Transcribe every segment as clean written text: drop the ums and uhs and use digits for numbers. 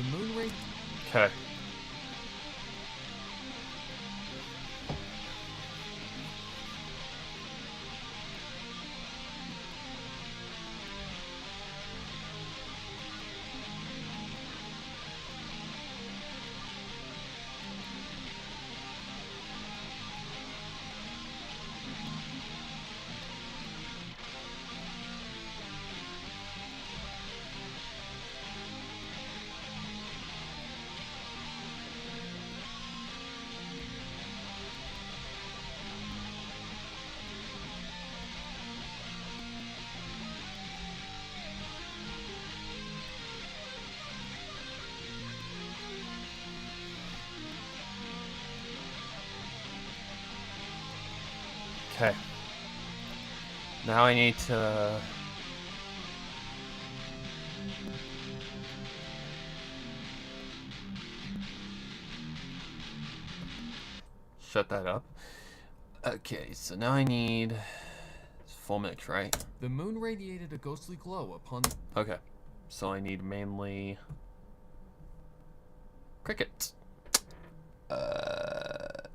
The moon ray. Okay. Okay. Now I need to... shut that up. Okay, so now I need... full mix, right? The moon radiated a ghostly glow upon... Okay. So I need mainly... crickets. That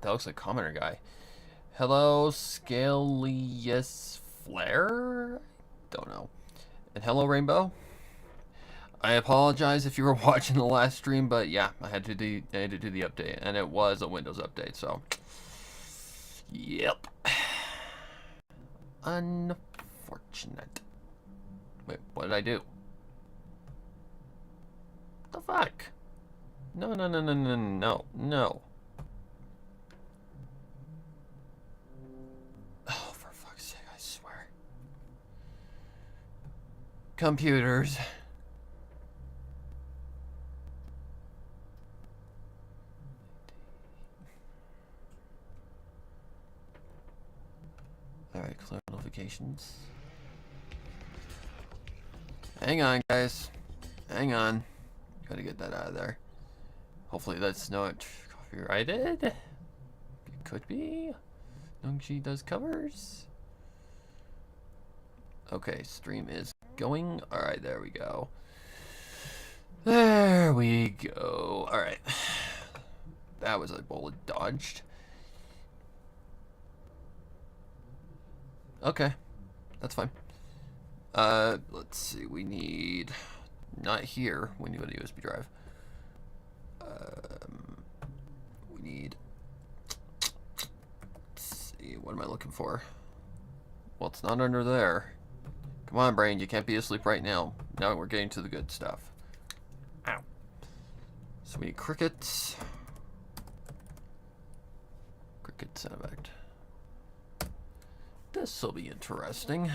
looks like commoner guy. Hello, Scalius Flare? Don't know. And hello, Rainbow. I apologize if you were watching the last stream, but yeah, I had to do the update, and it was a Windows update, so... Yep. Unfortunate. Wait, what did I do? The fuck? No. Oh, for fuck's sake, I swear. Computers. Alright, clear notifications. Hang on, guys. Hang on. Gotta get that out of there. Hopefully that's not copyrighted. It could be. Nungshi does covers. Okay, stream is going. Alright, there we go. There we go. Alright. That was a bullet dodged. Okay. That's fine. Let's see. We need... not here. We need a USB drive. We need... let's see. What am I looking for? Well, it's not under there. Come on, brain. You can't be asleep right now. Now we're getting to the good stuff. Ow. So we need crickets. Cricket sound effect. This will be interesting.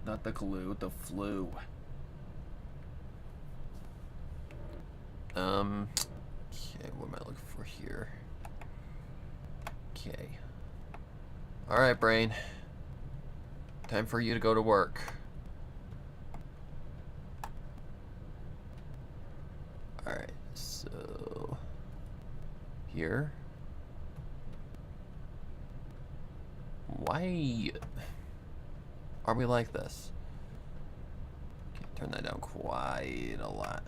Not the glue, the flu. Okay, what am I looking for here? Okay. Alright, brain. Time for you to go to work. Alright, so... here. Why are we like this? Okay, turn that down quite a lot.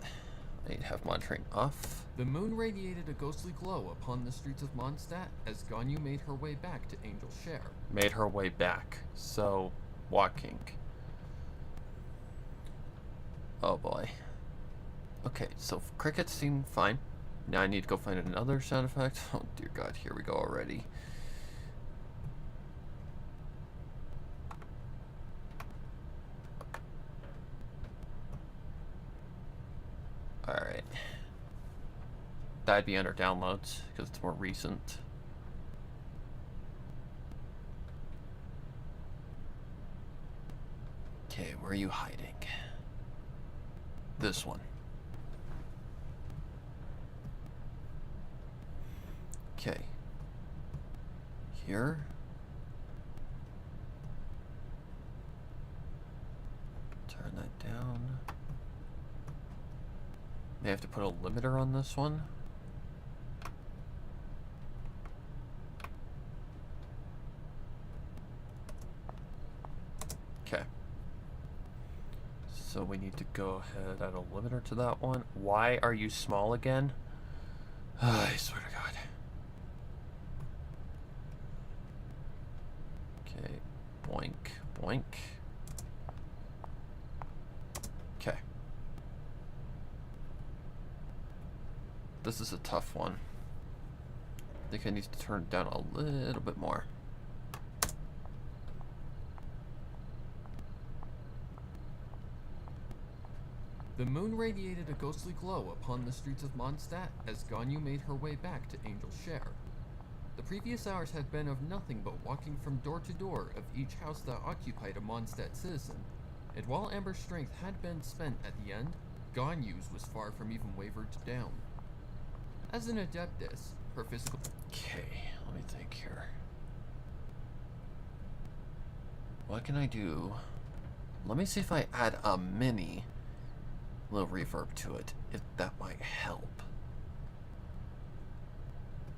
I need to have monitoring off. The moon radiated a ghostly glow upon the streets of Mondstadt as Ganyu made her way back to Angel Share. Made her way back. So, walking. Oh boy. Okay, so crickets seem fine. Now I need to go find another sound effect. Oh dear God, here we go already. Alright. That'd be under downloads, because it's more recent. Okay, where are you hiding? This one. Okay. Here. Turn that down. May have to put a limiter on this one. Okay. So we need to go ahead, add a limiter to that one. Why are you small again? I swear to God. Okay. Boink. Boink. Okay. This is a tough one. I think I need to turn it down a little bit more. The moon radiated a ghostly glow upon the streets of Mondstadt as Ganyu made her way back to Angel's Share. The previous hours had been of nothing but walking from door to door of each house that occupied a Mondstadt citizen, and while Amber's strength had been spent at the end, Ganyu's was far from even wavered down. As an adeptess, her physical... Okay, let me think here. What can I do? Let me see if I add a mini little reverb to it, if that might help.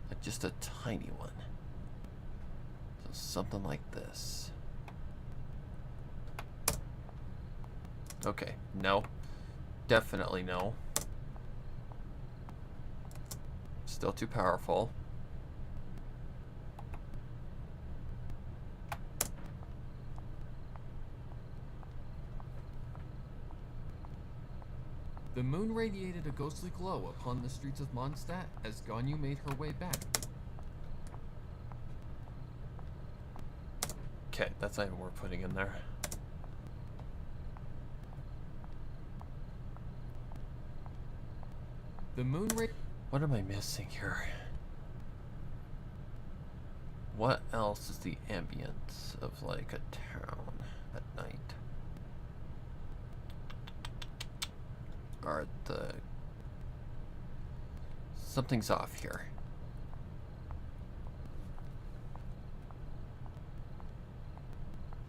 Like just a tiny one. So something like this. Okay, no. Definitely no. Still too powerful. The moon radiated a ghostly glow upon the streets of Mondstadt as Ganyu made her way back. Okay, that's not even worth putting in there. The moon What am I missing here? What else is the ambience of like a town at night? Are the... Something's off here.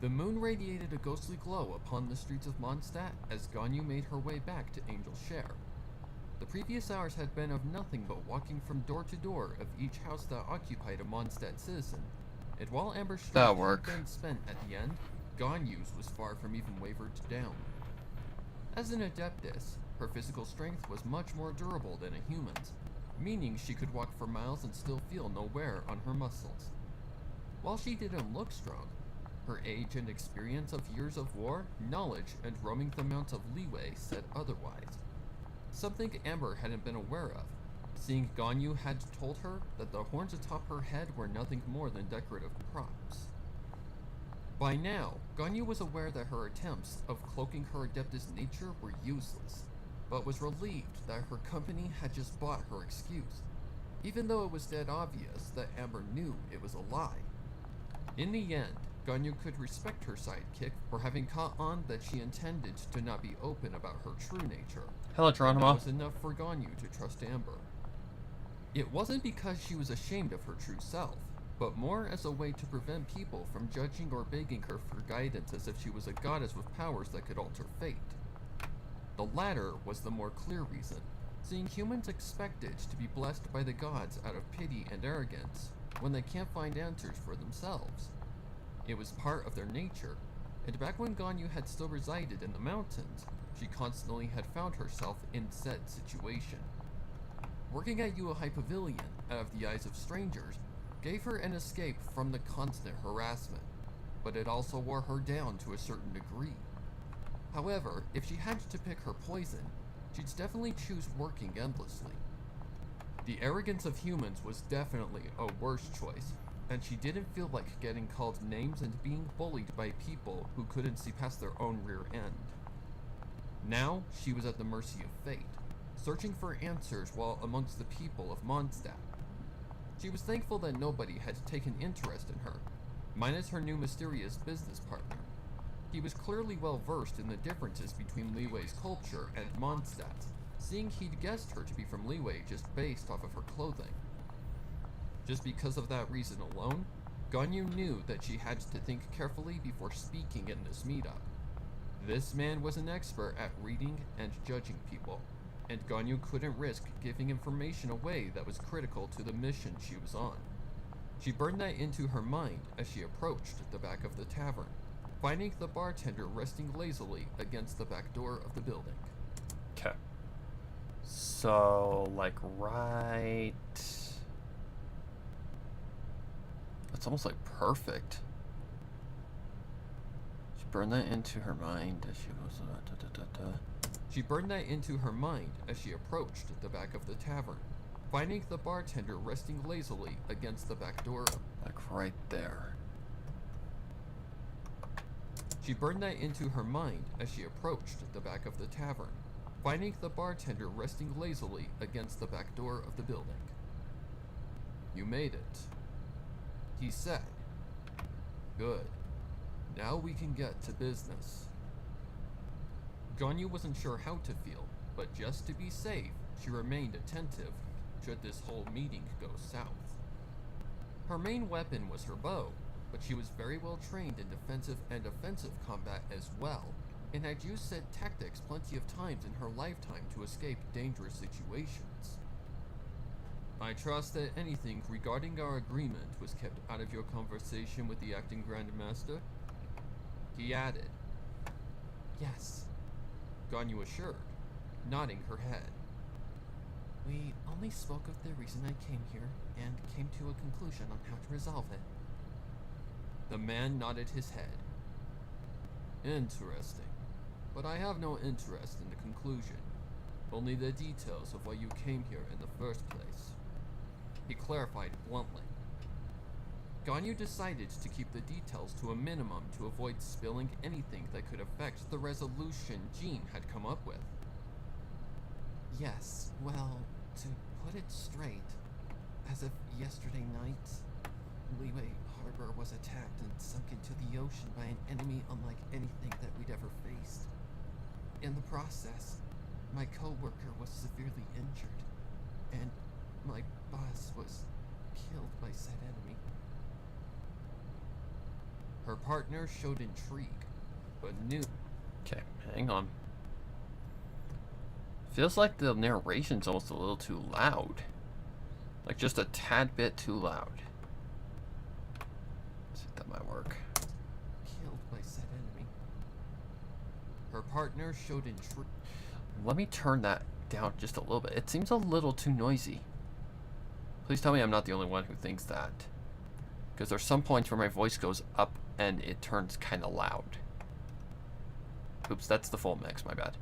The moon radiated a ghostly glow upon the streets of Mondstadt as Ganyu made her way back to Angel's Share. The previous hours had been of nothing but walking from door to door of each house that occupied a Mondstadt citizen, and while Amber's strength had been spent at the end, Ganyu's was far from even wavered down. As an adeptess, her physical strength was much more durable than a human's, meaning she could walk for miles and still feel no wear on her muscles. While she didn't look strong, her age and experience of years of war, knowledge, and roaming the Mount of Leeway said otherwise. Something Amber hadn't been aware of, seeing Ganyu had told her that the horns atop her head were nothing more than decorative props. By now, Ganyu was aware that her attempts of cloaking her adeptus nature were useless, but was relieved that her company had just bought her excuse, even though it was dead obvious that Amber knew it was a lie. In the end, Ganyu could respect her sidekick for having caught on that she intended to not be open about her true nature. Hello, Geronimo. That was enough for Ganyu to trust Amber. It wasn't because she was ashamed of her true self, but more as a way to prevent people from judging or begging her for guidance as if she was a goddess with powers that could alter fate. The latter was the more clear reason, seeing humans expected to be blessed by the gods out of pity and arrogance when they can't find answers for themselves. It was part of their nature, and back when Ganyu had still resided in the mountains, she constantly had found herself in said situation. Working at Yuehai Pavilion, out of the eyes of strangers, gave her an escape from the constant harassment, but it also wore her down to a certain degree. However, if she had to pick her poison, she'd definitely choose working endlessly. The arrogance of humans was definitely a worse choice, and she didn't feel like getting called names and being bullied by people who couldn't see past their own rear end. Now, she was at the mercy of fate, searching for answers while amongst the people of Mondstadt. She was thankful that nobody had taken interest in her, minus her new mysterious business partner. He was clearly well versed in the differences between Leeway's culture and Mondstadt's, seeing he'd guessed her to be from Leeway just based off of her clothing. Just because of that reason alone, Ganyu knew that she had to think carefully before speaking in this meetup. This man was an expert at reading and judging people, and Ganyu couldn't risk giving information away that was critical to the mission she was on. She burned that into her mind as she approached the back of the tavern, finding the bartender resting lazily against the back door of the building. Okay. So, like, right... It's almost like perfect. She burned that into her mind as she was... She burned that into her mind as she approached the back of the tavern, finding the bartender resting lazily against the back door. Like right there. She burned that into her mind as she approached the back of the tavern, finding the bartender resting lazily against the back door of the building. You made it, he said. Good. Now we can get to business. Ganyu wasn't sure how to feel, but just to be safe, she remained attentive should this whole meeting go south. Her main weapon was her bow, but she was very well trained in defensive and offensive combat as well, and had used said tactics plenty of times in her lifetime to escape dangerous situations. I trust that anything regarding our agreement was kept out of your conversation with the acting Grand Master? He added. Yes, Ganyu assured, nodding her head. We only spoke of the reason I came here, and came to a conclusion on how to resolve it. The man nodded his head. Interesting, but I have no interest in the conclusion, only the details of why you came here in the first place. He clarified bluntly. Ganyu decided to keep the details to a minimum to avoid spilling anything that could affect the resolution Jean had come up with. Yes, well, to put it straight, as of yesterday night, Leeway Harbor was attacked and sunk into the ocean by an enemy unlike anything that we'd ever faced. In the process, my co-worker was severely injured, and my boss was killed by said enemy. Her partner showed intrigue, but knew. Okay, hang on. Feels like the narration's almost a little too loud. Like just a tad bit too loud. Let's see if that might work. Killed by said enemy. Her partner showed intrigue. Let me turn that down just a little bit. It seems a little too noisy. Please tell me I'm not the only one who thinks that. Because there's some points where my voice goes up and it turns kind of loud. Oops, that's the full mix, my bad.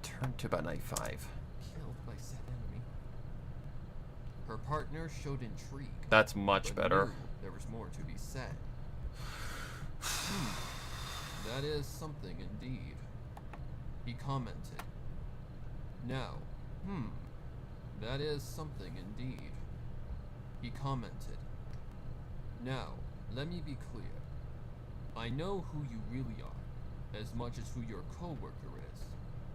Turn to about 95. Killed by said enemy. Her partner showed intrigue. That's much better. Knew there was more to be said. That is something indeed. He commented. Now, that is something indeed. He commented. Now, let me be clear. I know who you really are, as much as who your co-worker is,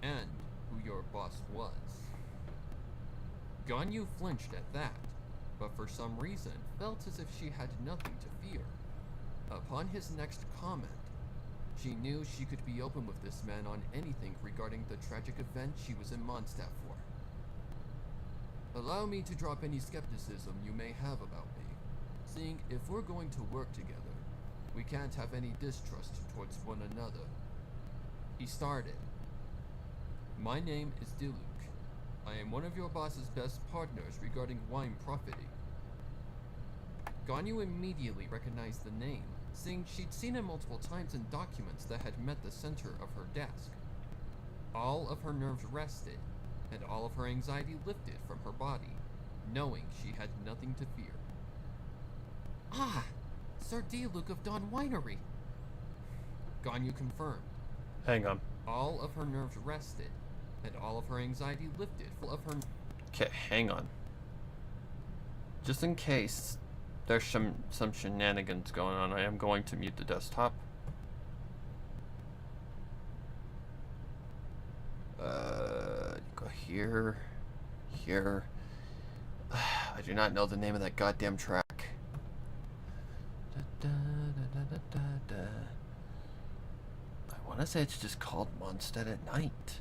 and who your boss was. Ganyu flinched at that, but for some reason felt as if she had nothing to fear. Upon his next comment, she knew she could be open with this man on anything regarding the tragic event she was in Mondstadt for. Allow me to drop any skepticism you may have about me, seeing if we're going to work together, we can't have any distrust towards one another. He started. My name is Diluc. I am one of your boss's best partners regarding wine profiting. Ganyu immediately recognized the name, saying she'd seen it multiple times in documents that had met the center of her desk. All of her nerves rested, and all of her anxiety lifted from her body, knowing she had nothing to fear. Ah! Sir Diluc of Dawn Winery! Ganyu confirmed. Hang on. All of her nerves rested, and all of her anxiety lifted. Full of her. Okay, hang on. Just in case there's some shenanigans going on, I am going to mute the desktop. Go here, here. I do not know the name of that goddamn track. I want to say it's just called Mondstadt at Night.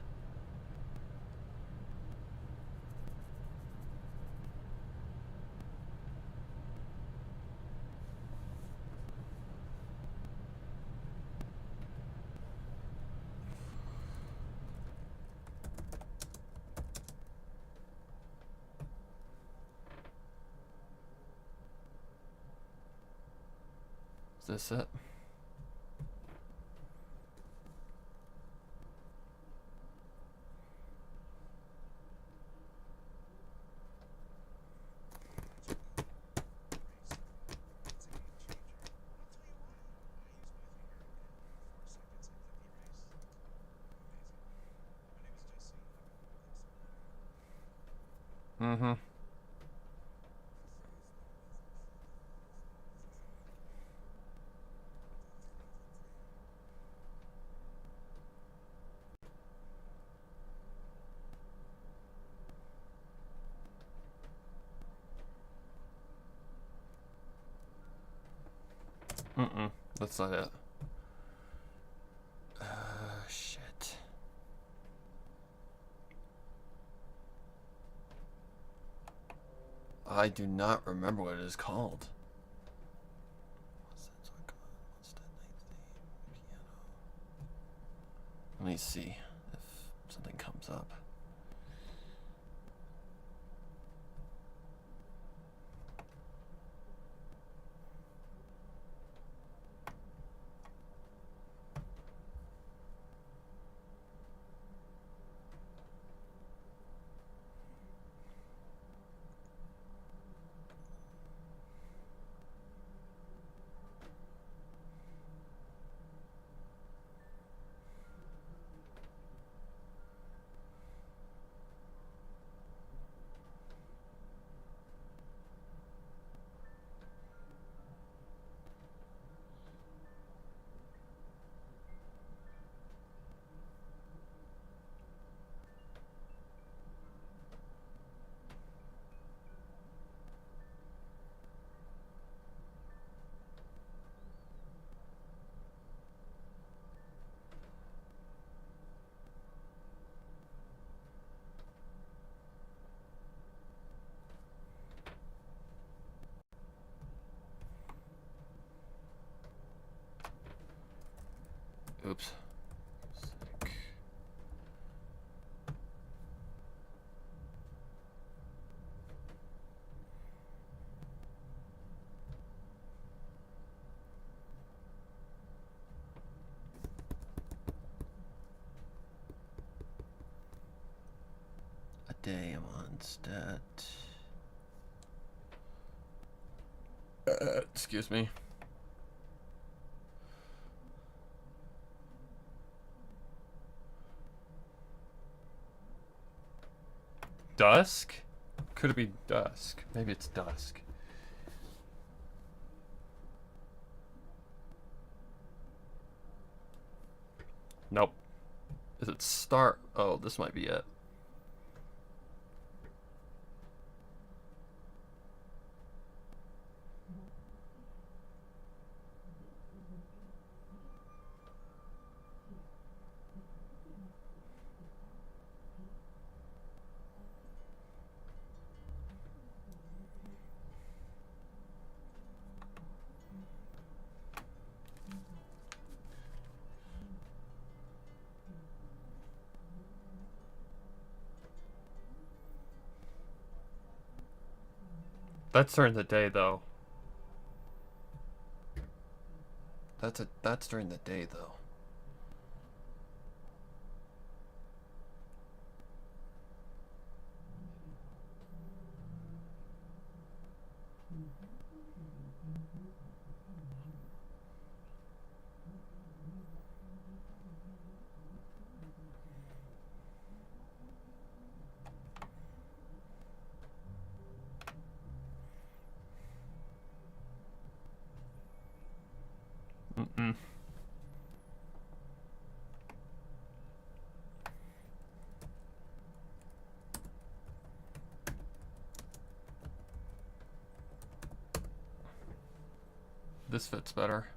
Is this it? Mm-hmm. Mm-mm. That's not it. Shit. I do not remember what it is called. Let me see if something comes up. Oops. Sick. A day on stat. Excuse me. Dusk? Could it be dusk? Maybe it's dusk. Nope. Is it start? Oh, this might be it. That's during the day, though. That's during the day, though. Mm-mm. This fits better.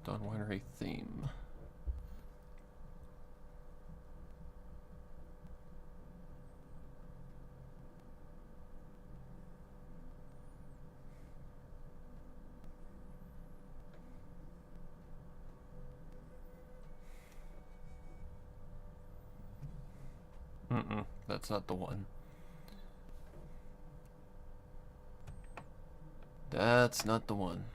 Dawn Winery theme. That's not the one. That's not the one.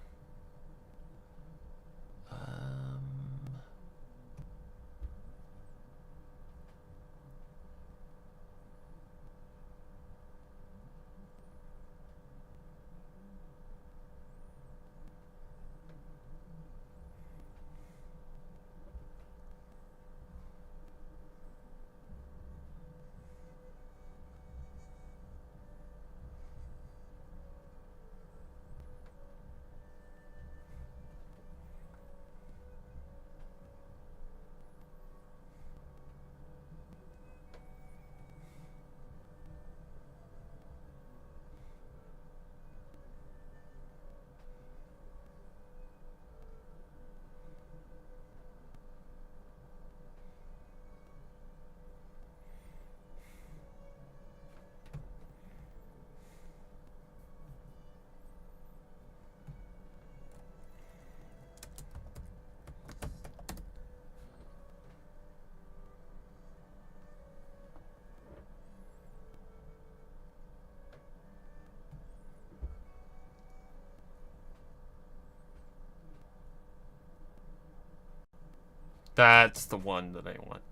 That's the one that I want.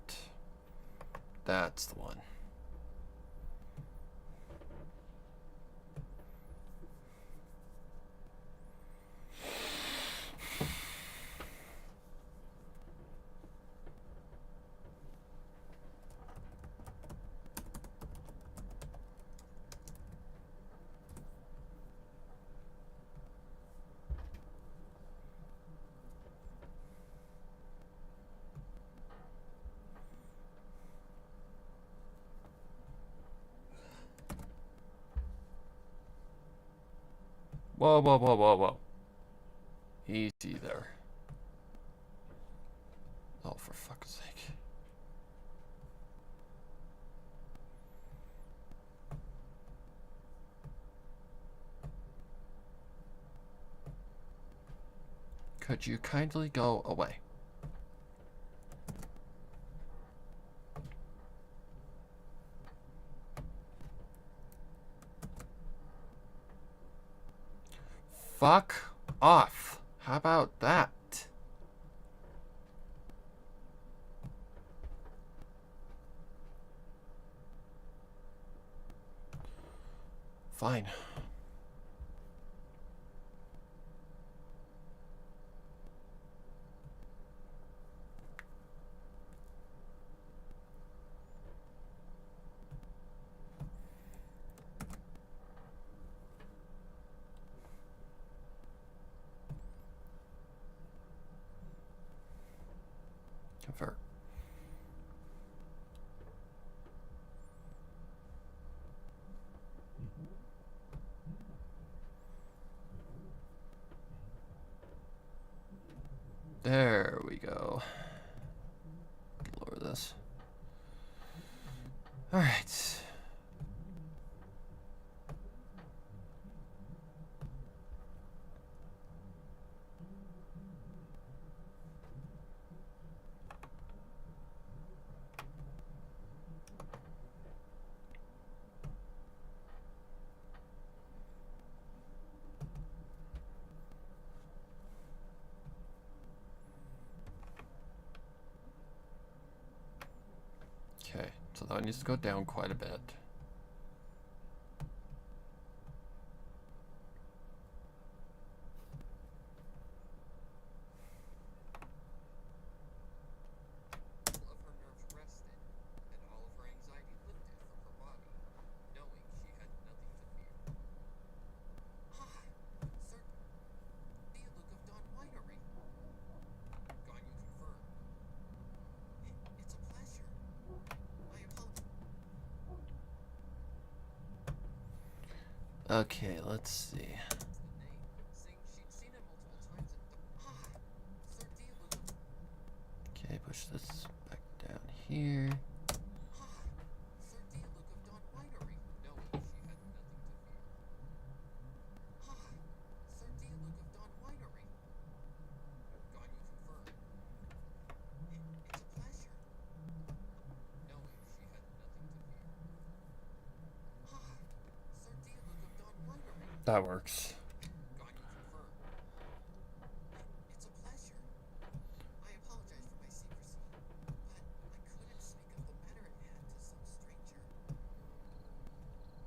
That's the one. Whoa, whoa, whoa, whoa, whoa. Easy there. Oh, for fuck's sake. Could you kindly go away? Fuck off. How about that? Fine. Convert. There we go. Lower this. All right. Okay, so that needs to go down quite a bit. All of her nerves rested, and all of her anxiety lifted from her body, knowing she had nothing to fear. Okay, let's see. Okay, push this back down here. That works.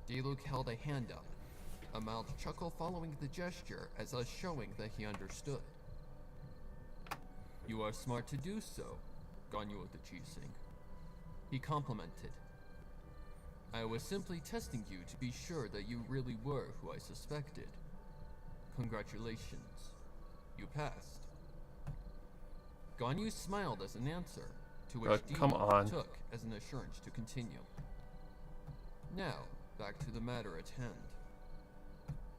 Diluc held a hand up, a mild chuckle following the gesture as us showing that he understood. You are smart to do so, Ganyu the Chising. He complimented. I was simply testing you to be sure that you really were who I suspected. Congratulations. You passed. Ganyu smiled as an answer, to which Diluc took as an assurance to continue. Now, back to the matter at hand.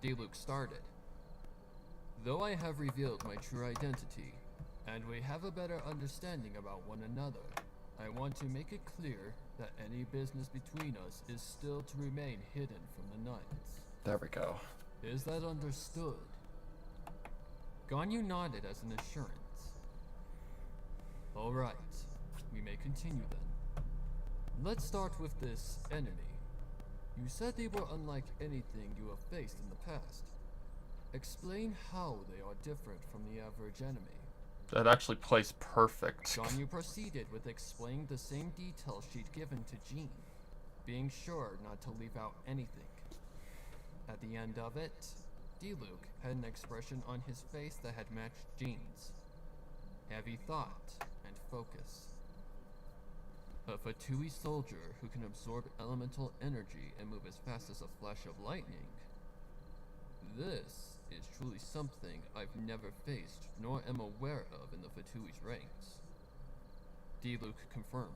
Diluc started. Though I have revealed my true identity, and we have a better understanding about one another, I want to make it clear that any business between us is still to remain hidden from the Knights. There we go. Is that understood? Ganyu nodded as an assurance. Alright, we may continue then. Let's start with this enemy. You said they were unlike anything you have faced in the past. Explain how they are different from the average enemy. That actually plays perfect. Ganyu proceeded with explaining the same details she'd given to Jean, being sure not to leave out anything. At the end of it, Diluc had an expression on his face that had matched Jean's. Heavy thought and focus. A Fatui soldier who can absorb elemental energy and move as fast as a flash of lightning. This is truly something I've never faced nor am aware of in the Fatui's ranks. Diluc confirmed.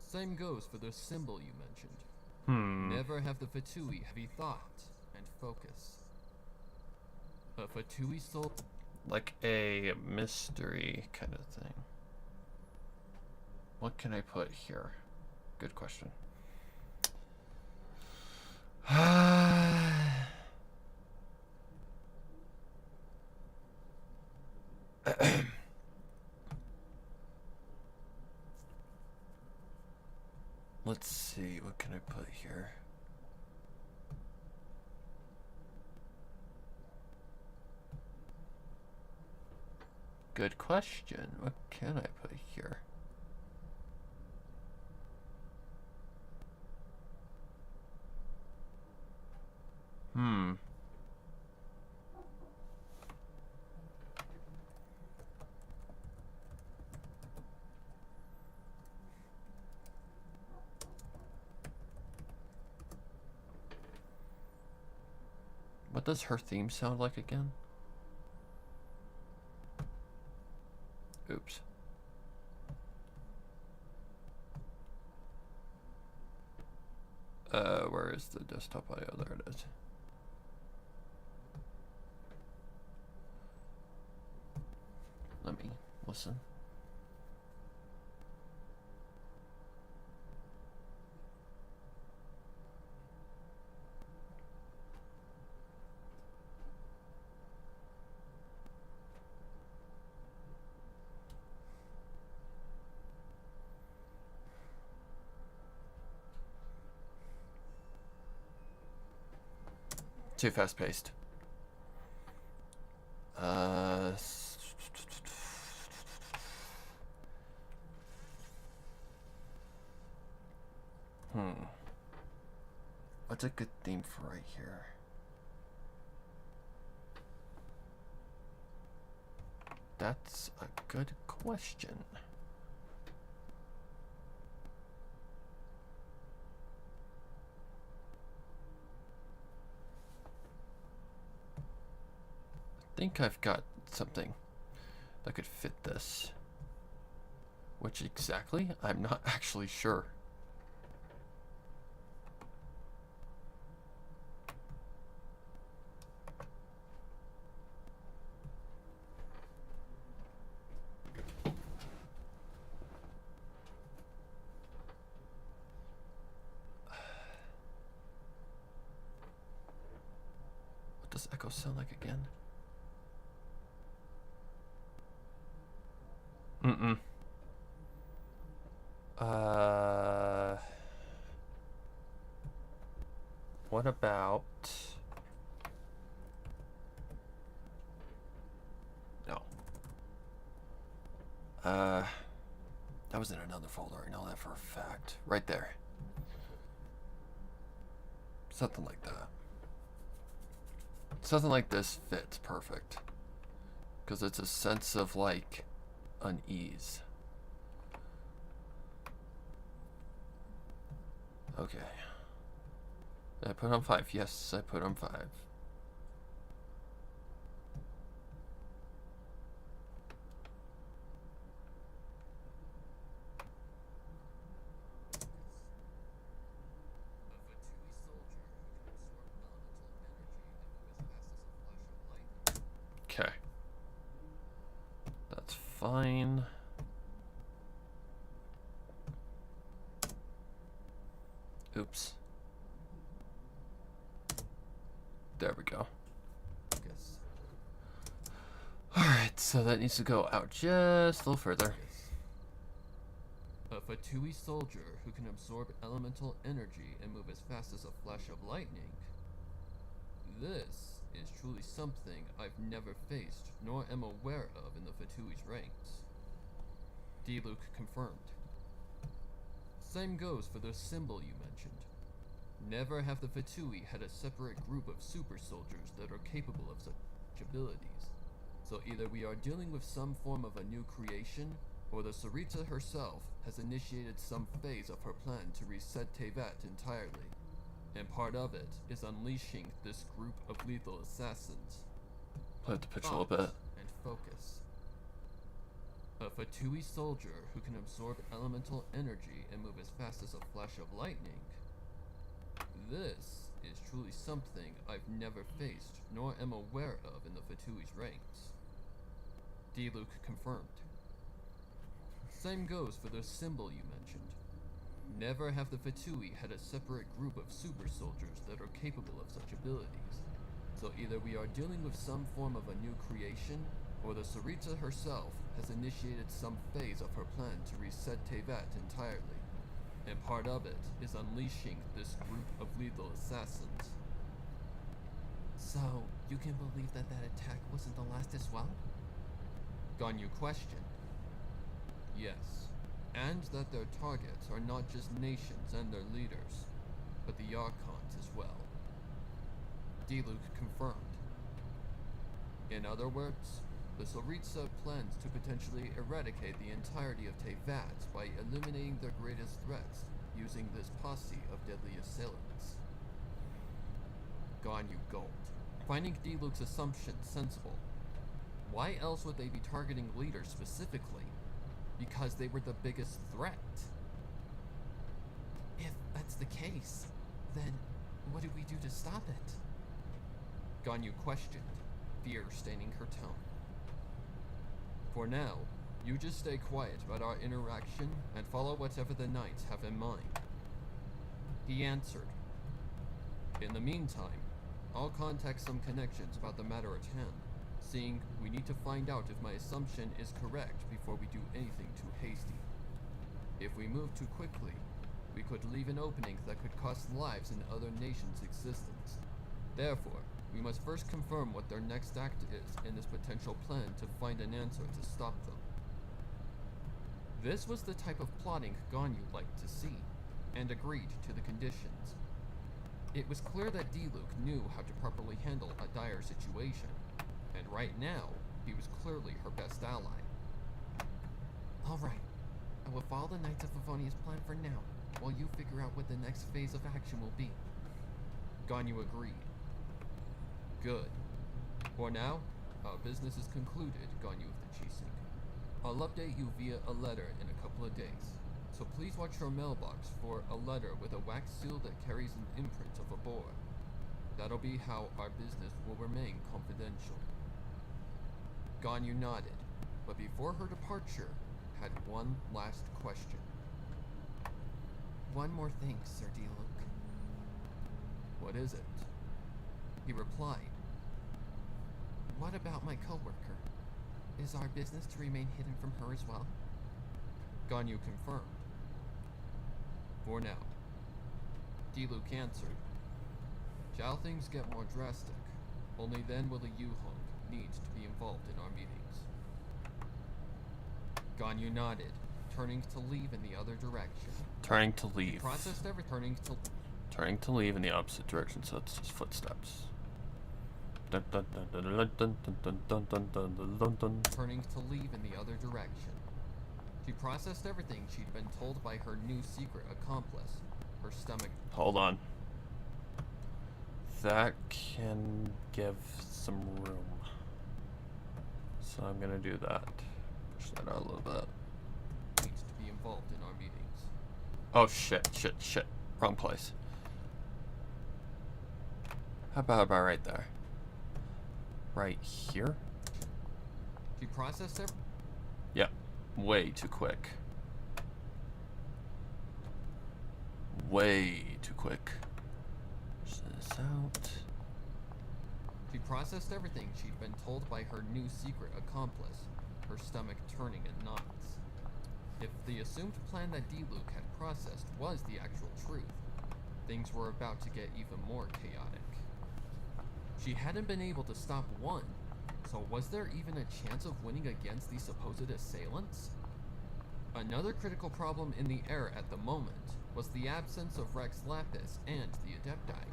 Same goes for the symbol you mentioned. Never have the Fatui heavy thought and focus. A Fatui soul, like a mystery kind of thing. What can I put here? Good question. Let's see, what can I put here? Good question. What can I put here? What does her theme sound like again? Oops. Where is the desktop audio? There it is. Let me listen. Too fast paced. What's a good theme for right here? That's a good question. I think I've got something that could fit this. Which exactly? I'm not actually sure. this echo sound like again? Mm-mm. What about... No. That was in another folder. I know that for a fact. Right there. Something like that. Something like this fits perfect. Because it's a sense of, like, unease. Okay. Did I put on 5? Yes, I put on 5. Okay. That's fine. Oops. There we go. Yes. Alright, so that needs to go out just a little further. A Fatui soldier who can absorb elemental energy and move as fast as a flash of lightning. This is truly something I've never faced nor am aware of in the Fatui's ranks. D-Luke confirmed. Same goes for the symbol you mentioned. Never have the Fatui had a separate group of super soldiers that are capable of such abilities. So either we are dealing with some form of a new creation, or the Sarita herself has initiated some phase of her plan to reset Tevat entirely. And part of it is unleashing this group of lethal assassins. Play with the pitch a little bit. And focus. A Fatui soldier who can absorb elemental energy and move as fast as a flash of lightning. This is truly something I've never faced nor am aware of in the Fatui's ranks. D-Luke confirmed. Same goes for the symbol you mentioned. Never have the Fatui had a separate group of super soldiers that are capable of such abilities. So either we are dealing with some form of a new creation, or the Sarita herself has initiated some phase of her plan to reset Tevat entirely. And part of it is unleashing this group of lethal assassins. So, you can believe that attack wasn't the last as well? Ganyu questioned. Yes, and that their targets are not just nations and their leaders, but the Archons as well. D-Luke confirmed. In other words, the Soritsa plans to potentially eradicate the entirety of Tevat by eliminating their greatest threats using this posse of deadly assailants. Ganyu gulped, finding D-Luke's assumption sensible. Why else would they be targeting leaders specifically? Because they were the biggest threat. If that's the case, then what do we do to stop it? Ganyu questioned, fear staining her tone. For now, you just stay quiet about our interaction and follow whatever the knights have in mind. He answered. In the meantime, I'll contact some connections about the matter at hand, seeing we need to find out if my assumption is correct before we do anything too hasty. If we move too quickly, we could leave an opening that could cost lives in other nations' existence. Therefore, we must first confirm what their next act is in this potential plan to find an answer to stop them. This was the type of plotting Ganyu liked to see, and agreed to the conditions. It was clear that D-Luke knew how to properly handle a dire situation, and right now, he was clearly her best ally. Alright, I will follow the Knights of Favonia's plan for now, while you figure out what the next phase of action will be. Ganyu agreed. Good. For now, our business is concluded, Ganyu of the Chising. I'll update you via a letter in a couple of days, so please watch your mailbox for a letter with a wax seal that carries an imprint of a boar. That'll be how our business will remain confidential. Ganyu nodded, but before her departure, had one last question. One more thing, Sir D-Luke. What is it? He replied, what about my coworker? Is our business to remain hidden from her as well? Ganyu confirmed. For now. Diluc answered. Shall things get more drastic, only then will the Yuhong need to be involved in our meetings. Ganyu nodded, turning to leave in the other direction. Turning to leave. He processed every Turning to leave in the opposite direction, so it's just footsteps. Dun, dun, dun, dun, dun, dun, dun, dun, dun, dun, dun, dun. Turning to leave in the other direction. She processed everything she'd been told by her new secret accomplice. Her stomach. Hold on. That can give some room. So I'm gonna do that. Push that out a little bit. Needs to be involved in our meetings. Oh shit. Wrong place. How about right there? Right here? She processed every. Yeah. Way too quick. Way too quick. Push this out. She processed everything she'd been told by her new secret accomplice, her stomach turning in knots. If the assumed plan that Diluc had processed was the actual truth, things were about to get even more chaotic. She hadn't been able to stop one, so was there even a chance of winning against the supposed assailants? Another critical problem in the air at the moment was the absence of Rex Lapis and the Adepti.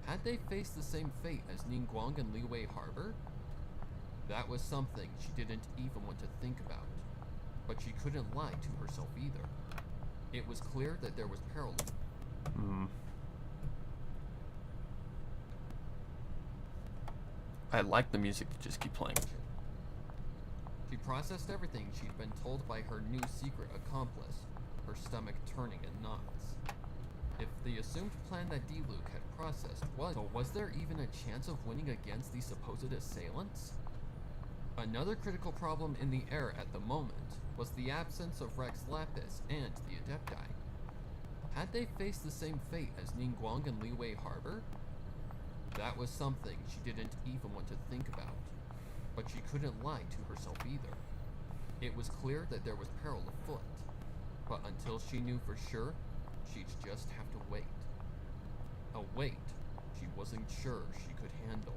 Had they faced the same fate as Ningguang and Liyue Harbor? That was something she didn't even want to think about, but she couldn't lie to herself either. It was clear that there was peril. I like the music to just keep playing. She processed everything she'd been told by her new secret accomplice, her stomach turning in knots. If the assumed plan that Diluc had processed was there even a chance of winning against the supposed assailants? Another critical problem in the air at the moment was the absence of Rex Lapis and the Adepti. Had they faced the same fate as Ningguang and Liyue Harbor? That was something she didn't even want to think about, but she couldn't lie to herself either. It was clear that there was peril afoot, but until she knew for sure, she'd just have to wait. A wait she wasn't sure she could handle.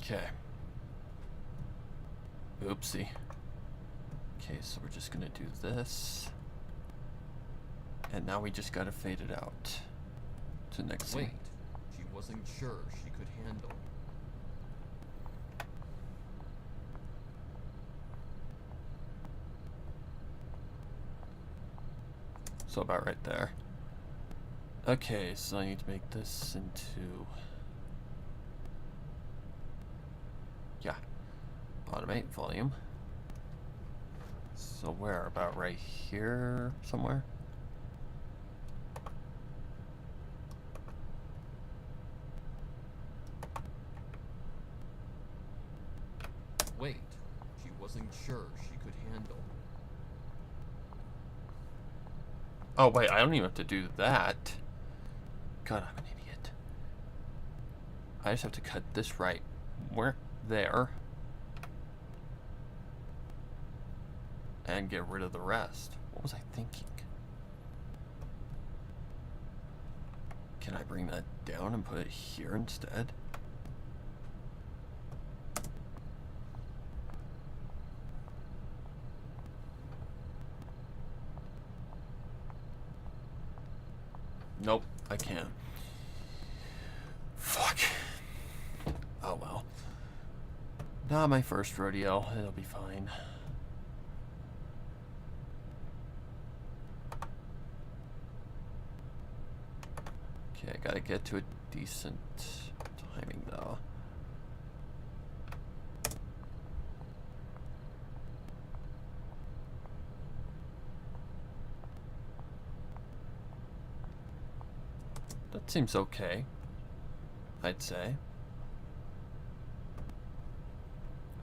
Okay. Oopsie. Okay, so we're just gonna do this. And now we just gotta fade it out to the next Wait scene. she wasn't sure she could handle. So about right there. Okay, so I need to make this into... Yeah. Automate volume. So where? About right here somewhere? Wait she wasn't sure she could handle. Oh wait, I don't even have to do that. God, I'm an idiot. I just have to cut this right where there and get rid of the rest. What was I thinking? Can I bring that down and put it here instead? Nope, I can't. Fuck. Oh well. Not my first rodeo. It'll be fine. Okay, I gotta get to a decent timing though. That seems okay, I'd say.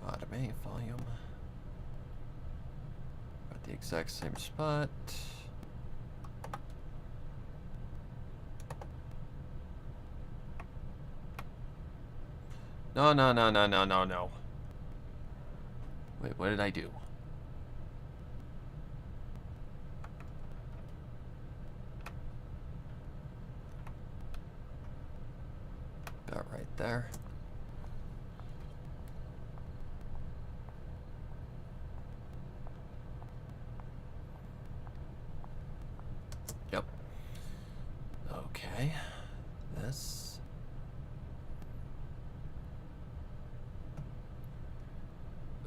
Automate volume. At the exact same spot. No, no, no, no, no, no, no. Wait, what did I do? About right there. Yep. Okay. This.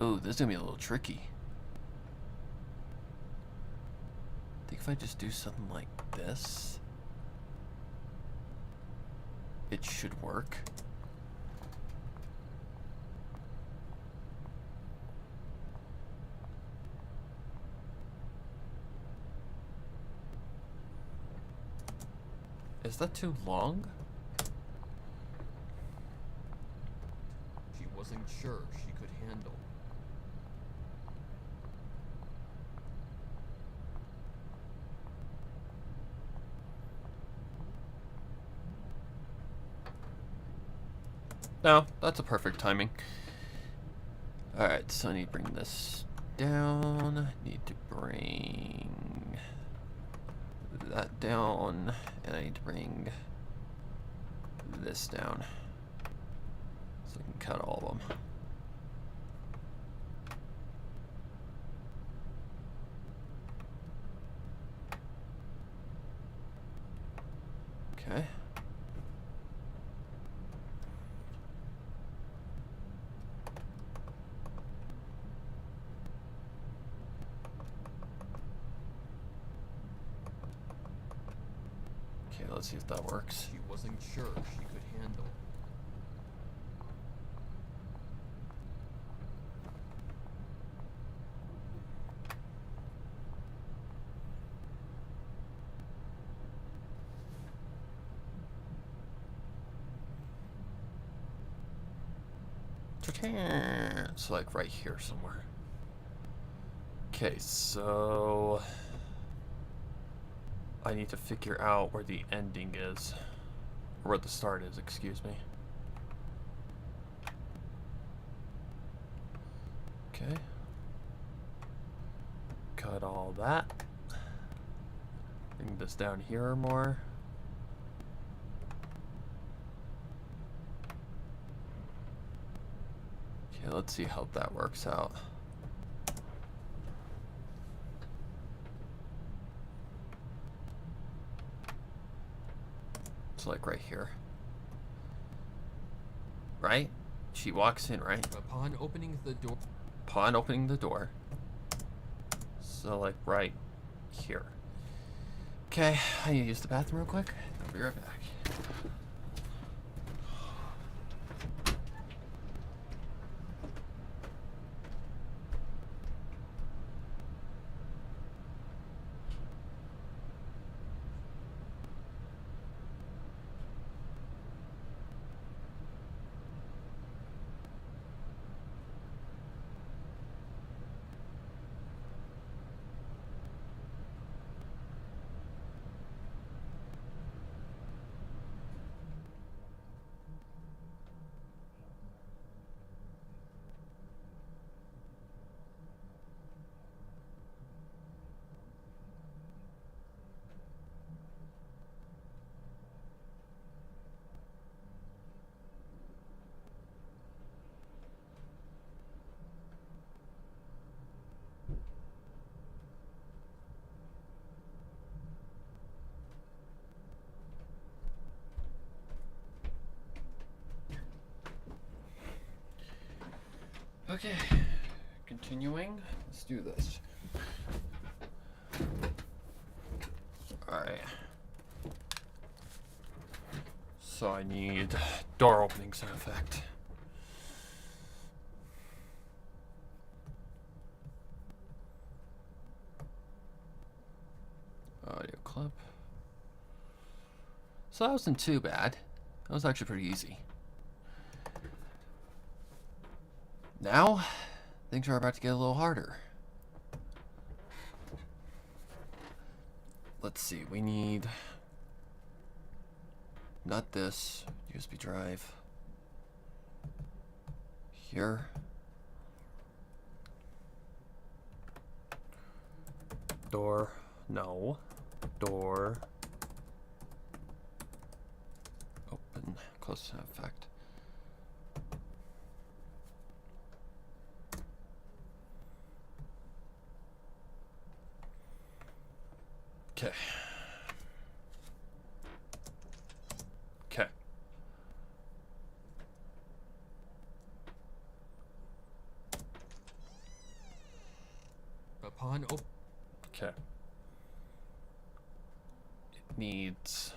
Ooh, this is gonna be a little tricky. I think if I just do something like this, it should work. Is that too long? She wasn't sure she could handle. No, that's a perfect timing. Alright, so I need to bring this down. Need to bring that down. And I need to bring this down. So I can cut all of them. Okay. Okay, let's see if that works. She wasn't sure she could handle. It's like right here somewhere. Okay, so I need to figure out where the ending is, or where the start is, excuse me. Okay. Cut all that. Bring this down here more. Okay, let's see how that works out. It's like right here. Right? She walks in, right? Upon opening the door, Upon opening the door. So like right here. Okay, I need to use the bathroom real quick. I'll be right back. Okay, continuing. Let's do this. Alright. So I need door opening sound effect. Audio clip. So that wasn't too bad. That was actually pretty easy. Now, things are about to get a little harder. Let's see, we need not this USB drive. here. Door. No. Door. Open. Close to effect. Okay. Okay. Upon op- Okay. It needs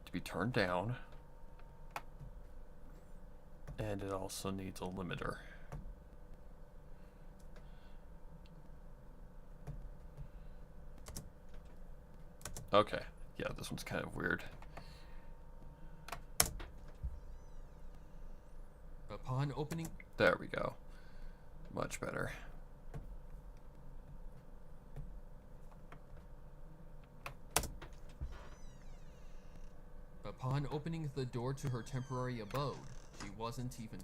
to be turned down. And it also needs a limiter. Okay. Yeah, this one's kind of weird. Upon opening... There we go. Much better. Upon opening the door to her temporary abode, she wasn't even...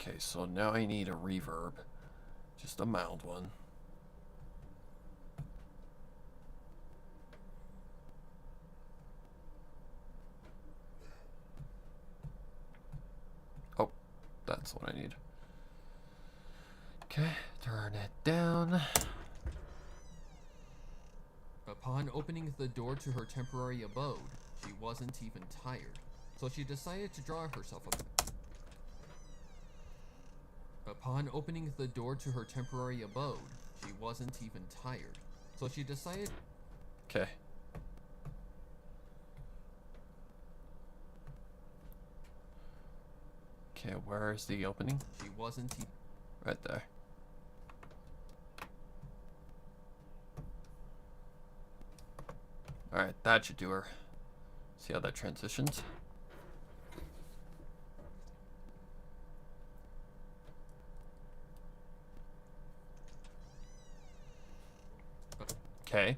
Okay, so now I need a reverb. Just a mild one. Oh, that's what I need. Okay, turn it down. Upon opening the door to her temporary abode, she wasn't even tired, so she decided to draw herself a... Upon opening the door to her temporary abode, she wasn't even tired, so she decided... Okay. Okay, where is the opening? She wasn't even... Right there. Alright, that should do her. See how that transitions? Okay.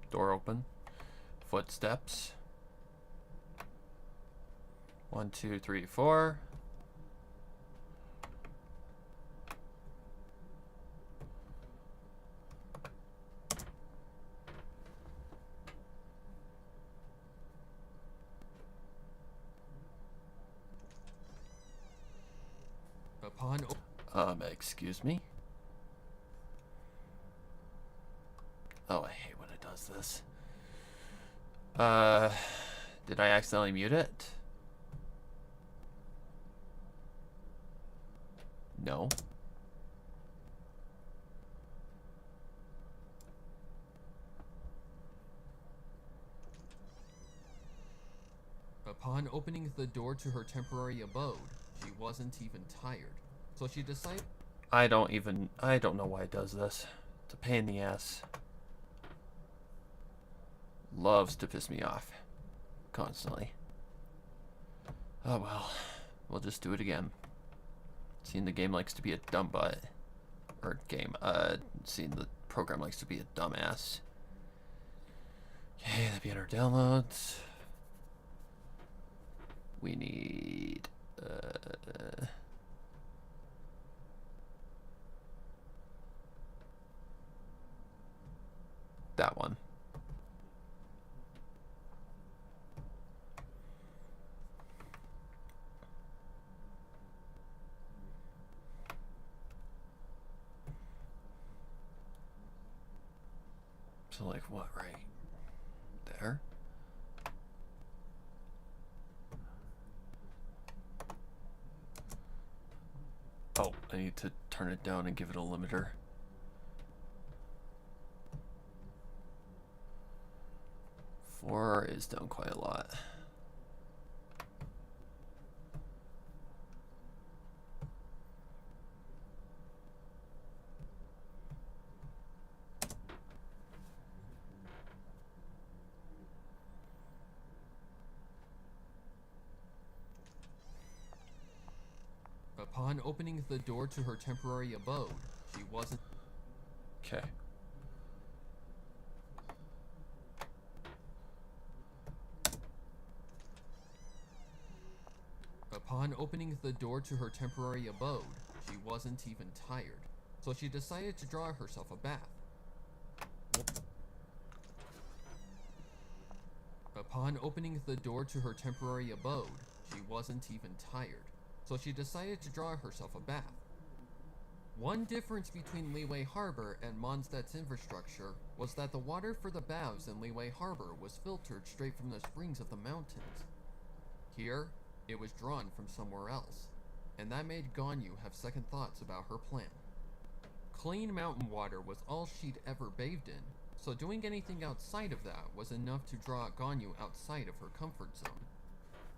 Door open. Footsteps. 1, 2, 3, 4. Upon... Excuse me? Oh, I hate when it does this. Did I accidentally mute it? No. Upon opening the door to her temporary abode, she wasn't even tired, so she decided... I don't know why it does this. It's a pain in the ass. Loves to piss me off. Constantly. Oh well. We'll just do it again. Seeing the game likes to be a dumb butt. Or seeing the program likes to be a dumbass. Okay, that'd be in our downloads. We need... that one. So like what, right there? Oh, I need to turn it down and give it a limiter. Four is down quite a lot. Upon opening the door to her temporary abode, she wasn't... Okay. Upon opening the door to her temporary abode, she wasn't even tired, so she decided to draw herself a bath. Upon opening the door to her temporary abode, she wasn't even tired, so she decided to draw herself a bath. One difference between Liyue Harbor and Mondstadt's infrastructure was that the water for the baths in Liyue Harbor was filtered straight from the springs of the mountains. Here, it was drawn from somewhere else, and that made Ganyu have second thoughts about her plan. Clean mountain water was all she'd ever bathed in, so doing anything outside of that was enough to draw Ganyu outside of her comfort zone.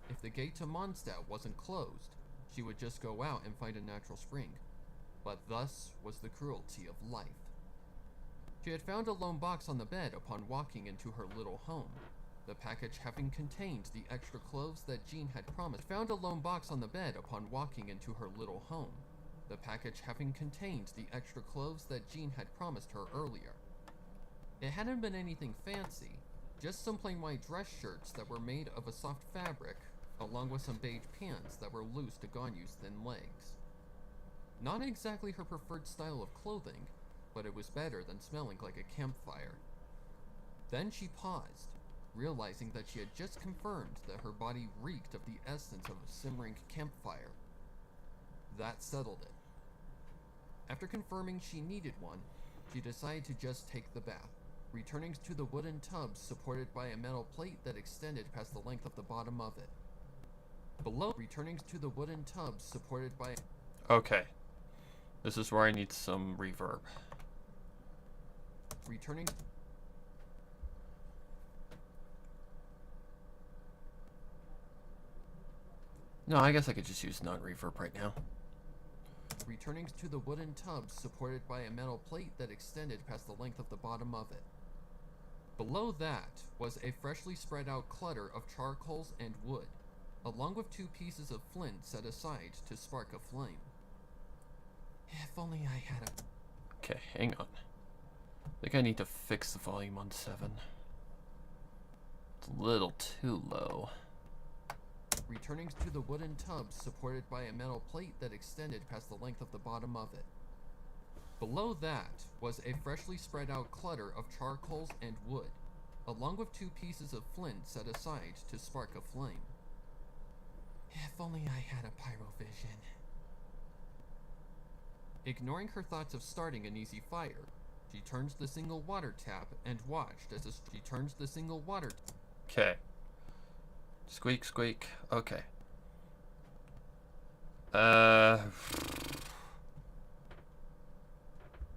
If the gate to Mondstadt wasn't closed, she would just go out and find a natural spring. But thus was the cruelty of life. She had found a lone box on the bed upon walking into her little home, the package having contained the extra clothes that Jean had promised. Found a lone box on the bed upon walking into her little home, the package having contained the extra clothes that Jean had promised her earlier. It hadn't been anything fancy, just some plain white dress shirts that were made of a soft fabric, along with some beige pants that were loose to Ganyu's thin legs. Not exactly her preferred style of clothing, but it was better than smelling like a campfire. Then she paused, realizing that she had just confirmed that her body reeked of the essence of a simmering campfire. That settled it. After confirming she needed one, she decided to just take the bath, returning to the wooden tub supported by a metal plate that extended past the length of the bottom of it. Below, returning to the wooden tub supported by... Okay. This is where I need some reverb. Returning... No, I guess I could just use non-reverb right now. Returning to the wooden tub supported by a metal plate that extended past the length of the bottom of it. Below that was a freshly spread out clutter of charcoals and wood, along with 2 pieces of flint set aside to spark a flame. If only I had a... Okay, hang on. I think I need to fix the volume on 7. It's a little too low. Returning to the wooden tub supported by a metal plate that extended past the length of the bottom of it. Below that was a freshly spread out clutter of charcoals and wood, along with 2 pieces of flint set aside to spark a flame. If only I had a pyrovision. Ignoring her thoughts of starting an easy fire, she turned the single water tap and watched as she turned the single water... Okay. Squeak, squeak. Okay.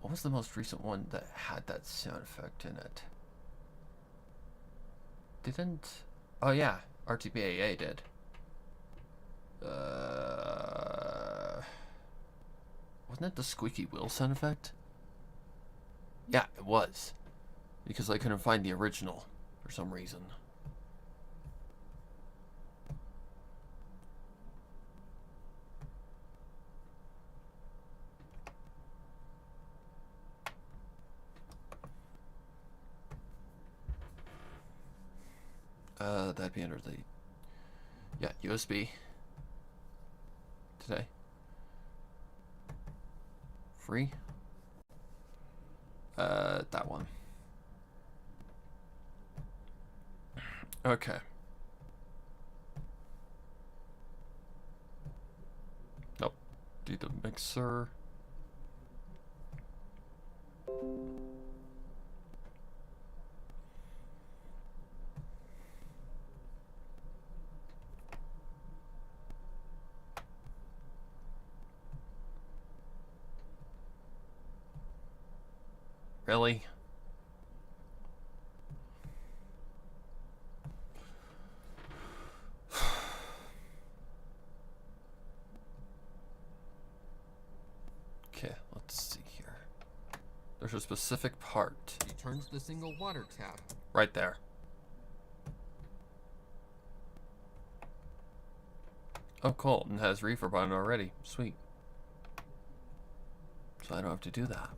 What was the most recent one that had that sound effect in it? Didn't... Oh yeah, RTBAA did. Wasn't it the squeaky wheel sound effect? Yeah, it was. Because I couldn't find the original for some reason. That'd be under the... Yeah, USB. Today. Free? That one. Okay. Nope. Do the mixer. Really? Okay, let's see here. There's a specific part. She turns the single water tap. Right there. Oh, cool. And has reverb on it already. Sweet. So I don't have to do that.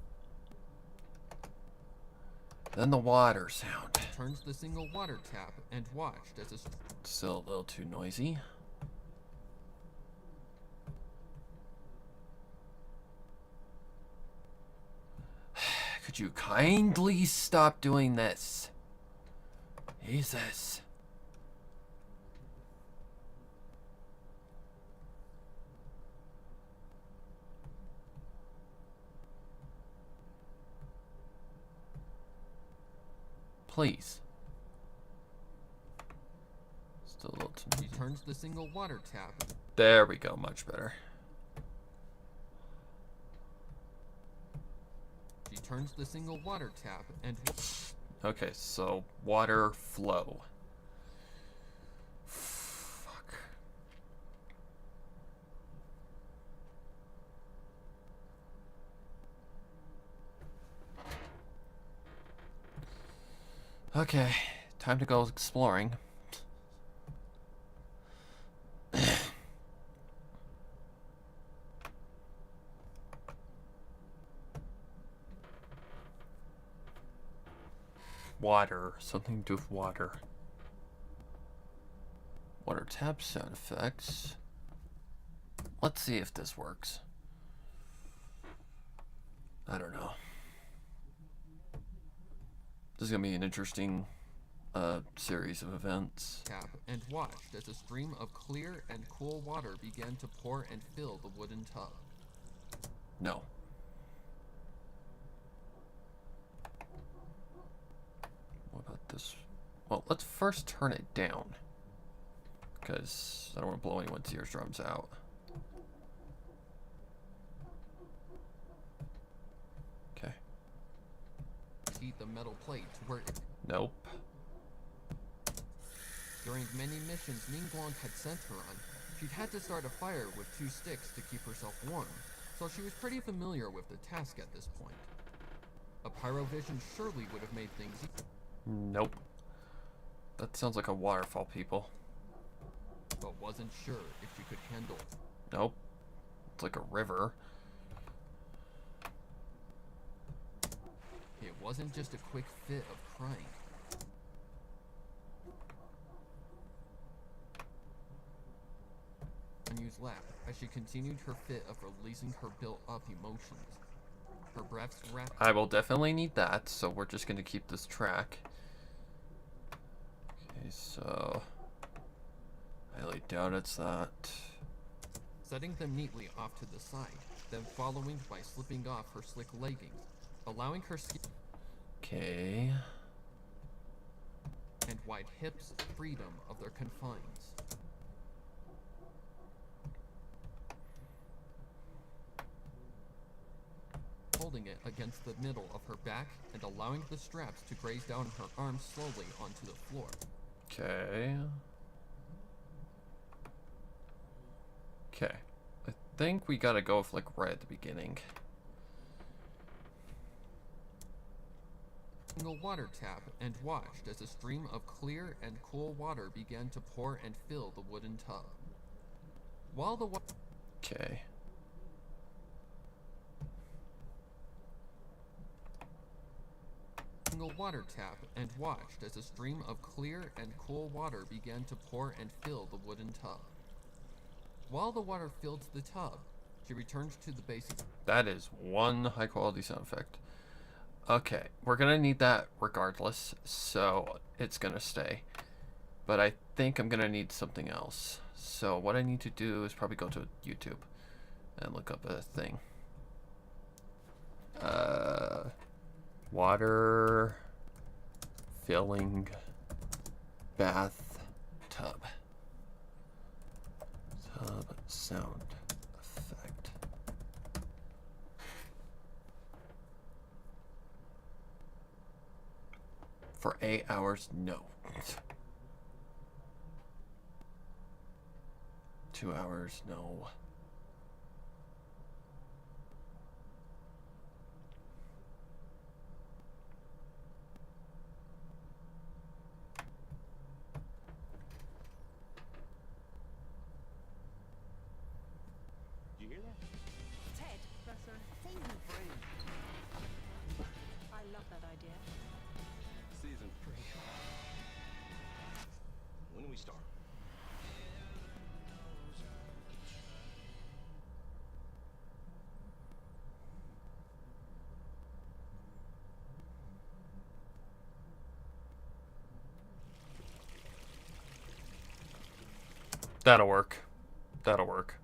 Then the water sound. Turns the single water tap and watched as a... Still a little too noisy. Could you kindly stop doing this? Jesus. Please. Still a little too She turns the single water tap. There we go, much better. She turns the single water tap and... Okay, so water flow. Fuck. Okay, time to go exploring. Water. Something to do with water. Water tap sound effects. Let's see if this works. I don't know. This is gonna be an interesting series of events. Tap and watched as a stream of clear and cool water began to pour and fill the wooden tub. No. What about this? Well, let's first turn it down, because I don't want to blow anyone's eardrums out. Okay. Heat the metal plate to where it... Nope. During many missions Ningguang had sent her on, she'd had to start a fire with 2 sticks to keep herself warm, so she was pretty familiar with the task at this point. A pyrovision surely would have made things... Nope. That sounds like a waterfall, people. But wasn't sure if she could handle... Nope. It's like a river. It wasn't just a quick fit of crying. Unused laugh as she continued her fit of releasing her built-up emotions. Her breaths rapid. I will definitely need that, so we're just going to keep this track. Okay, so... I highly doubt it's that. Setting them neatly off to the side, then following by slipping off her slick leggings, allowing her skin Okay. and wide hips freedom of their confines. Holding it against the middle of her back and allowing the straps to graze down her arms slowly onto the floor. Okay. Okay. I think we gotta go with, like, right at the beginning. Single water tap and watched as a stream of clear and cool water began to pour and fill the wooden tub. While the Okay. single water tap and watched as a stream of clear and cool water began to pour and fill the wooden tub. While the water filled the tub, she returned to the basic. That is one high quality sound effect. Okay, we're gonna need that regardless, so it's gonna stay. But I think I'm gonna need something else. So what I need to do is probably go to YouTube and look up a thing. Water filling bath tub. Tub sound effect. For 8 hours, no. 2 hours, no. You hear that? Ted, that's a saving frame. I love that idea. Season 3. When do we start? That'll work. That'll work.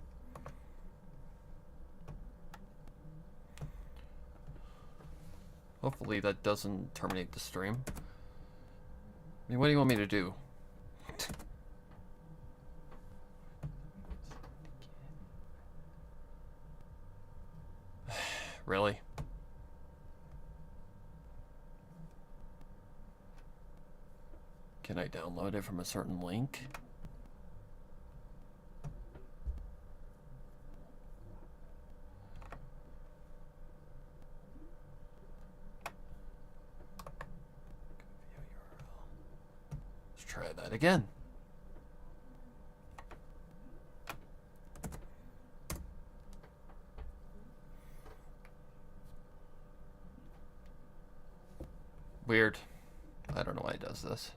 Hopefully that doesn't terminate the stream. I mean, what do you want me to do? Really? Can I download it from a certain link? Let's try that again. Weird. I don't know why it does this.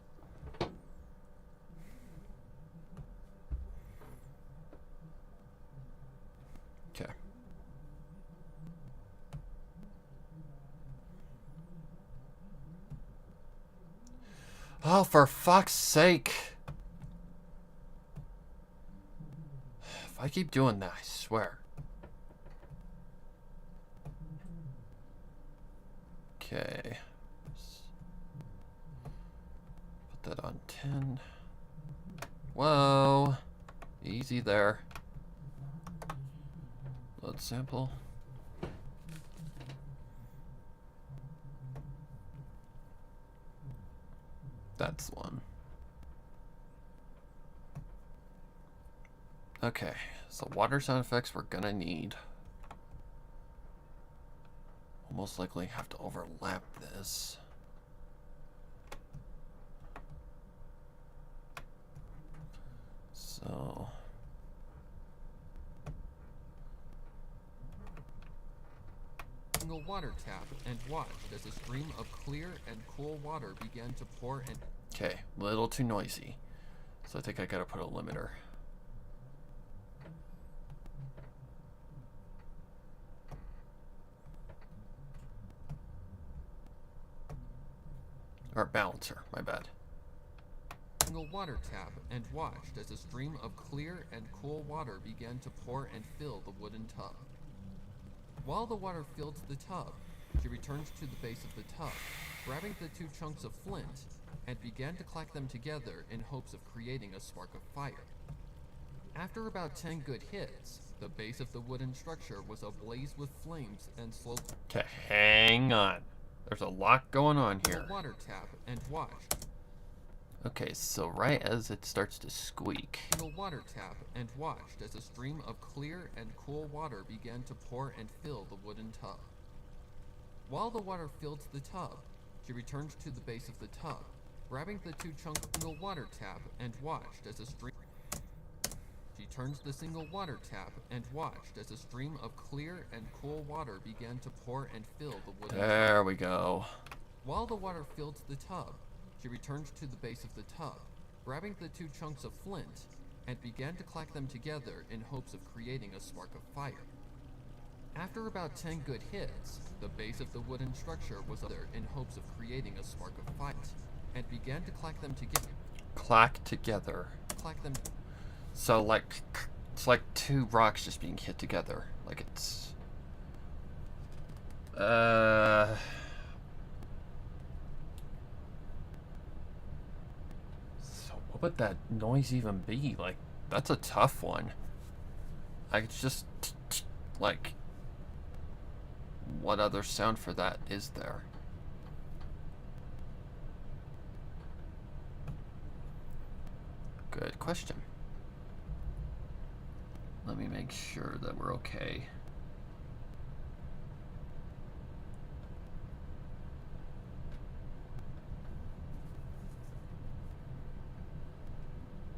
Okay. Oh, for fuck's sake. If I keep doing that, I swear. Okay. Put that on 10. Whoa. Easy there. Load sample. That's one. Okay, so water sound effects we're gonna need. We'll most likely have to overlap this. So Single water tap and watched as a stream of clear and cool water began to pour and okay, a little too noisy. So I think I gotta put a limiter. Or balancer, my bad. single water tap and watched as a stream of clear and cool water began to pour and fill the wooden tub. While the water filled the tub, she returned to the base of the tub, grabbing the two chunks of flint, and began to clack them together in hopes of creating a spark of fire. After about 10 good hits, the base of the wooden structure was ablaze with flames and slowly Okay, hang on. There's a lot going on here. water tap and watched. Okay, so right as it starts to squeak. Single water tap and watched as a stream of clear and cool water began to pour and fill the wooden tub. While the water filled the tub, she returned to the base of the tub, grabbing the two chunks of single water tap and watched as a stream. She turned the single water tap and watched as a stream of clear and cool water began to pour and fill the wooden tub. There we go. While the water filled the tub, she returned to the base of the tub, grabbing the two chunks of flint, and began to clack them together in hopes of creating a spark of fire. After about 10 good hits, the base of the wooden structure was there in hopes of creating a spark of fire, and began to clack them together. Clack together. Clack them. So like, it's like two rocks just being hit together. Like it's... So what would that noise even be? Like, that's a tough one. Like, it's just... Like... What other sound for that is there? Good question. Let me make sure that we're okay.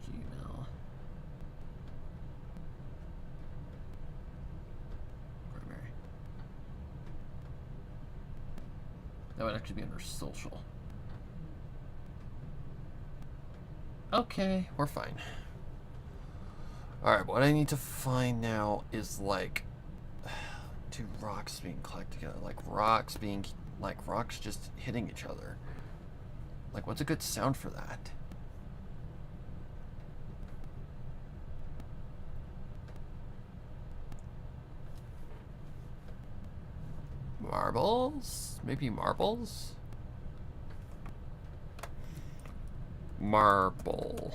Gmail. Primary. That would actually be under social. Okay, we're fine. Alright, what I need to find now is like two rocks being clacked together. Like rocks just hitting each other. Like what's a good sound for that? Marbles? Maybe marbles? Marble.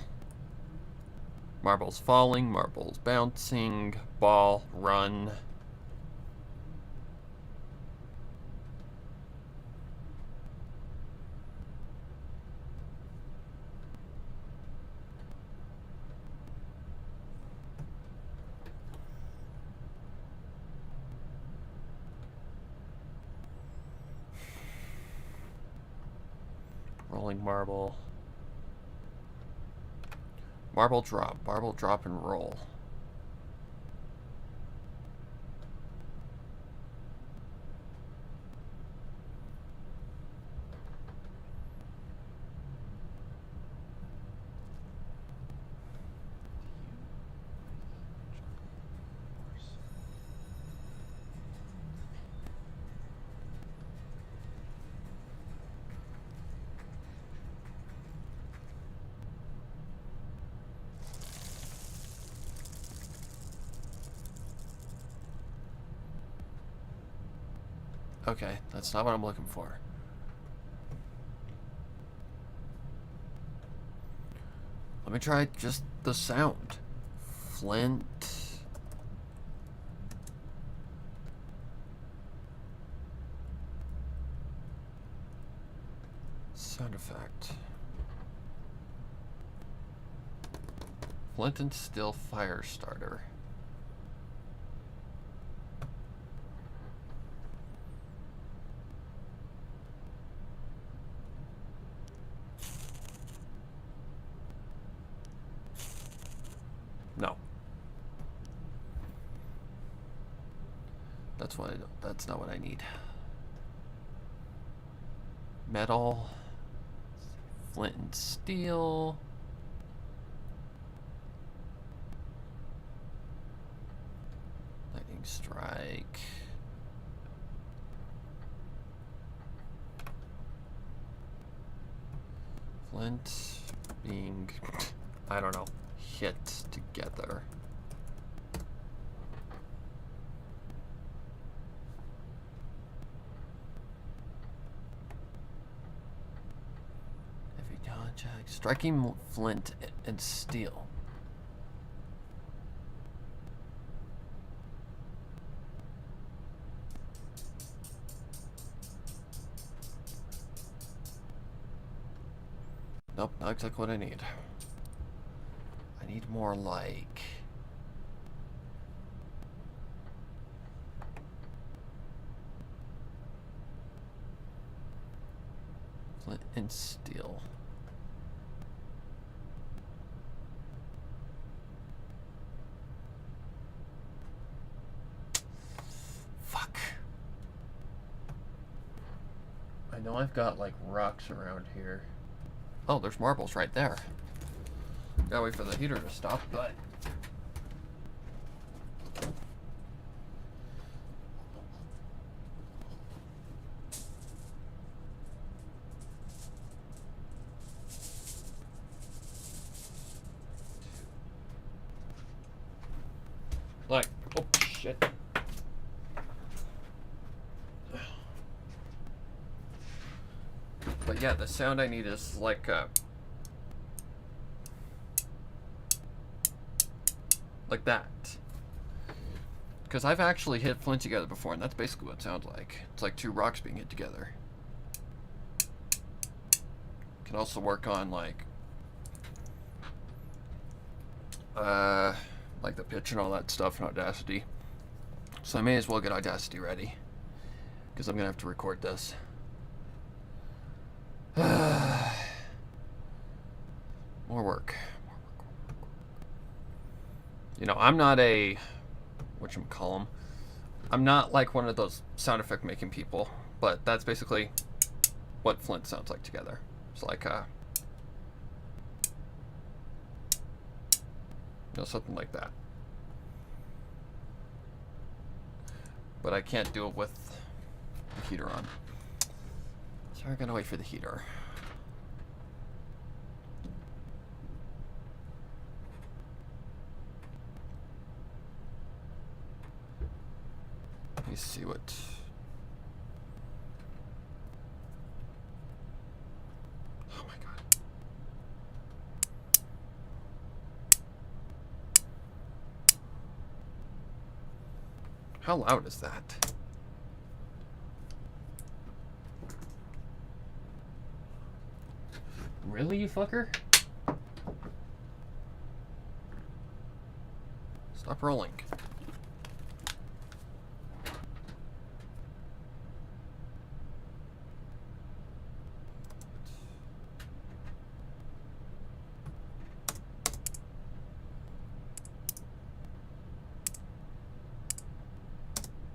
Marbles falling, marbles bouncing, ball, run. Rolling marble. Marble drop and roll. Okay, that's not what I'm looking for. Let me try just the sound. Flint. Sound effect. Flint and steel fire starter. No. That's what I don't, that's not what I need. Metal. Flint and steel. Lightning strike. Flint being, I don't know, hit together. Every contact, striking flint and steel. Nope, not exactly what I need. I need more like flint and steel. Fuck. I know I've got like rocks around here. Oh, there's marbles right there. Gotta wait for the heater to stop, but like, oh shit. But yeah, the sound I need is like that. Because I've actually hit flint together before, and that's basically what it sounds like. It's like two rocks being hit together. Can also work on like the pitch and all that stuff in Audacity. So I may as well get Audacity ready, because I'm gonna have to record this. More work. You know, I'm not a whatchamacallem. I'm not like one of those sound effect making people, but that's basically what flint sounds like together. It's like you know, something like that. But I can't do it with the heater on. So we're gonna wait for the heater. Let me see what How loud is that? Really, you fucker? Stop rolling.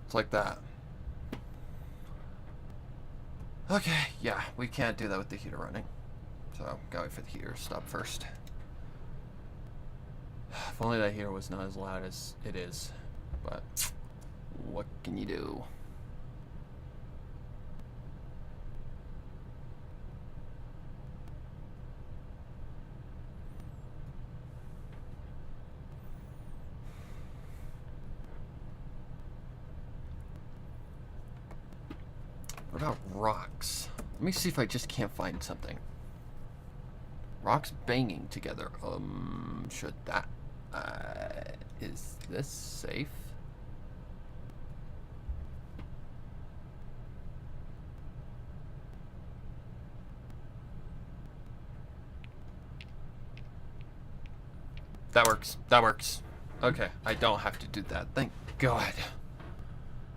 It's like that. Okay, yeah, we can't do that with the heater running. So, gotta wait for the heater to stop first. If only that heater was not as loud as it is. But, what can you do? What about rocks? Let me see if I just can't find something. Rocks banging together. Should that... is this safe? That works. That works. Okay, I don't have to do that. Thank God.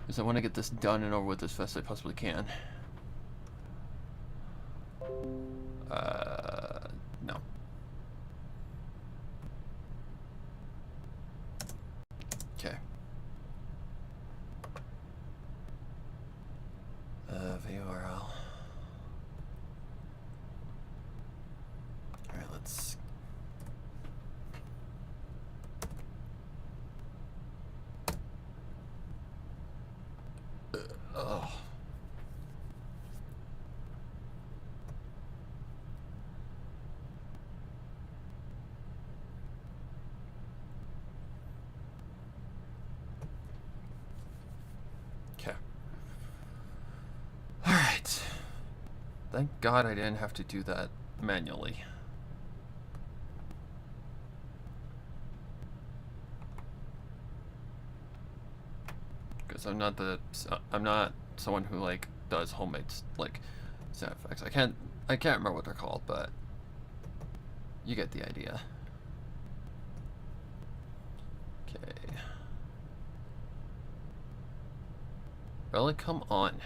Because I want to get this done and over with as fast as I possibly can. No. Okay. VRL. Alright, let's... Oh. Okay. Alright. Thank God I didn't have to do that manually. Because I'm not someone who like does homemade like sound effects. I can't remember what they're called, but you get the idea. Okay. Really, come on.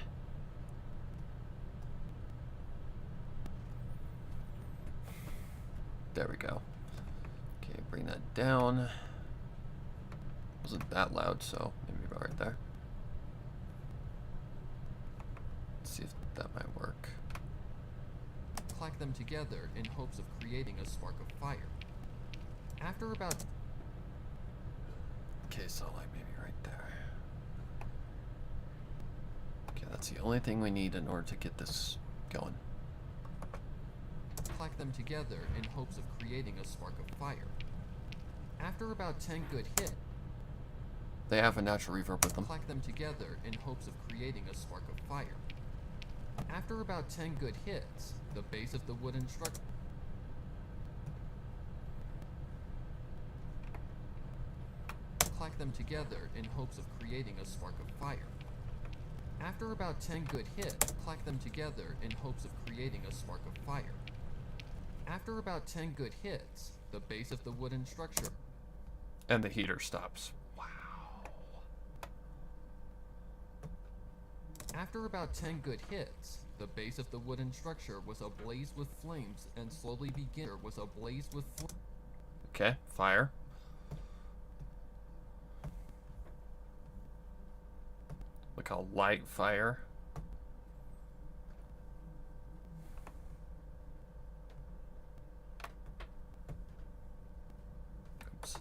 There we go. Okay, bring that down. Wasn't that loud, so maybe about right there. Let's see if that might work. Clack them together in hopes of creating a spark of fire. After about... Okay, so like maybe right there. Okay, that's the only thing we need in order to get this going. Clack them together in hopes of creating a spark of fire. After about 10 good hits, They have a natural reverb with them. clack them together in hopes of creating a spark of fire. After about 10 good hits, the base of the wooden structure... Clack them together in hopes of creating a spark of fire. After about 10 good hits, clack them together in hopes of creating a spark of fire. After about 10 good hits, the base of the wooden structure... And the heater stops. Wow. After about 10 good hits, the base of the wooden structure was ablaze with flames and slowly was ablaze with Okay, fire. Look how light fire. Oops.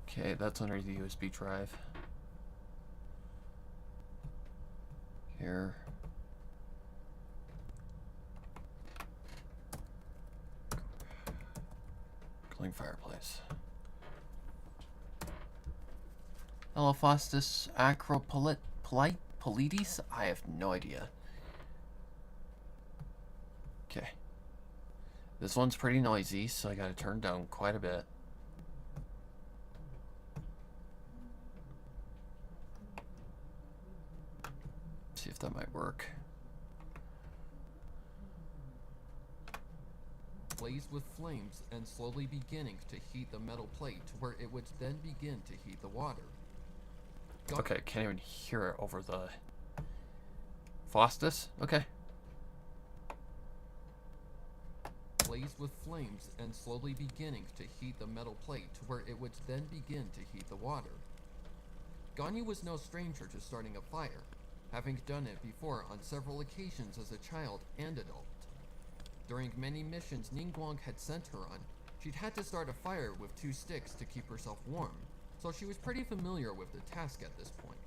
Okay, that's under the USB drive. Here. Cooling fireplace. Elephostus acropolites? I have no idea. Okay. This one's pretty noisy, so I gotta turn down quite a bit. See if that might work. Blazed with flames and slowly beginning to heat the metal plate to where it would then begin to heat the water. Okay, can't even hear it over the Faustus. Okay. Blazed with flames and slowly beginning to heat the metal plate to where it would then begin to heat the water. Ganyu was no stranger to starting a fire, having done it before on several occasions as a child and adult. During many missions Ningguang had sent her on, she'd had to start a fire with 2 sticks to keep herself warm, so she was pretty familiar with the task at this point.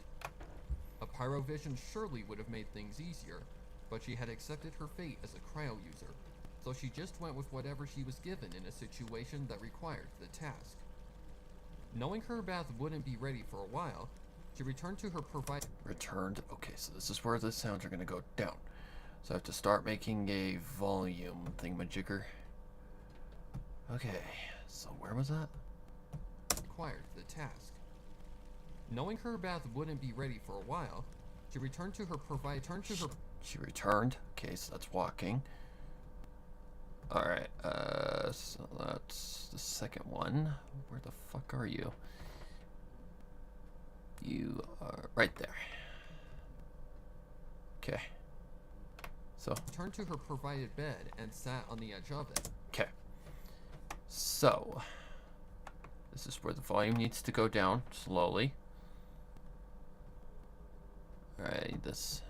A pyrovision surely would have made things easier, but she had accepted her fate as a cryo user, so she just went with whatever she was given in a situation that required the task. Knowing her bath wouldn't be ready for a while, she returned to her Returned. Okay, so this is where the sounds are going to go down. So I have to start making a volume thingamajigger. Okay, so where was that? required the task. Knowing her bath wouldn't be ready for a while, she returned to her She returned. Okay, so that's walking. Alright, so that's the second one. Where the fuck are you? You are right there. Okay. So. Turned to her provided bed and sat on the edge of it. Okay. So. This is where the volume needs to go down slowly. Alright, need this.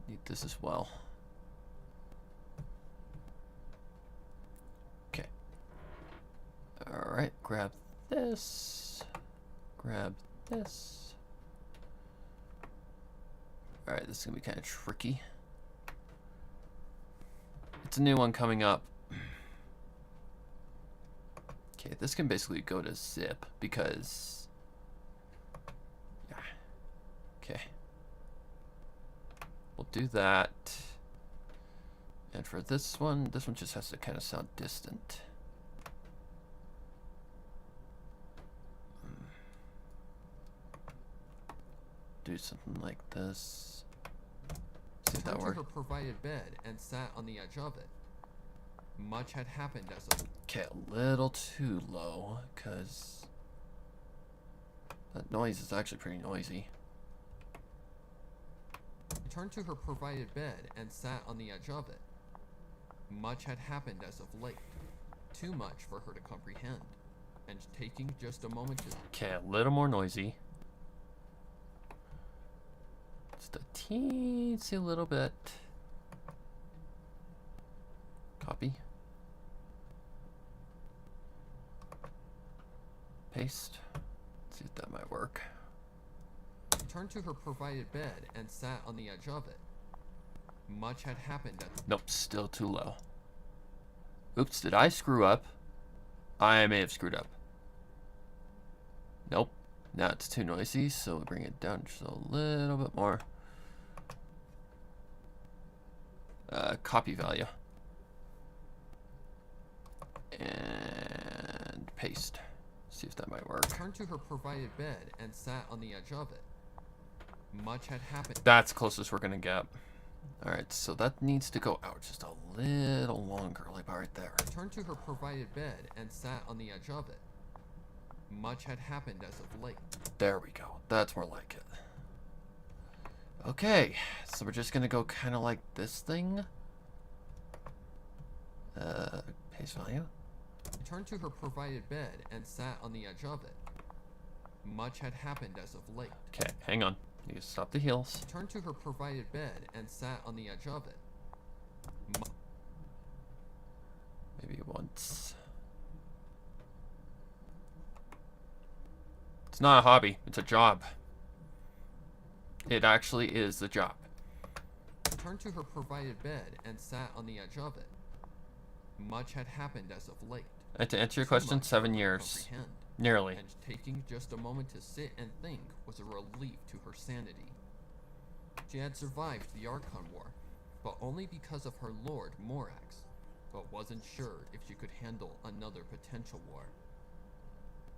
Need this as well. Okay. Alright, grab this. Grab this. Alright, this is gonna be kind of tricky. It's a new one coming up. Okay, this can basically go to zip because... yeah. Okay. We'll do that. And for this one just has to kind of sound distant. Do something like this. See if that Turned to works. her provided bed and sat on the edge of it. Much had happened as a Okay, a little too low, because that noise is actually pretty noisy. Turned to her provided bed and sat on the edge of it. Much had happened as of late, too much for her to comprehend, and taking just a moment to... Okay, a little more noisy. Just a teensy little bit. Copy. Paste. Let's see if that might work. Turned to her provided bed and sat on the edge of it. Much had happened at... Nope, still too low. Oops, did I screw up? I may have screwed up. Nope. Now it's too noisy, so we bring it down just a little bit more. Copy value. And paste. See if that might work. Turned to her provided bed and sat on the edge of it. Much had happened. That's closest we're gonna get. Alright, so that needs to go out just a little longer, like about right there. Turned to her provided bed and sat on the edge of it. Much had happened as of late. There we go. That's more like it. Okay, so we're just gonna go kind of like this thing. Paste value. Turned to her provided bed and sat on the edge of it. Much had happened as of late. Okay, hang on. You stop the heels. Turned to her provided bed and sat on the edge of it. Maybe once. It's not a hobby, it's a job. It actually is the job. Turned to her provided bed and sat on the edge of it. Much had happened as of late. And to answer your Too question, much for 7 her to years. comprehend. Nearly. And taking just a moment to sit and think was a relief to her sanity. She had survived the Archon War, but only because of her lord, Morax, but wasn't sure if she could handle another potential war.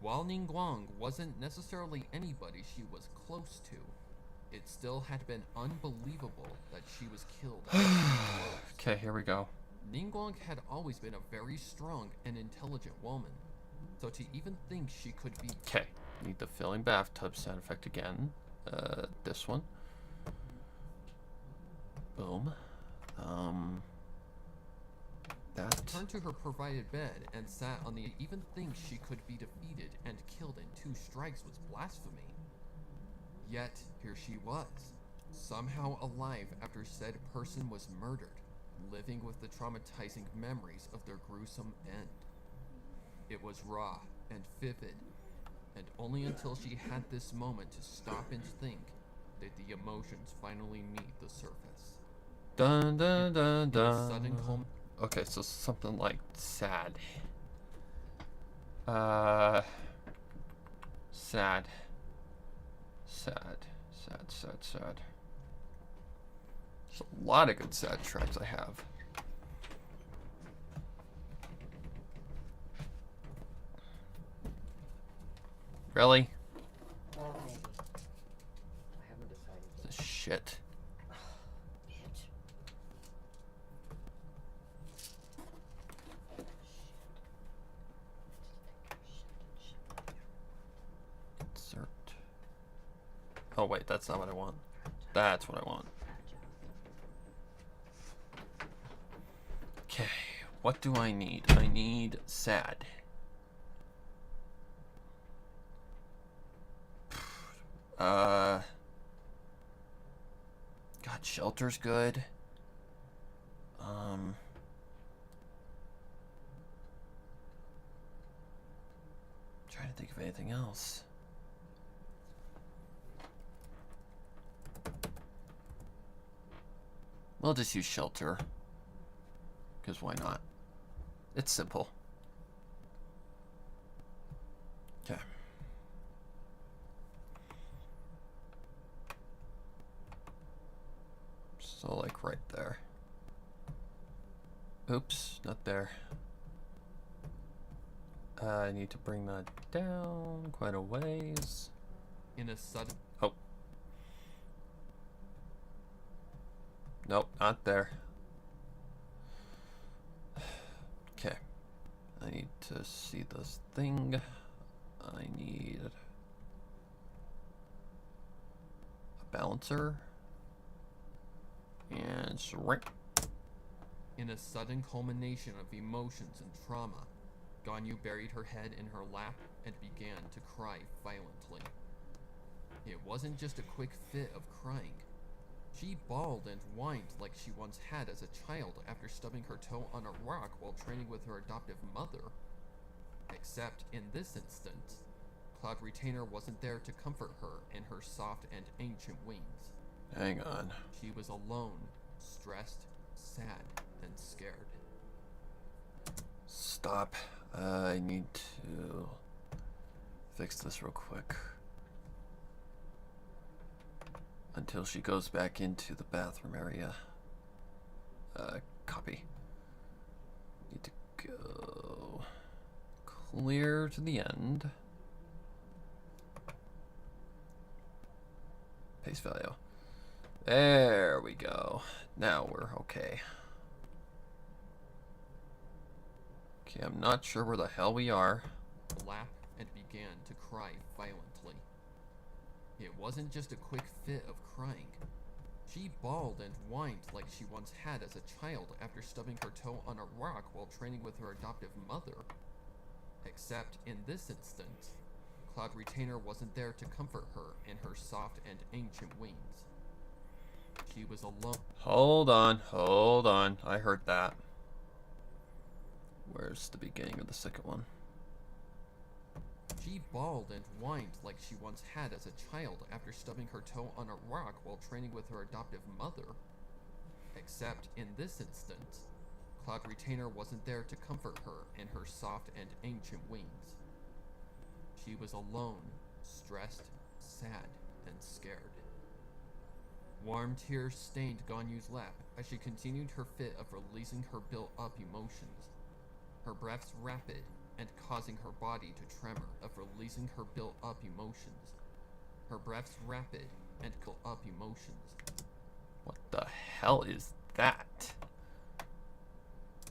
While Ningguang wasn't necessarily anybody she was close to, It still had been unbelievable that she was killed by 2 blows. Okay, here we go. Ningguang had always been a very strong and intelligent woman, so to even think she could be... Okay, need the filling bathtub sound effect again. This one. Boom. That. Turned to her provided bed and sat on the... Even think she could be defeated and killed in 2 strikes was blasphemy. Yet, here she was, somehow alive after said person was murdered, living with the traumatizing memories of their gruesome end. It was raw and vivid, and only until she had this moment to stop and think did the emotions finally meet the surface. Dun dun dun In a dun. sudden calm... Okay, so something like sad. Sad. Sad. There's a lot of good sad tracks I have. Really? Well, maybe. I haven't decided yet. This shit. Bitch. Insert. Oh wait, that's not what I want. That's what I want. Okay, what do I need? I need sad. God, shelter's good. Trying to think of anything else. We'll just use shelter. Because why not? It's simple. Okay. So, like, right there. Oops, not there. I need to bring that down quite a ways. In a sudden... Oh. Nope, not there. Okay. I need to see this thing. I need a balancer. And shrink. In a sudden culmination of emotions and trauma, Ganyu buried her head in her lap and began to cry violently. It wasn't just a quick fit of crying. She bawled and whined like she once had as a child after stubbing her toe on a rock while training with her adoptive mother. Except in this instance, Cloud Retainer wasn't there to comfort her in her soft and ancient wings. Hang on. She was alone, stressed, sad, and scared. Stop. I need to fix this real quick. Until she goes back into the bathroom area. Copy. Need to go clear to the end. Paste value. There we go. Now we're okay. Okay, I'm not sure where the hell we are. Lap and began to cry violently. It wasn't just a quick fit of crying. She bawled and whined like she once had as a child after stubbing her toe on a rock while training with her adoptive mother. Except in this instance, Cloud Retainer wasn't there to comfort her in her soft and ancient wings. She was alone. Hold on. I heard that. Where's the beginning of the second one? She bawled and whined like she once had as a child after stubbing her toe on a rock while training with her adoptive mother. Except in this instance, Cloud Retainer wasn't there to comfort her in her soft and ancient wings. She was alone, stressed, sad, and scared. Warm tears stained Ganyu's lap as she continued her fit of releasing her built-up emotions. Her breaths rapid and causing her body to tremor of releasing her built-up emotions. Her breaths rapid and pull up emotions. What the hell is that?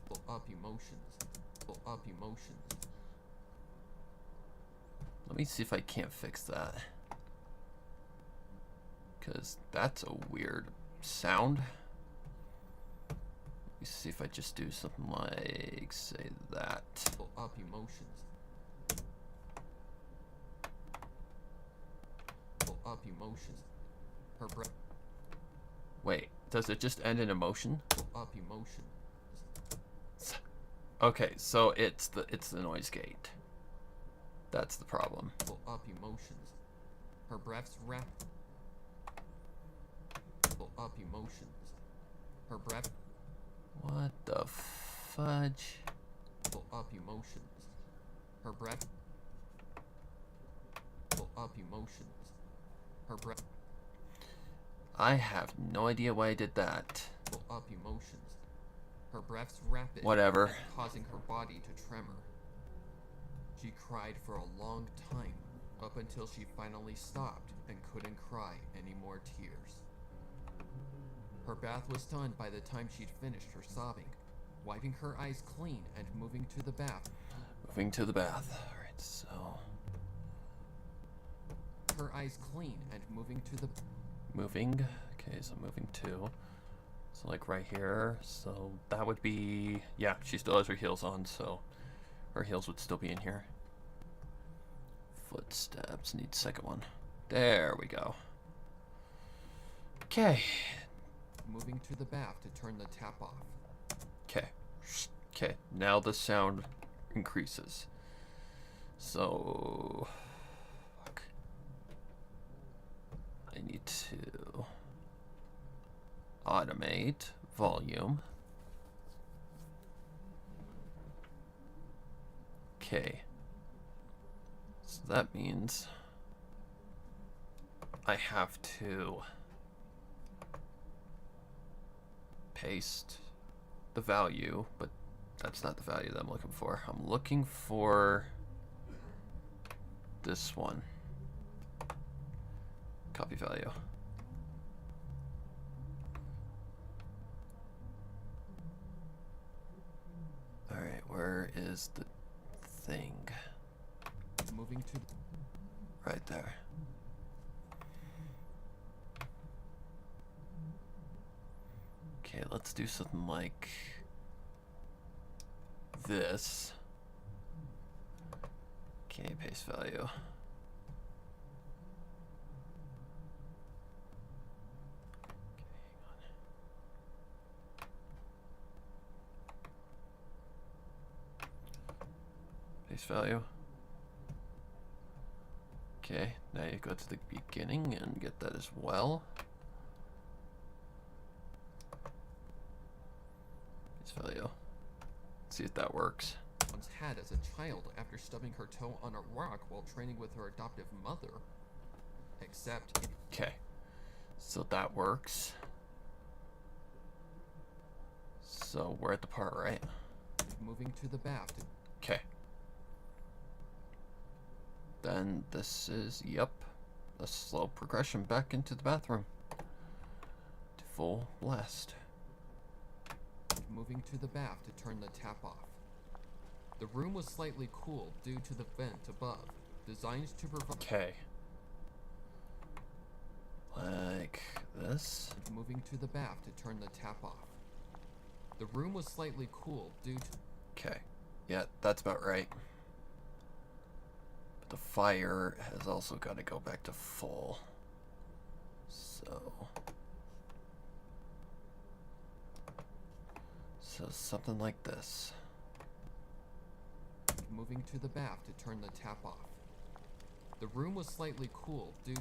Pull up emotions. Pull up emotions. Let me see if I can't fix that. Because that's a weird sound. Let me see if I just do something like, say that. Pull up emotions. Pull up emotions. Her breath. Wait, does it just end in emotion? Pull up emotions. Okay, so it's the noise gate. That's the problem. Pull up emotions. Her breath's rapid. Pull up emotions. Her breath. What the fudge? Pull up emotions. Her breath. Pull up emotions. Her breath. I have no idea why I did that. Pull up emotions. Her breath's rapid. Whatever. Causing her body to tremor. She cried for a long time, up until she finally stopped and couldn't cry any more tears. Her bath was done by the time she'd finished her sobbing, wiping her eyes clean and moving to the bath. Moving to the bath. Alright, so. Her eyes clean and moving to the. Moving. Okay, so moving to. So, like right here. So that would be. Yeah, she still has her heels on, so her heels would still be in here. Footsteps. Need second one. There we go. Okay. Moving to the bath to turn the tap off. Okay. Okay, now the sound increases. So. Fuck. I need to automate volume. Okay. So that means I have to paste the value, but that's not the value that I'm looking for. I'm looking for this one. Copy value. Alright, where is the thing? Moving to. Right there. Okay, let's do something like this. Okay, paste value. Paste value. Okay, now you go to the beginning and get that as well. Paste value. See if that works. Once had as a child after stubbing her toe on a rock while training with her adoptive mother. Except. Okay, so that works. So we're at the part, right? Moving to the bath to. Okay. Then this is, yep, a slow progression back into the bathroom. To full blast. Moving to the bath to turn the tap off. The room was slightly cool due to the vent above, designed to provide. Okay. Like this. Moving to the bath to turn the tap off. The room was slightly cool due to. Okay. Yeah, that's about right. But the fire has also got to go back to full. So something like this. Moving to the bath to turn the tap off. The room was slightly cool due.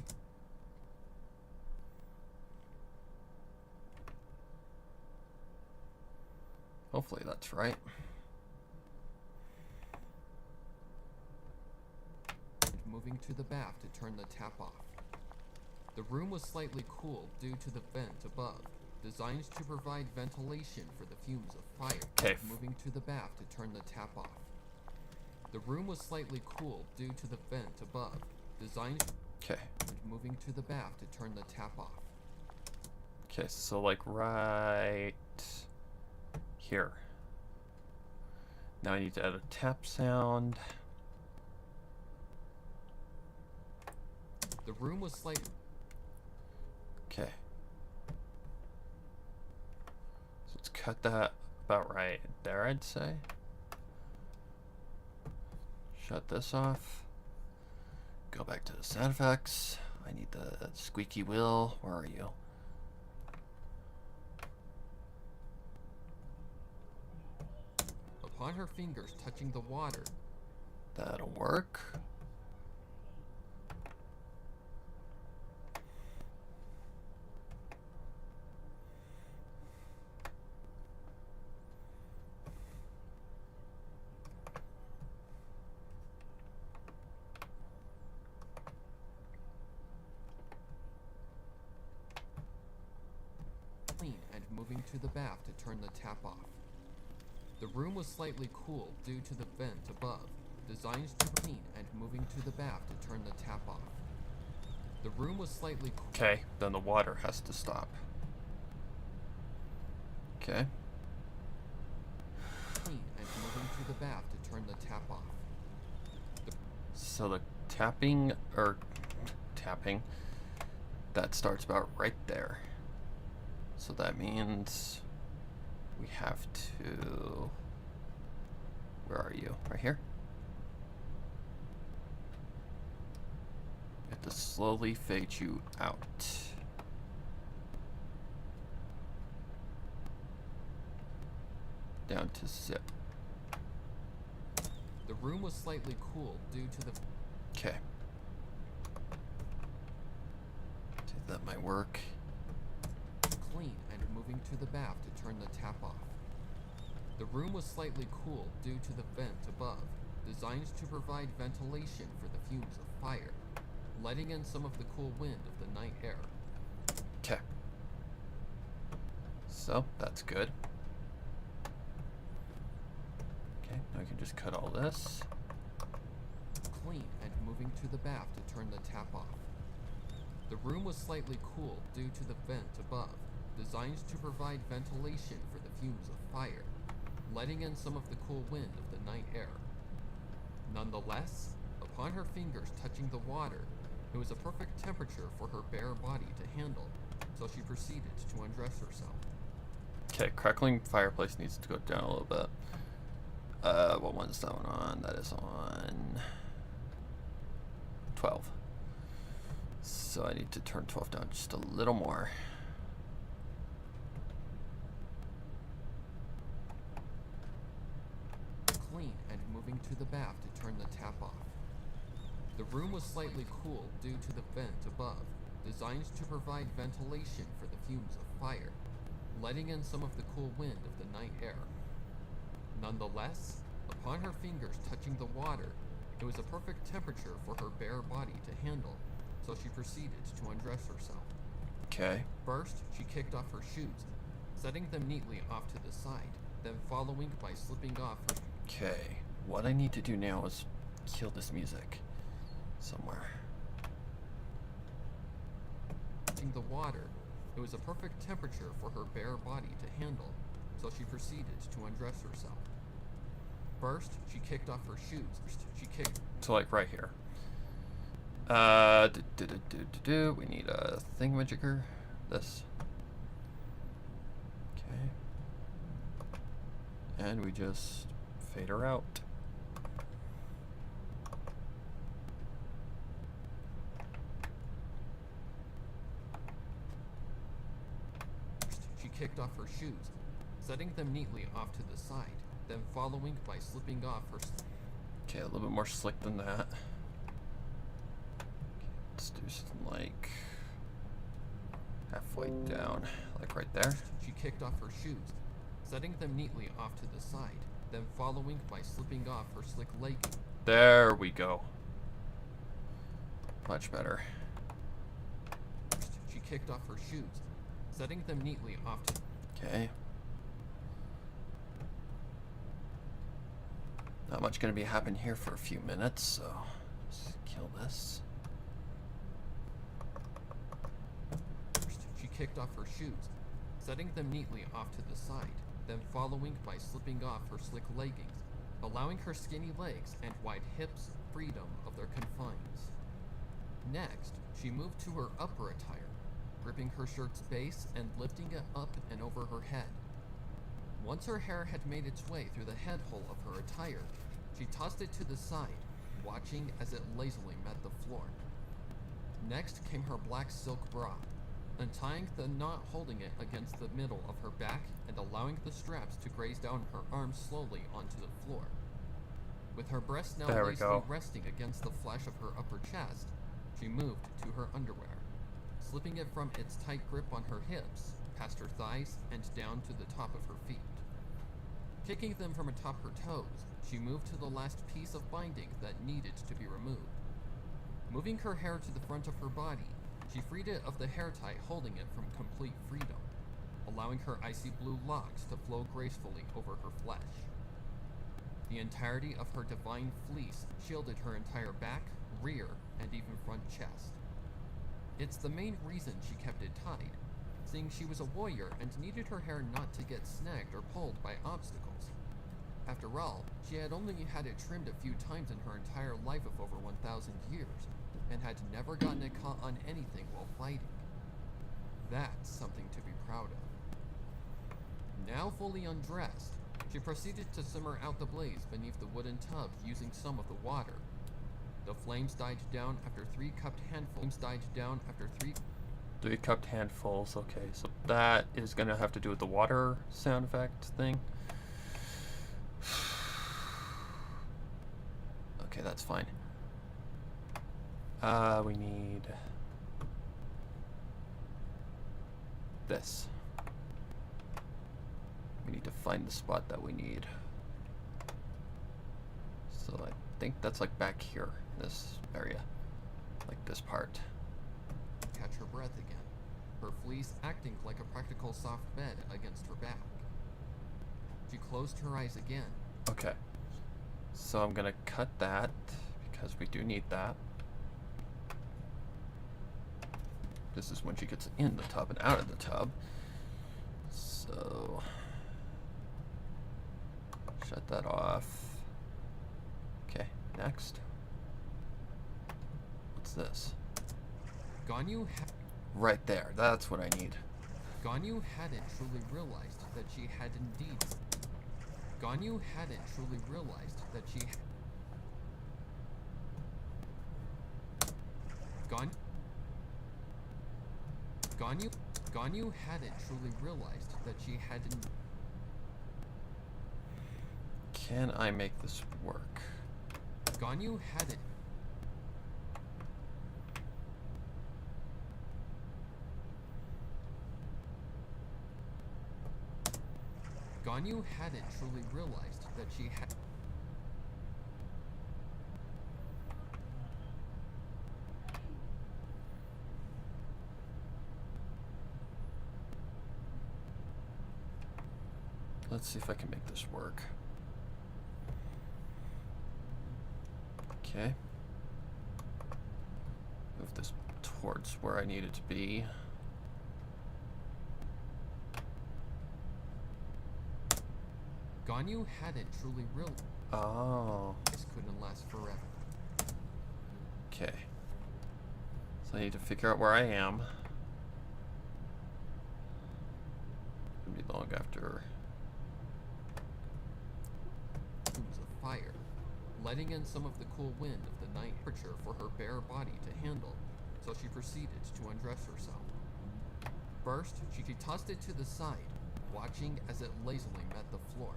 Hopefully that's right. Moving to the bath to turn the tap off. The room was slightly cool due to the vent above, designed to provide ventilation for the fumes of fire. Okay. Moving to the bath to turn the tap off. The room was slightly cool due to the vent above, designed. Okay. and moving to the bath to turn the tap off. Okay, so like right here. Now I need to add a tap sound. The room was slightly... Okay. So let's cut that about right there, I'd say. Shut this off. Go back to the sound effects. I need the squeaky wheel. Where are you? Upon her fingers touching the water, That'll work. clean and moving to the bath to turn the tap off. The room was slightly cool due to the vent above, designed to clean and moving to the bath to turn the tap off. The room was slightly cool. Okay, then the water has to stop. Okay. Clean and moving to the bath to turn the tap off. So the tapping, that starts about right there. So that means we have to, where are you? Right here? We have to slowly fade you out. Down to zip. The room was slightly cool due to the... Okay. See, that might work. Clean and moving to the bath to turn the tap off. The room was slightly cool due to the vent above, designed to provide ventilation for the fumes of fire, letting in some of the cool wind of the night air. Okay. So, that's good. Okay, now we can just cut all this. Clean and moving to the bath to turn the tap off. The room was slightly cool due to the vent above, designed to provide ventilation for the fumes of fire, letting in some of the cool wind of the night air. Nonetheless, upon her fingers touching the water, it was a perfect temperature for her bare body to handle, so she proceeded to undress herself. Okay, crackling fireplace needs to go down a little bit. What one's that one on? That is on 12. So I need to turn 12 down just a little more. Clean and moving to the bath to turn the tap off. The room was slightly cool due to the vent above, designed to provide ventilation for the fumes of fire, letting in some of the cool wind of the night air. Nonetheless, upon her fingers touching the water, it was a perfect temperature for her bare body to handle, so she proceeded to undress herself. Okay. First, she kicked off her shoes, setting them neatly off to the side, then following by slipping off her... Okay. What I need to do now is kill this music somewhere. Touching the water, it was a perfect temperature for her bare body to handle, so she proceeded to undress herself. First, she kicked off her shoes. So like right here. We need a thingamajigger. This. Okay. And we just fade her out. She kicked off her shoes, setting them neatly off to the side, then following by slipping off her... Okay, a little bit more slick than that. Okay, let's do something like halfway down, like right there. She kicked off her shoes, setting them neatly off to the side, then following by slipping off her slick leggings. There we go. Much better. She kicked off her shoes, setting them neatly off to... Okay. Not much going to be happening here for a few minutes, so let's kill this. she kicked off her shoes, setting them neatly off to the side, then following by slipping off her slick leggings, allowing her skinny legs and wide hips freedom of their confines. Next, she moved to her upper attire, gripping her shirt's base and lifting it up and over her head. Once her hair had made its way through the head hole of her attire, she tossed it to the side, watching as it lazily met the floor. Next came her black silk bra, untying the knot holding it against the middle of her back and allowing the straps to graze down her arms slowly onto the floor. With her breasts now There we lazily go. resting against the flash of her upper chest, she moved to her underwear, slipping it from its tight grip on her hips, past her thighs, and down to the top of her feet. Kicking them from atop her toes, she moved to the last piece of binding that needed to be removed. Moving her hair to the front of her body, she freed it of the hair tie holding it from complete freedom, allowing her icy blue locks to flow gracefully over her flesh. The entirety of her divine fleece shielded her entire back, rear, and even front chest. It's the main reason she kept it tied, seeing she was a warrior and needed her hair not to get snagged or pulled by obstacles. After all, she had only had it trimmed a few times in her entire life of over 1,000 years, and had never gotten it caught on anything while fighting. That's something to be proud of. Now fully undressed, she proceeded to simmer out the blaze beneath the wooden tub using some of the water. The flames died down after 3 cupped handfuls. Three cupped handfuls. Okay, so that is gonna have to do with the water sound effect thing. Okay, that's fine. We need this. We need to find the spot that we need. So I think that's like back here, this area, like this part. Catch her breath again, her fleece acting like a practical soft bed against her back. She closed her eyes again. Okay, so I'm gonna cut that because we do need that. This is when she gets in the tub and out of the tub. So shut that off. Okay, next. What's this? Right there, that's what I need. Ganyu hadn't truly realized that she had indeed. Ganyu hadn't truly realized that she. Ganyu hadn't truly realized that she hadn't. Can I make this work? Ganyu hadn't. Ganyu hadn't truly realized that she had. Let's see if I can make this work. Okay. Move this towards where I need it to be. Ganyu hadn't truly realized Oh. this couldn't last forever. Okay. So I need to figure out where I am. It'll be long after. Plumes of fire, letting in some of the cool wind of the night temperature for her bare body to handle, so she proceeded to undress herself. First, she tossed it to the side, watching as it lazily met the floor.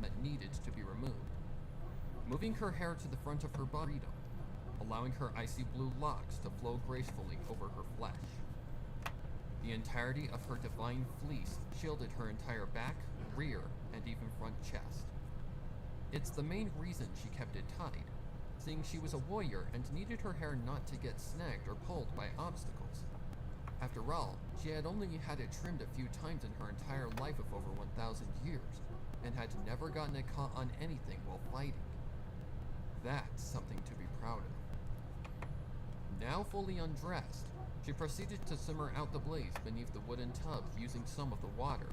That needed to be removed. Moving her hair to the front of her body, allowing her icy blue locks to flow gracefully over her flesh. The entirety of her divine fleece shielded her entire back, rear, and even front chest. It's the main reason she kept it tied, seeing she was a warrior and needed her hair not to get snagged or pulled by obstacles. After all, she had only had it trimmed a few times in her entire life of over 1,000 years, and had never gotten it caught on anything while fighting. That's something to be proud of. Now fully undressed, She proceeded to simmer out the blaze beneath the wooden tub using some of the water.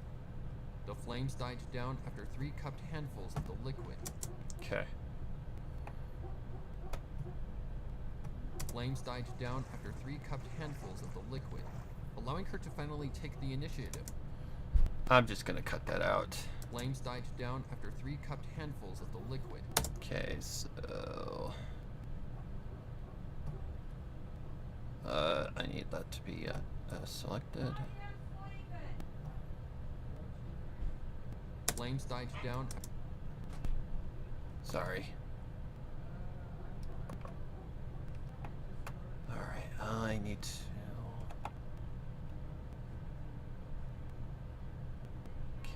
The flames died down after 3 cupped handfuls of the liquid. Okay. Flames died down after 3 cupped handfuls of the liquid, allowing her to finally take the initiative. I'm just gonna cut that out. Flames died down after 3 cupped handfuls of the liquid. Okay, so... I need that to be selected. Flames died down. Sorry. Alright, I need to...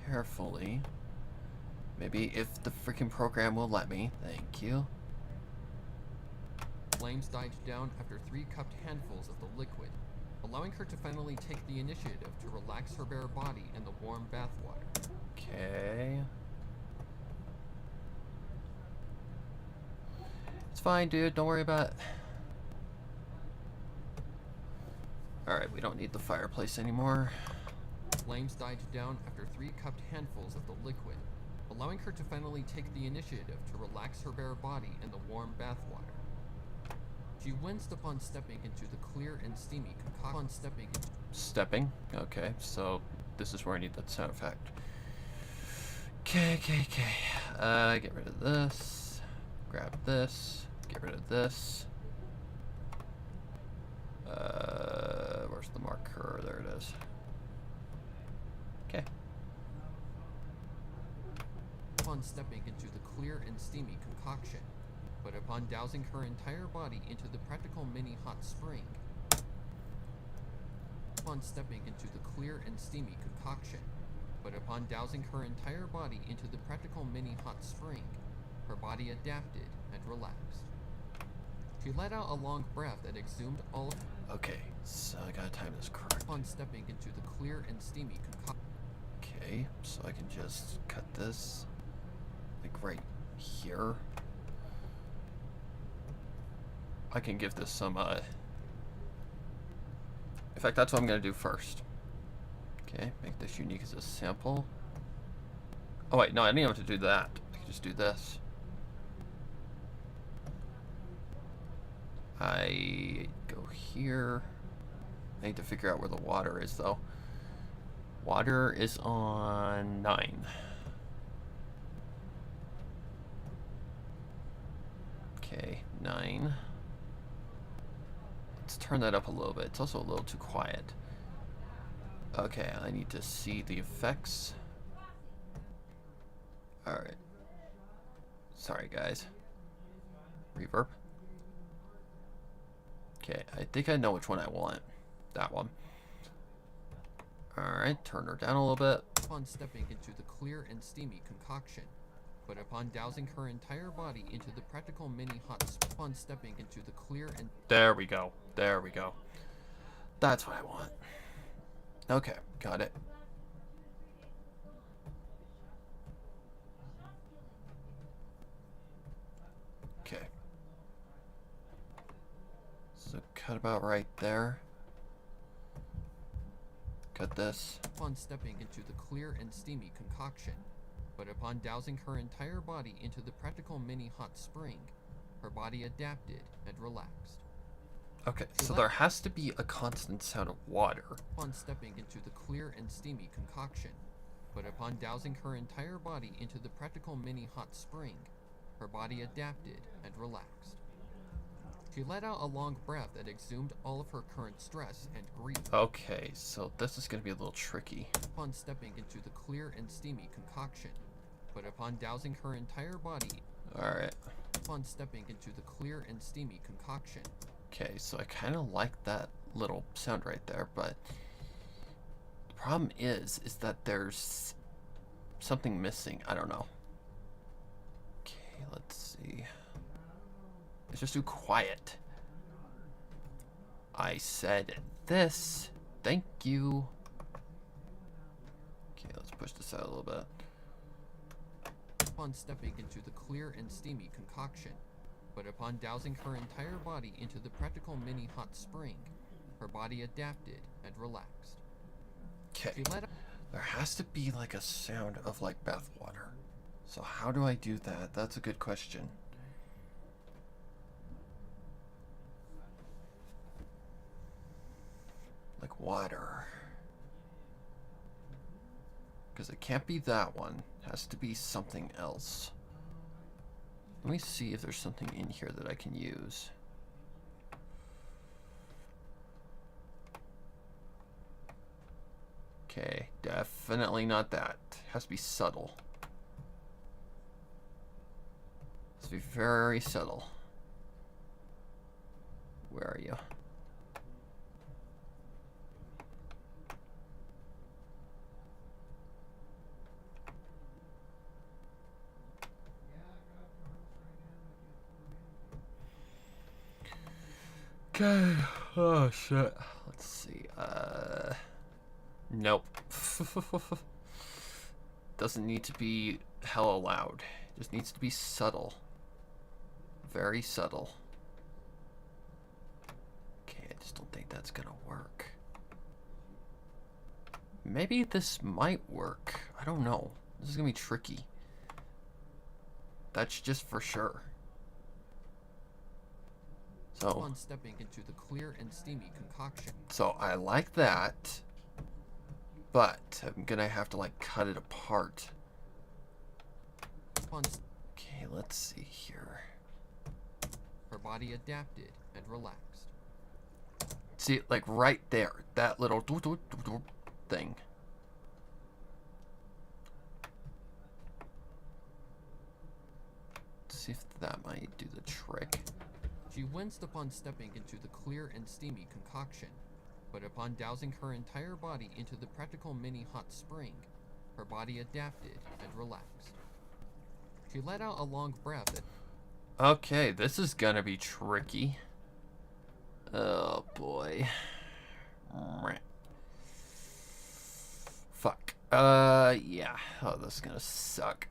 carefully. Maybe if the freaking program will let me. Thank you. Flames died down after 3 cupped handfuls of the liquid, allowing her to finally take the initiative to relax her bare body in the warm bathwater. Okay. It's fine, dude. Don't worry about it. Alright, we don't need the fireplace anymore. Flames died down after 3 cupped handfuls of the liquid, allowing her to finally take the initiative to relax her bare body in the warm bathwater. She winced upon stepping into the clear and steamy concoction. Stepping? Okay, so this is where I need that sound effect. Okay. Get rid of this. Grab this. Get rid of this. Where's the marker? There it is. Okay. Upon stepping into the clear and steamy concoction, but upon dousing her entire body into the practical mini hot spring. Upon stepping into the clear and steamy concoction, but upon dousing her entire body into the practical mini hot spring, her body adapted and relaxed. She let out a long breath that exhumed all of... Okay, so I gotta time this correct. Upon stepping into the clear and steamy concoction. Okay, so I can just cut this, like right here. I can give this some, in fact, that's what I'm gonna do first. Okay, make this unique as a sample. Oh wait, no, I didn't have to do that. I can just do this. I go here. I need to figure out where the water is, though. Water is on 9. Okay, 9. Let's turn that up a little bit. It's also a little too quiet. Okay, I need to see the effects. Alright. Sorry, guys. Reverb. Okay, I think I know which one I want. That one. Alright, turn her down a little bit. Upon stepping into the clear and steamy concoction, but upon dousing her entire body into the practical mini hot upon stepping into the clear and... There we go. There we go. That's what I want. Okay, got it. Okay. So cut about right there. Cut this. Upon stepping into the clear and steamy concoction, but upon dousing her entire body into the practical mini hot spring, her body adapted and relaxed. Okay, so there has to be a constant sound of water. Upon stepping into the clear and steamy concoction, but upon dousing her entire body into the practical mini hot spring, her body adapted and relaxed. She let out a long breath that exhumed all of her current stress and grief. Okay, so this is going to be a little tricky. Upon stepping into the clear and steamy concoction, but upon dousing her entire body... Alright. Upon stepping into the clear and steamy concoction. Okay, so I kind of like that little sound right there, but the problem is that there's something missing. I don't know. Okay, let's see. It's just too quiet. I said this. Thank you. Okay, let's push this out a little bit. Upon stepping into the clear and steamy concoction, but upon dousing her entire body into the practical mini hot spring, her Her body adapted and relaxed. Okay. She let out There has to be like a sound of like bath water. So how do I do that? That's a good question. Like water. Because it can't be that one. It has to be something else. Let me see if there's something in here that I can use. Okay, definitely not that. It has to be subtle. It has to be very subtle. Where are you? Okay. Oh shit. Let's see. Nope. Doesn't need to be hella loud. Just needs to be subtle. Very subtle. Okay, I just don't think that's gonna work. Maybe this might work. I don't know. This is gonna be tricky. That's just for sure. So, upon stepping into the clear and steamy concoction. so I like that, but I'm gonna have to like cut it apart. Upon Okay, let's see here. her body adapted and relaxed. See, like right there, that little thing. Let's see if that might do the trick. She winced upon stepping into the clear and steamy concoction, but upon dousing her entire body into the practical mini hot spring, her body adapted and relaxed. She let out a long breath. Okay, this is gonna be tricky. Oh boy. Fuck. Yeah. Oh, this is gonna suck.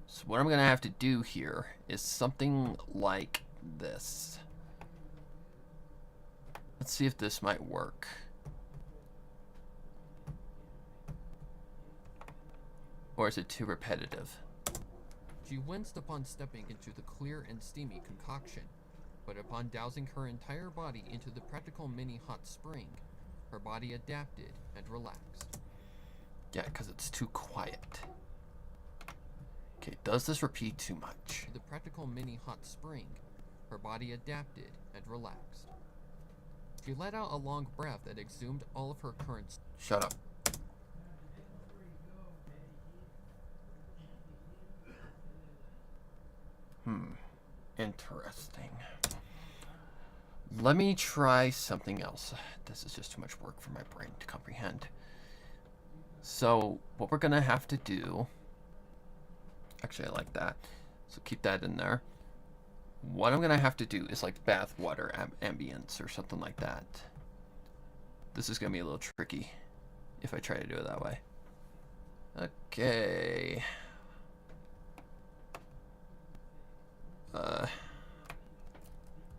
So what I'm gonna have to do here is something like this. Let's see if this might work. Or is it too repetitive? She winced upon stepping into the clear and steamy concoction, but upon dousing her entire body into the practical mini hot spring, her body adapted and relaxed. Yeah, because it's too quiet. Okay, does this repeat too much? The practical mini hot spring, her body adapted and relaxed. She let out a long breath that exhumed all of her current. Shut up. Interesting. Let me try something else. This is just too much work for my brain to comprehend. So, what we're gonna have to do... Actually, I like that. So keep that in there. What I'm gonna have to do is like bath water ambience or something like that. This is gonna be a little tricky if I try to do it that way. Okay.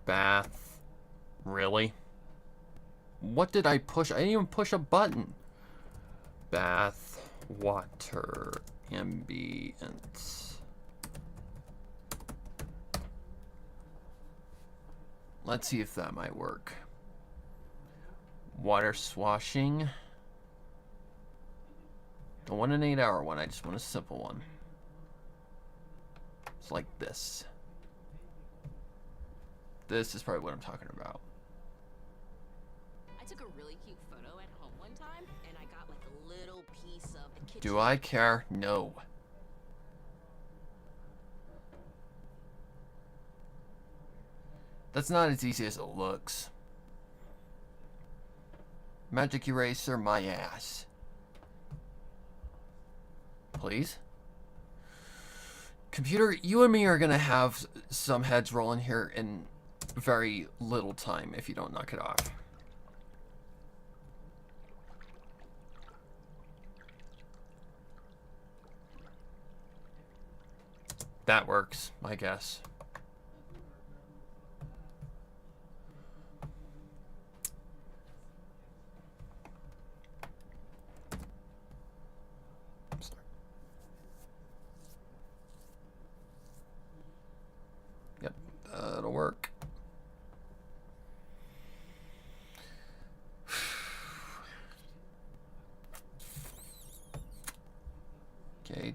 Bath. Really? What did I push? I didn't even push a button. Bath water ambience. Let's see if that might work. Water swashing. Don't want an 8-hour one, I just want a simple one. It's like this. This is probably what I'm talking about. I took a really cute photo at home one time, and I got like a little piece of the kitchen. Do I care? No. That's not as easy as it looks. Magic eraser my ass. Please? Computer, you and me are gonna have some heads rolling here in very little time if you don't knock it off. That works, I guess.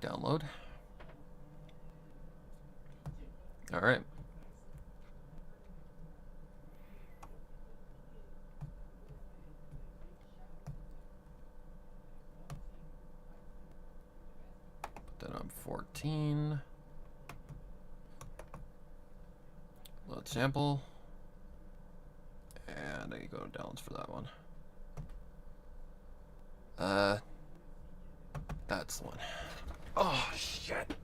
download. Alright. Put that on 14. Load sample. And I can go to downloads for that one. That's the one. Oh, shit.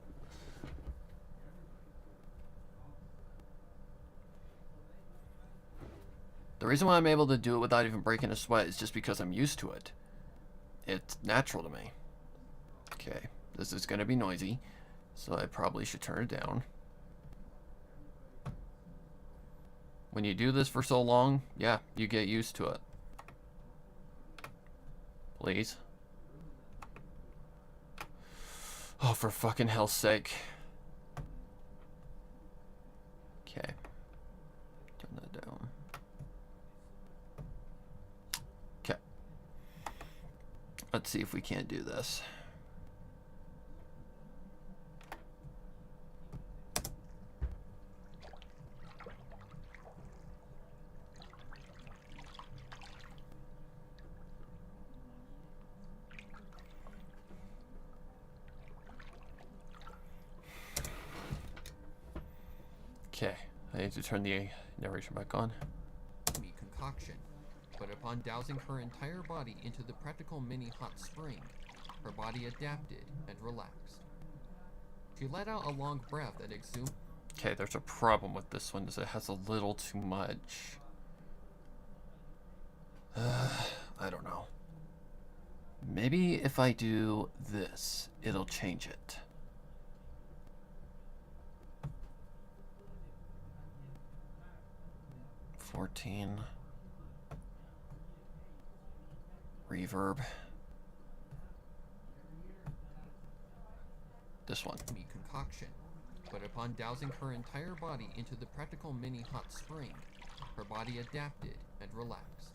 The reason why I'm able to do it without even breaking a sweat is just because I'm used to it. It's natural to me. Okay, this is going to be noisy, so I probably should turn it down. When you do this for so long, yeah, you get used to it. Please. Oh, for fucking hell's sake. Okay. Turn that down. Okay. Let's see if we can't do this. Okay, I need to turn the narration back on. Me concoction, but upon dousing her entire body into the practical mini hot spring, her body adapted and relaxed. She let out a long breath that exhumed. Okay, there's a problem with this one, is it has a little too much. I don't know. Maybe if I do this, it'll change it. Reverb. This one. Me concoction, but upon dousing her entire body into the practical mini hot spring, her body adapted and relaxed.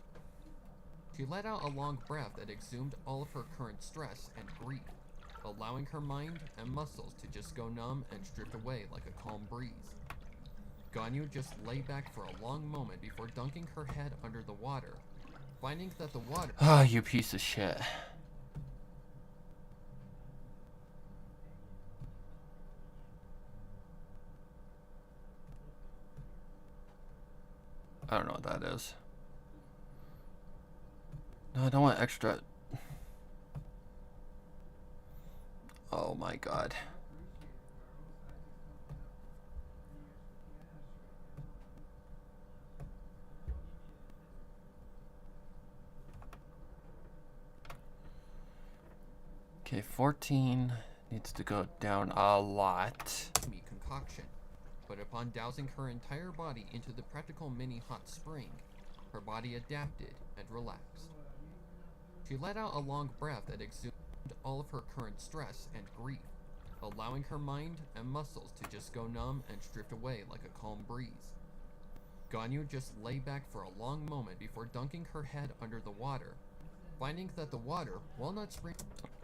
She let out a long breath that exhumed all of her current stress and grief, allowing her mind and muscles to just go numb and drift away like a calm breeze. Ganyu just lay back for a long moment before dunking her head under the water, finding that the water— Ah, you piece of shit. I don't know what that is. No, I don't want extra. Oh my god. Okay, 14 needs to go down a lot. Me concoction, but upon dousing her entire body into the practical mini hot spring, her body adapted and relaxed. She let out a long breath that exhumed all of her current stress and grief, allowing her mind and muscles to just go numb and drift away like a calm breeze. Ganyu just lay back for a long moment before dunking her head under the water, finding that the water, while not spring—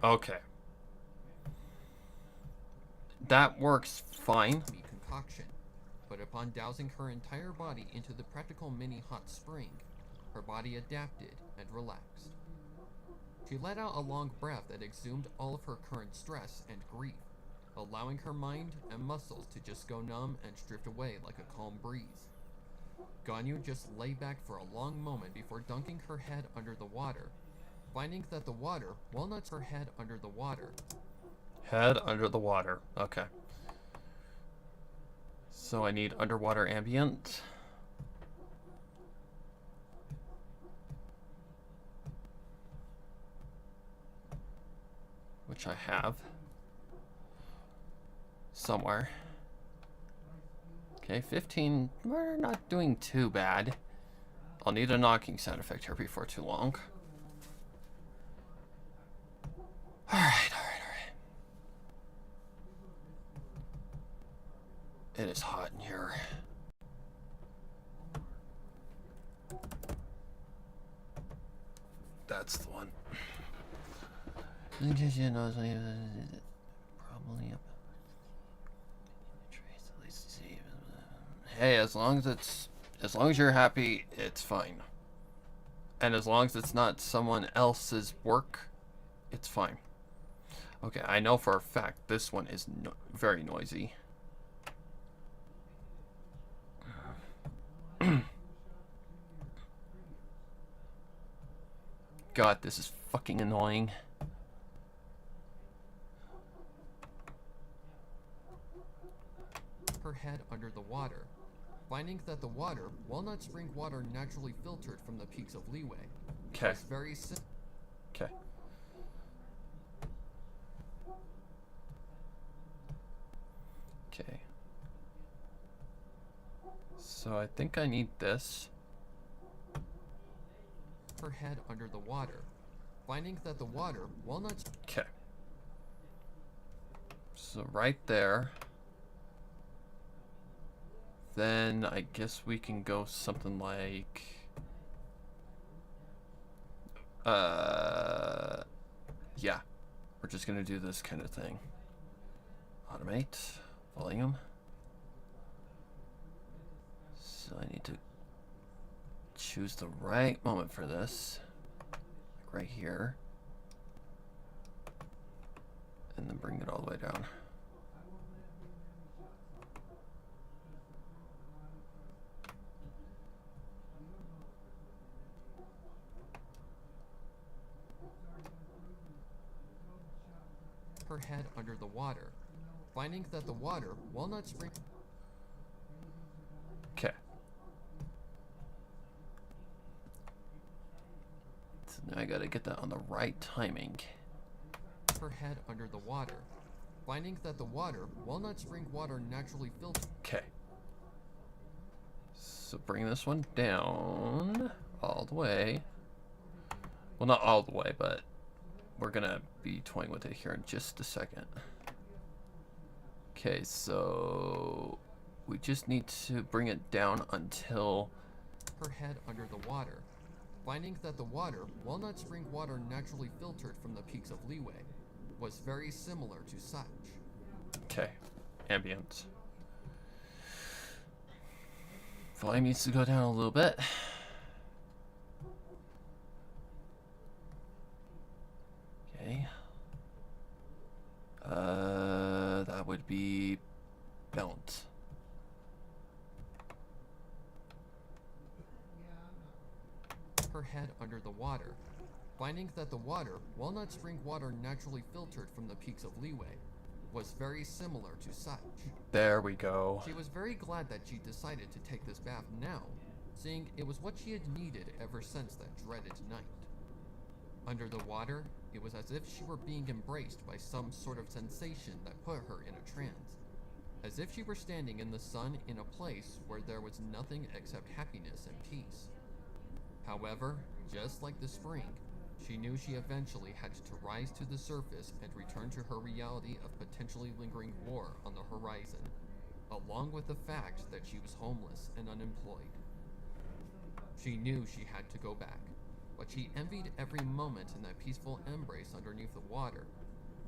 Okay. That works fine. Me concoction, but upon dousing her entire body into the practical mini hot spring, her body adapted and relaxed. She let out a long breath that exhumed all of her current stress and grief, allowing her mind and muscles to just go numb and drift away like a calm breeze. Ganyu just lay back for a long moment before dunking her head under the water, finding that the water, while not her head under the water. Head under the water. Okay. So I need underwater ambient. Which I have. Somewhere. Okay, 15. We're not doing too bad. I'll need a knocking sound effect here before too long. Alright. It is hot in here. That's the one. hey, as long as you're happy, it's fine. And as long as it's not someone else's work, it's fine. Okay, I know for a fact this one is very noisy. God, this is fucking annoying. Her head under the water, finding that the water, walnut spring water naturally filtered from the peaks of Leeway, Okay. was very Okay. Okay. So I think I need this. her head under the water, finding that the water, walnut. Okay. So right there. Then I guess we can go something like yeah. We're just gonna do this kind of thing. Automate, volume. So I need to choose the right moment for this. Like right here. And then bring it all the way down. Her head under the water, finding that the water, walnut spring. Okay. So now I gotta get that on the right timing. Her head under the water, finding that the water, walnut spring water naturally filtered. Okay. So bring this one down all the way. Well, not all the way, but we're gonna be toying with it here in just a second. Okay, so we just need to bring it down until Her head under the water, finding that the water, walnut spring water naturally filtered from the peaks of Leeway, was very similar to such. okay, ambient. Volume needs to go down a little bit. Okay. That would be balance. Her head under the water, finding that the water, walnut spring water naturally filtered from the peaks of Leeway, was very similar to such. There we go. She was very glad that she decided to take this bath now, seeing it was what she had needed ever since that dreaded night. Under the water, it was as if she were being embraced by some sort of sensation that put her in a trance. As if she were standing in the sun in a place where there was nothing except happiness and peace. However, just like the spring, she knew she eventually had to rise to the surface and return to her reality of potentially lingering war on the horizon, along with the fact that she was homeless and unemployed. She knew she had to go back, but she envied every moment in that peaceful embrace underneath the water,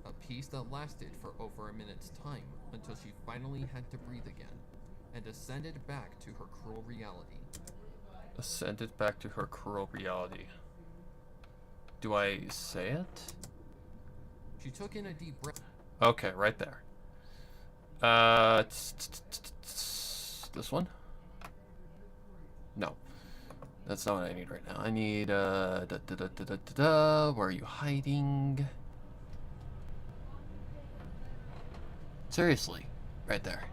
a peace that lasted for over a minute's time until she finally had to breathe again, and ascended back to her cruel reality. Ascended back to her cruel reality. Do I say it? She took in a deep breath. Okay, right there. This one? No. That's not what I need right now. I need, where are you hiding? Seriously, right there.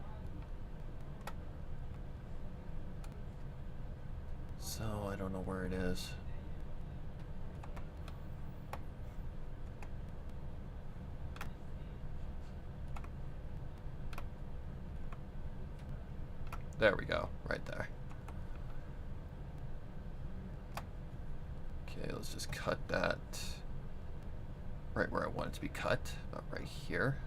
So, I don't know where it is. There we go, right there. Okay, let's just cut that right where I want it to be cut, about right here.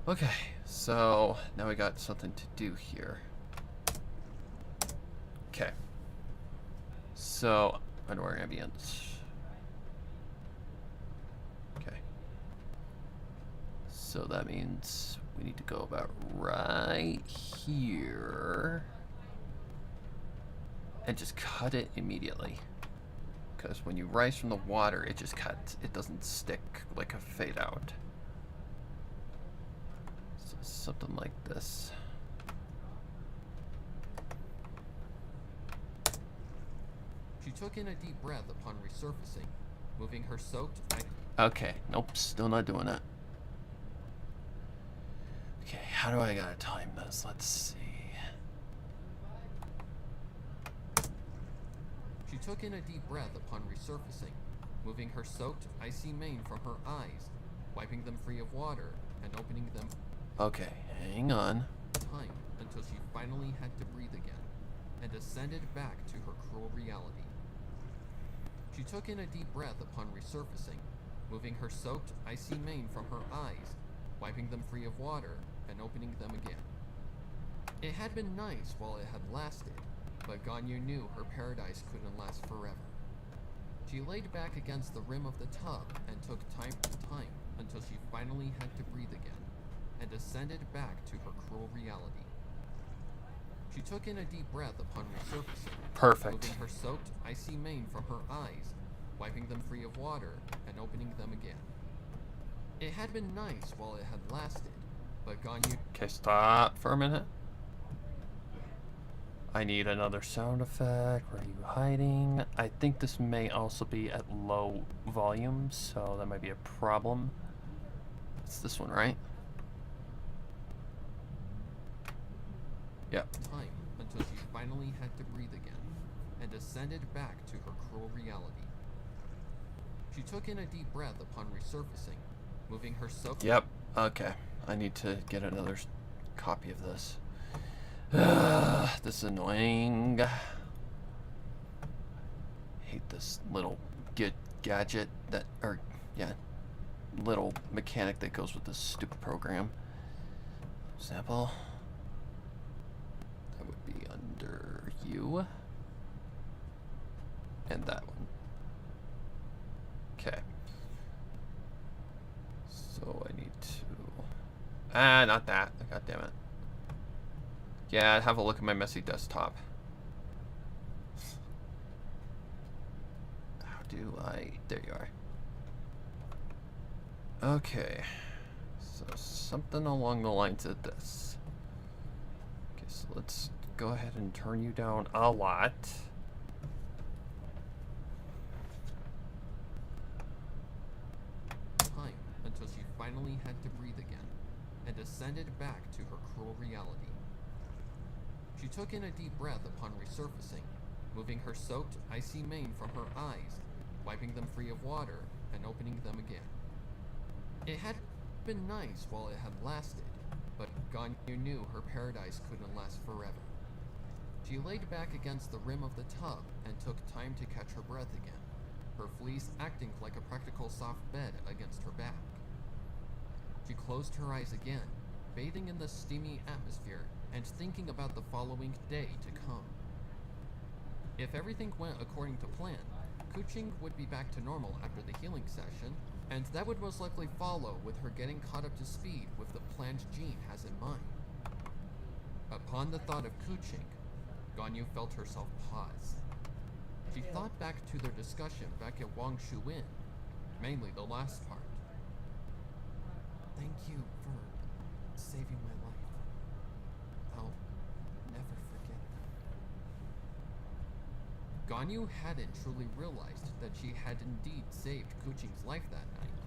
Okay, so now we got something to do here. Okay. So, underwear ambience. Okay. So that means we need to go about right here and just cut it immediately. Because when you rise from the water, it just cuts. It doesn't stick like a fade out. So something like this. She took in a deep breath upon resurfacing, moving her soaked. Okay, nope, still not doing that. Okay, how do I gotta time this? Let's see. She took in a deep breath upon resurfacing, moving her soaked, icy mane from her eyes, wiping them free of water, and opening them Okay, hang on. time until she finally had to breathe again, and ascended back to her cruel reality. She took in a deep breath upon resurfacing, moving her soaked, icy mane from her eyes, wiping them free of water, and opening them again. It had been nice while it had lasted, but Ganyu knew her paradise couldn't last forever. She laid back against the rim of the tub and took time to time until she finally had to breathe again, and ascended back to her cruel reality. She took in a deep breath upon resurfacing, Perfect. moving her soaked, icy mane from her eyes, wiping them free of water, and opening them again. It had been nice while it had lasted, but Ganyu... Okay, stop for a minute. I need another sound effect. Where are you hiding? I think this may also be at low volume, so that might be a problem. It's this one, right? Yep. time until she finally had to breathe again, and ascended back to her cruel reality. She took in a deep breath upon resurfacing, moving her soaked... Yep. Okay. I need to get another copy of this. This is annoying. Hate this little gadget that, or yeah, little mechanic that goes with this stupid program. Example. That would be under you. And that one. Okay. So I need to... not that. God damn it. Yeah, have a look at my messy desktop. How do I... There you are. Okay. So something along the lines of this. Okay, so let's go ahead and turn you down a lot. time until she finally had to breathe again, and ascended back to her cruel reality. She took in a deep breath upon resurfacing, moving her soaked, icy mane from her eyes, wiping them free of water, and opening them again. It had been nice while it had lasted, but Ganyu knew her paradise couldn't last forever. She laid back against the rim of the tub and took time to catch her breath again, her fleece acting like a practical soft bed against her back. She closed her eyes again, bathing in the steamy atmosphere and thinking about the following day to come. If everything went according to plan, Kuching would be back to normal after the healing session, and that would most likely follow with her getting caught up to speed with the plans Jean has in mind. Upon the thought of Kuching, Ganyu felt herself pause. She thought back to their discussion back at Wang Shu Inn, mainly the last part. Thank you for saving my life. I'll never forget that. Ganyu hadn't truly realized that she had indeed saved Kuching's life that night,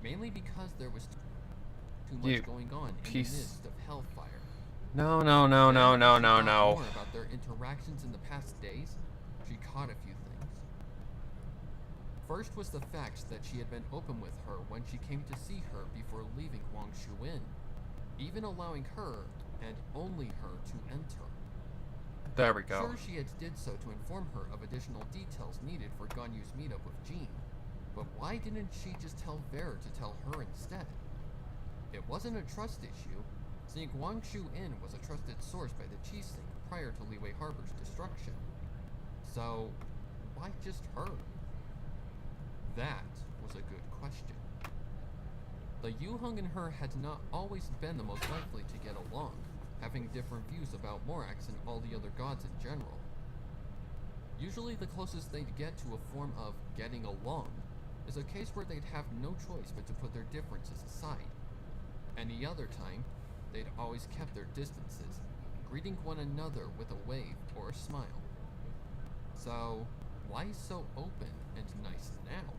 mainly because there was too much going on in the midst of hellfire. No. More about their interactions in the past days, she caught a few things. First was the fact that she had been open with her when she came to see her before leaving Wang Shu Inn, even allowing her, and only her, to enter. There we go. Sure, she had did so to inform her of additional details needed for Ganyu's meetup with Jean, but why didn't she just tell Vera to tell her instead? It wasn't a trust issue, seeing Wang Shu Inn was a trusted source by the Qixing prior to Liyue Harbor's destruction. So, why just her? That was a good question. The Yu-Hung and her had not always been the most likely to get along, having different views about Morax and all the other gods in general. Usually the closest they'd get to a form of getting along is a case where they'd have no choice but to put their differences aside. Any other time, they'd always kept their distances, greeting one another with a wave or a smile. So, why so open and nice now?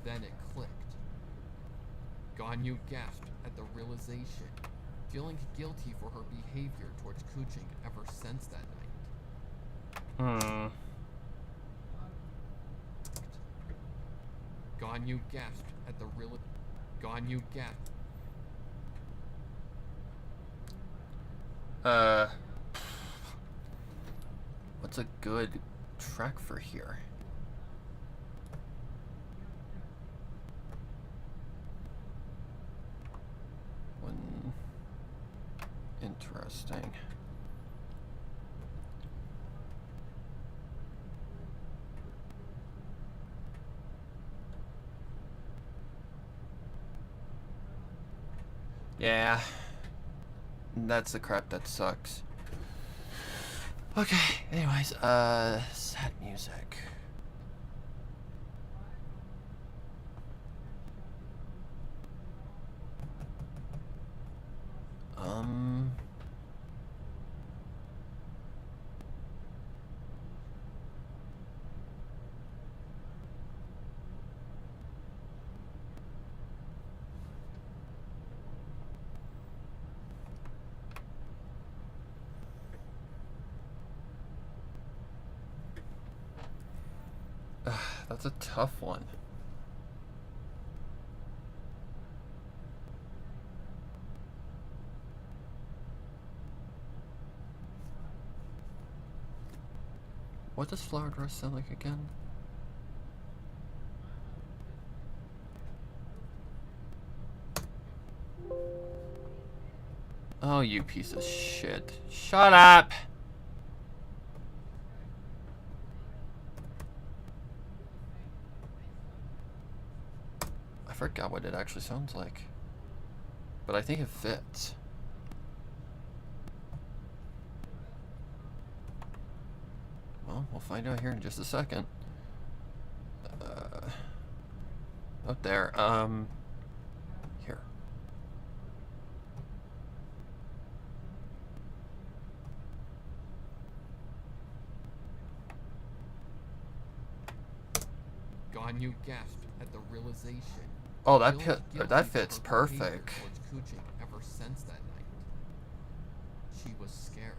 Then it clicked. Ganyu gasped at the realization, feeling guilty for her behavior towards Kuching ever since that night. Ganyu gasped at the Ganyu gasped. What's a good track for here? Interesting. Yeah. That's the crap that sucks. Okay, anyways, sad music. That's a tough one. What does flower dress sound like again? Oh, you piece of shit. Shut up! I forgot what it actually sounds like. But I think it fits. Well, we'll find out here in just a second. Up there, here. Ganyu gasped at the realization. Oh, feeling guilty that for fits her behavior perfect. towards Kuching ever since that night. She was scared.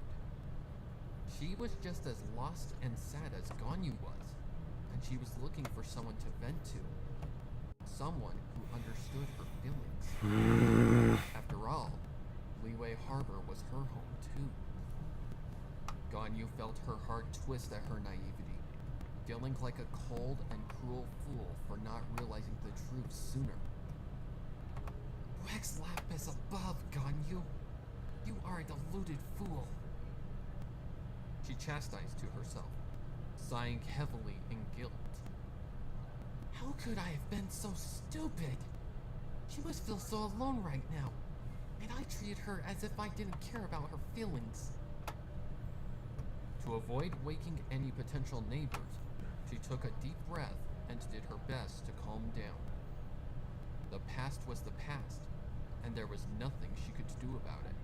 She was just as lost and sad as Ganyu was, and she was looking for someone to vent to. Someone who understood her feelings. After all, Liyue Harbor was her home too. Ganyu felt her heart twist at her naivety, feeling like a cold and cruel fool for not realizing the truth sooner. Wax Lapis above, Ganyu! You are a deluded fool! She chastised to herself, sighing heavily in guilt. How could I have been so stupid? She must feel so alone right now, and I treated her as if I didn't care about her feelings. To avoid waking any potential neighbors, she took a deep breath and did her best to calm down. The past was the past, and there was nothing she could do about it.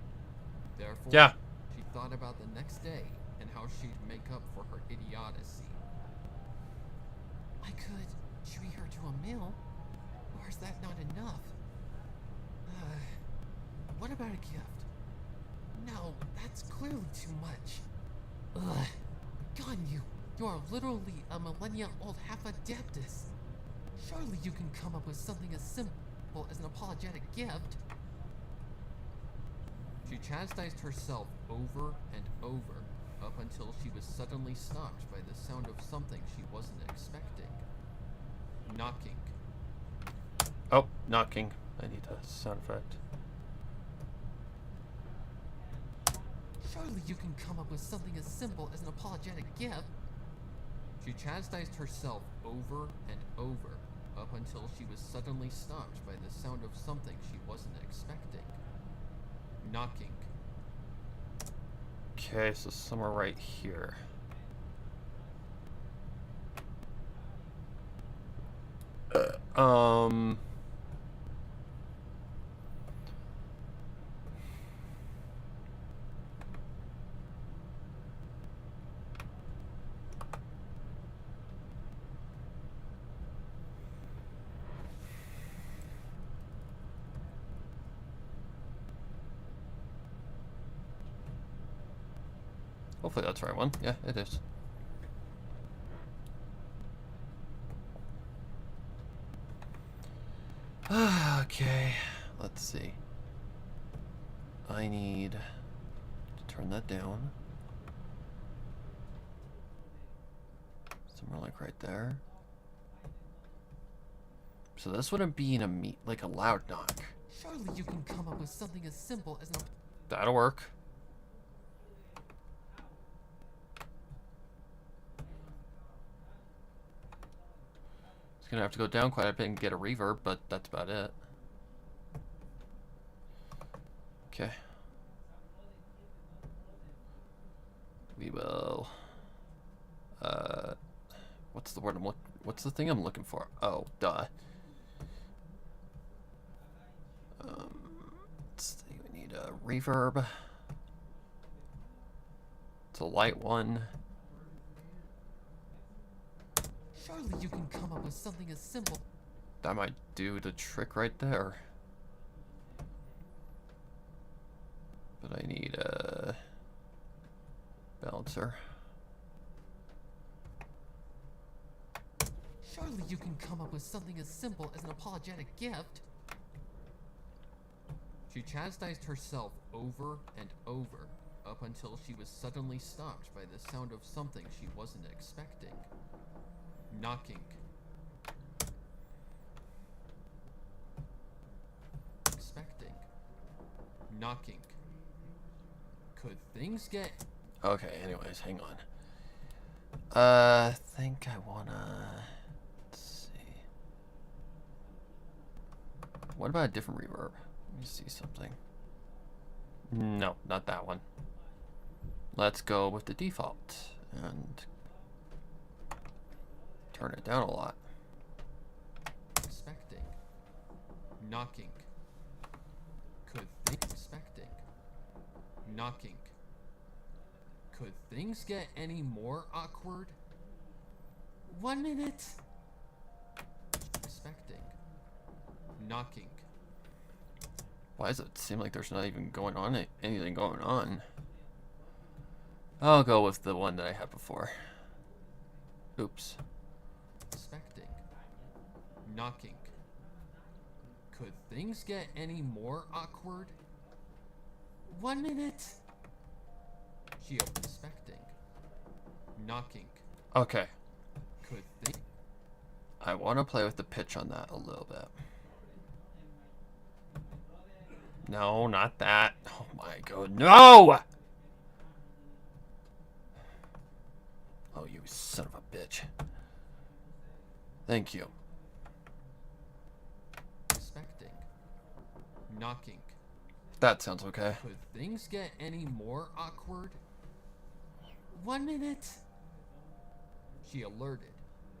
Therefore, she thought about the next day and how she'd make up for her idiocy. I could treat her to a meal, or is that not enough? What about a gift? No, that's clearly too much. Ganyu, you are literally a millennia-old half-adeptus. Surely you can come up with something as simple as an apologetic gift. She chastised herself over and over, up until she was suddenly stopped by the sound of something she wasn't expecting. Knocking. Oh, knocking. I need a sound effect. Surely you can come up with something as simple as an apologetic gift. She chastised herself over and over, up until she was suddenly stopped by the sound of something she wasn't expecting. Knocking. Okay, so somewhere right here. Um. Hopefully that's the right one. Yeah, it is. Okay, let's see. I need to turn that down. Somewhere like right there. So this wouldn't be in a like a loud knock. Surely you can come up with something as simple as an... That'll work. It's gonna have to go down quite a bit and get a reverb, but that's about it. Okay. We will. What's the word what's the thing I'm looking for? Oh, duh. Let's see, we need a reverb. It's a light one. Surely you can come up with something as simple... That might do the trick right there. But I need a balancer. Surely you can come up with something as simple as an apologetic gift. She chastised herself over and over, up until she was suddenly stopped by the sound of something she wasn't expecting. Knocking. Expecting. Knocking. Could things get... Okay, anyways, hang on. I think I wanna... Let's see. What about a different reverb? Let me see something. No, not that one. Let's go with the default and turn it down a lot. Expecting. Knocking. Could things... Expecting. Knocking. Could things get any more awkward? 1 minute. Expecting. Knocking. Why does it seem like there's not even anything going on? I'll go with the one that I had before. Oops. Expecting. Knocking. Could things get any more awkward? 1 minute. She expecting. Knocking. Okay. Could they... I want to play with the pitch on that a little bit. No, not that. Oh my god, no! Oh, you son of a bitch. Thank you. Expecting. Knocking. That sounds okay. Could things get any more awkward? 1 minute. She alerted,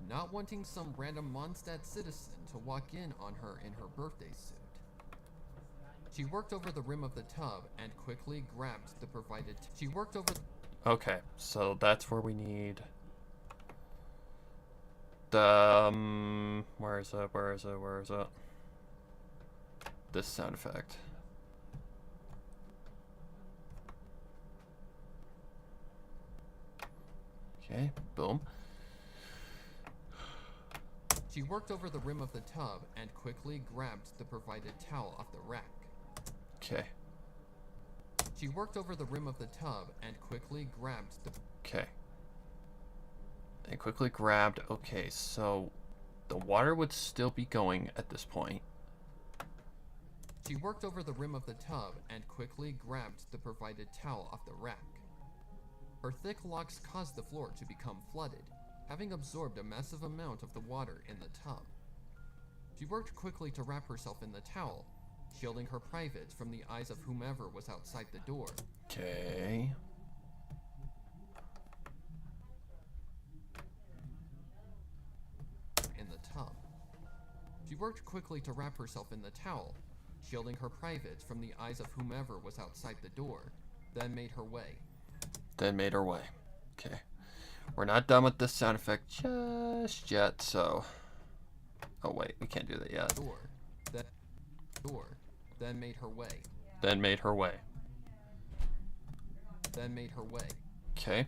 not wanting some random Mondstadt citizen to walk in on her in her birthday suit. She worked over the rim of the tub and quickly grabbed the provided... She worked over... Okay, so that's where we need the where is it? This sound effect. Okay, boom. She worked over the rim of the tub and quickly grabbed the provided towel off the rack. Okay. She worked over the rim of the tub and quickly grabbed the... Okay. And quickly grabbed. Okay, so the water would still be going at this point. She worked over the rim of the tub and quickly grabbed the provided towel off the rack. Her thick locks caused the floor to become flooded, having absorbed a massive amount of the water in the tub. She worked quickly to wrap herself in the towel, shielding her privates from the eyes of whomever was outside the door. Okay. In the tub. She worked quickly to wrap herself in the towel, shielding her privates from the eyes of whomever was outside the door, then made her way. Then made her way. Okay. We're not done with this sound effect just yet, so... Oh, wait. We can't do that yet. Then made her way. Then made her way. Then made her way. Okay.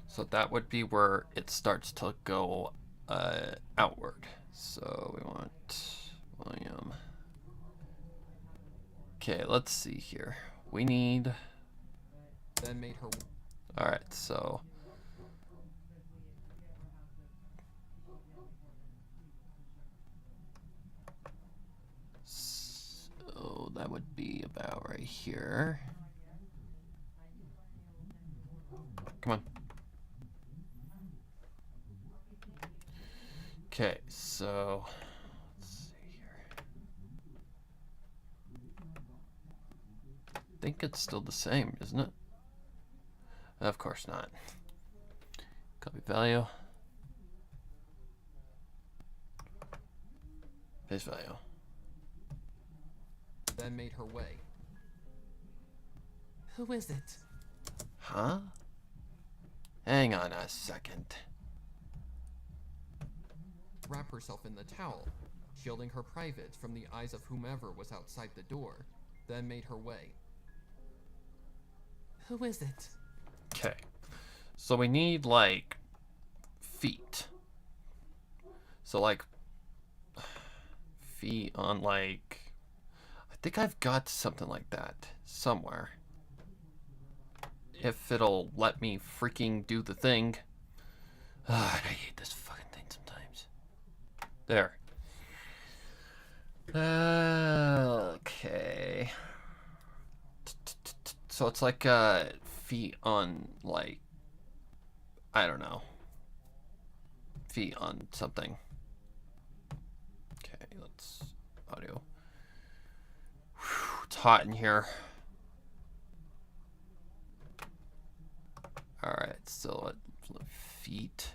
So that would be where it starts to go outward. So we want William. Okay, let's see here. We need... Then made her... Alright, so... So that would be about right here. Come on. Okay, so let's see here. I think it's still the same, isn't it? Of course not. Copy value. Paste value. Then made her way. Who is it? Huh? Hang on a second. Wrap herself in the towel, shielding her privates from the eyes of whomever was outside the door, then made her way. Who is it? Okay. So we need, like, feet. So, like, feet on, like... I think I've got something like that somewhere. If it'll let me freaking do the thing. I hate this fucking thing sometimes. There. Okay. So it's like feet on, like, I don't know. Feet on something. Okay, let's audio. Whew, it's hot in here. Alright, so feet.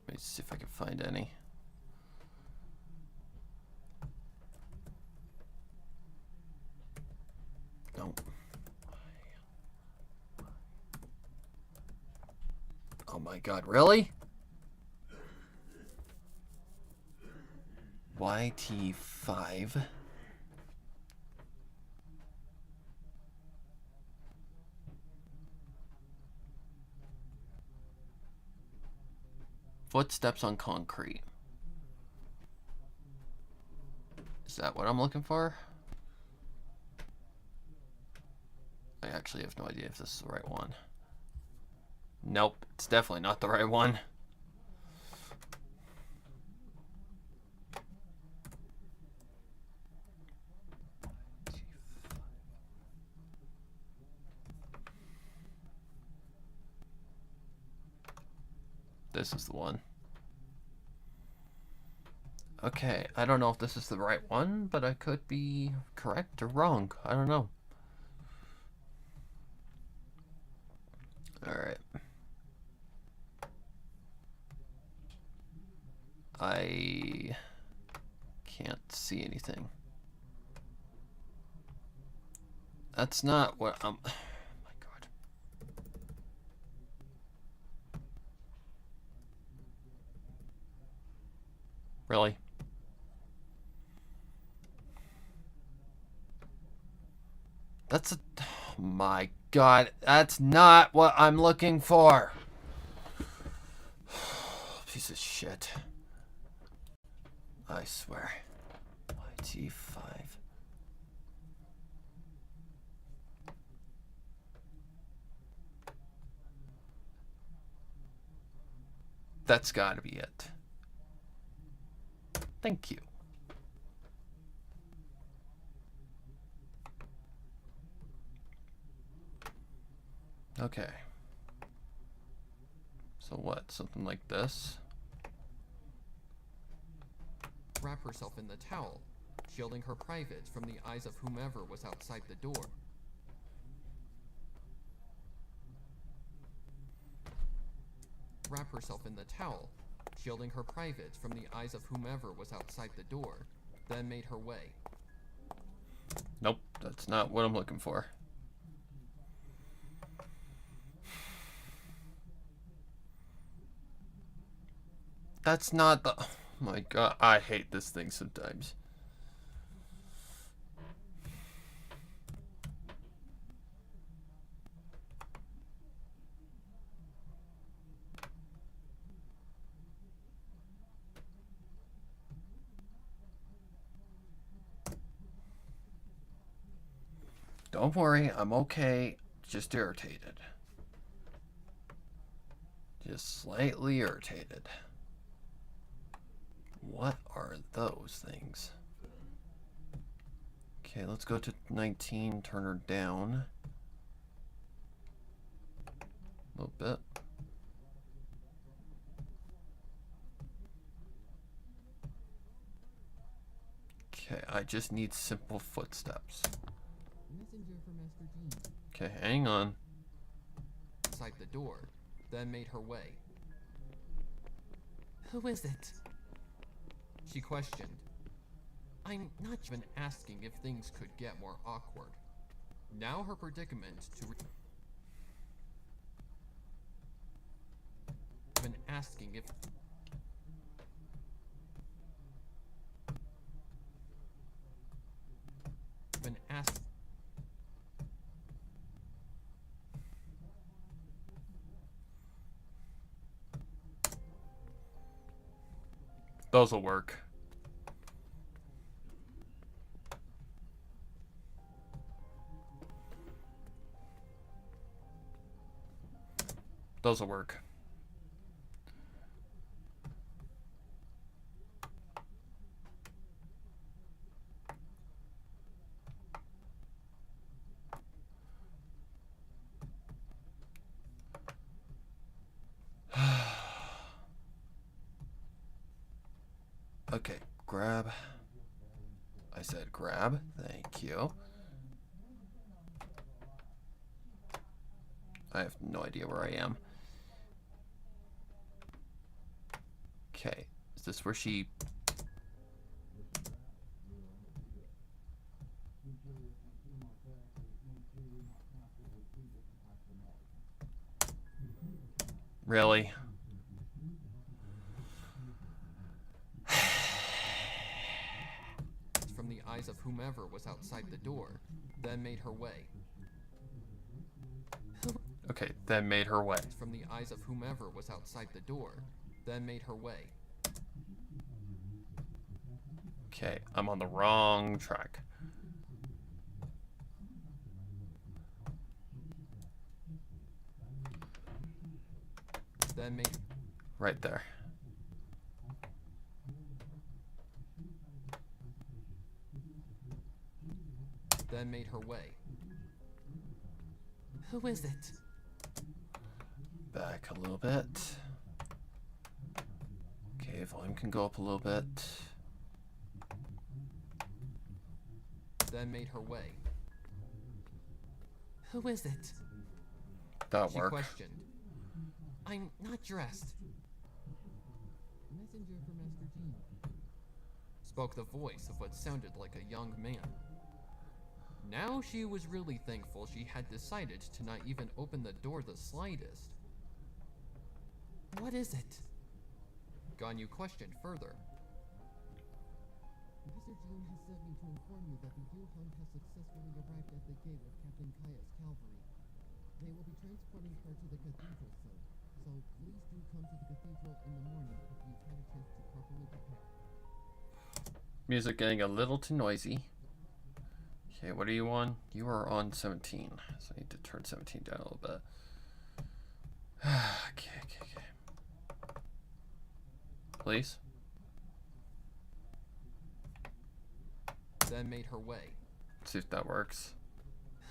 Let me see if I can find any. Nope. Oh my god, really? YT5. Footsteps on concrete. Is that what I'm looking for? I actually have no idea if this is the right one. Nope, it's definitely not the right one. This is the one. Okay, I don't know if this is the right one, but I could be correct or wrong. I don't know. Alright. I can't see anything. That's not what I'm... Oh my god. Really? That's a... Oh my god, that's not what I'm looking for. Piece of shit. I swear. YT5. That's gotta be it. Thank you. Okay. So what? Something like this? Wrap herself in the towel, shielding her privates from the eyes of whomever was outside the door. Wrap herself in the towel, shielding her privates from the eyes of whomever was outside the door, then made her way. Nope, that's not what I'm looking for. That's not the... Oh my god, I hate this thing sometimes. Don't worry, I'm okay. Just irritated. Just slightly irritated. What are those things? Okay, let's go to 19, turn her down. A little bit. Okay, I just need simple footsteps. Messenger for Master Jean. Okay, hang on. Outside the door, then made her way. Who is it? She questioned. I'm not even asking if things could get more awkward. Now her predicament to even asking if even ask Those'll work. Those'll work. Okay, grab. I said grab. Thank you. I have no idea where I am. Okay, is this where she... Really? from the eyes of whomever was outside the door, then made her way. Okay, then made her way. From the eyes of whomever was outside the door, then made her way. Okay, I'm on the wrong track. Then made Right there. then made her way. Who is it? Back a little bit. Okay, volume can go up a little bit. Then made her way. Who is it? That'll She work. questioned. I'm not dressed. Messenger for Master Jean. Spoke the voice of what sounded like a young man. Now she was really thankful she had decided to not even open the door the slightest. What is it? Ganyu questioned further. Master Jean has sent me to inform you that the Yuhun has successfully arrived at the gate with Captain Kaya's cavalry. They will be transporting her to the cathedral soon, so please do come to the cathedral in the morning if you've had a chance to properly prepare. Music getting a little too noisy. Okay, what are you on? You are on 17. So I need to turn 17 down a little bit. Okay. Please? Then made her way. Let's see if that works.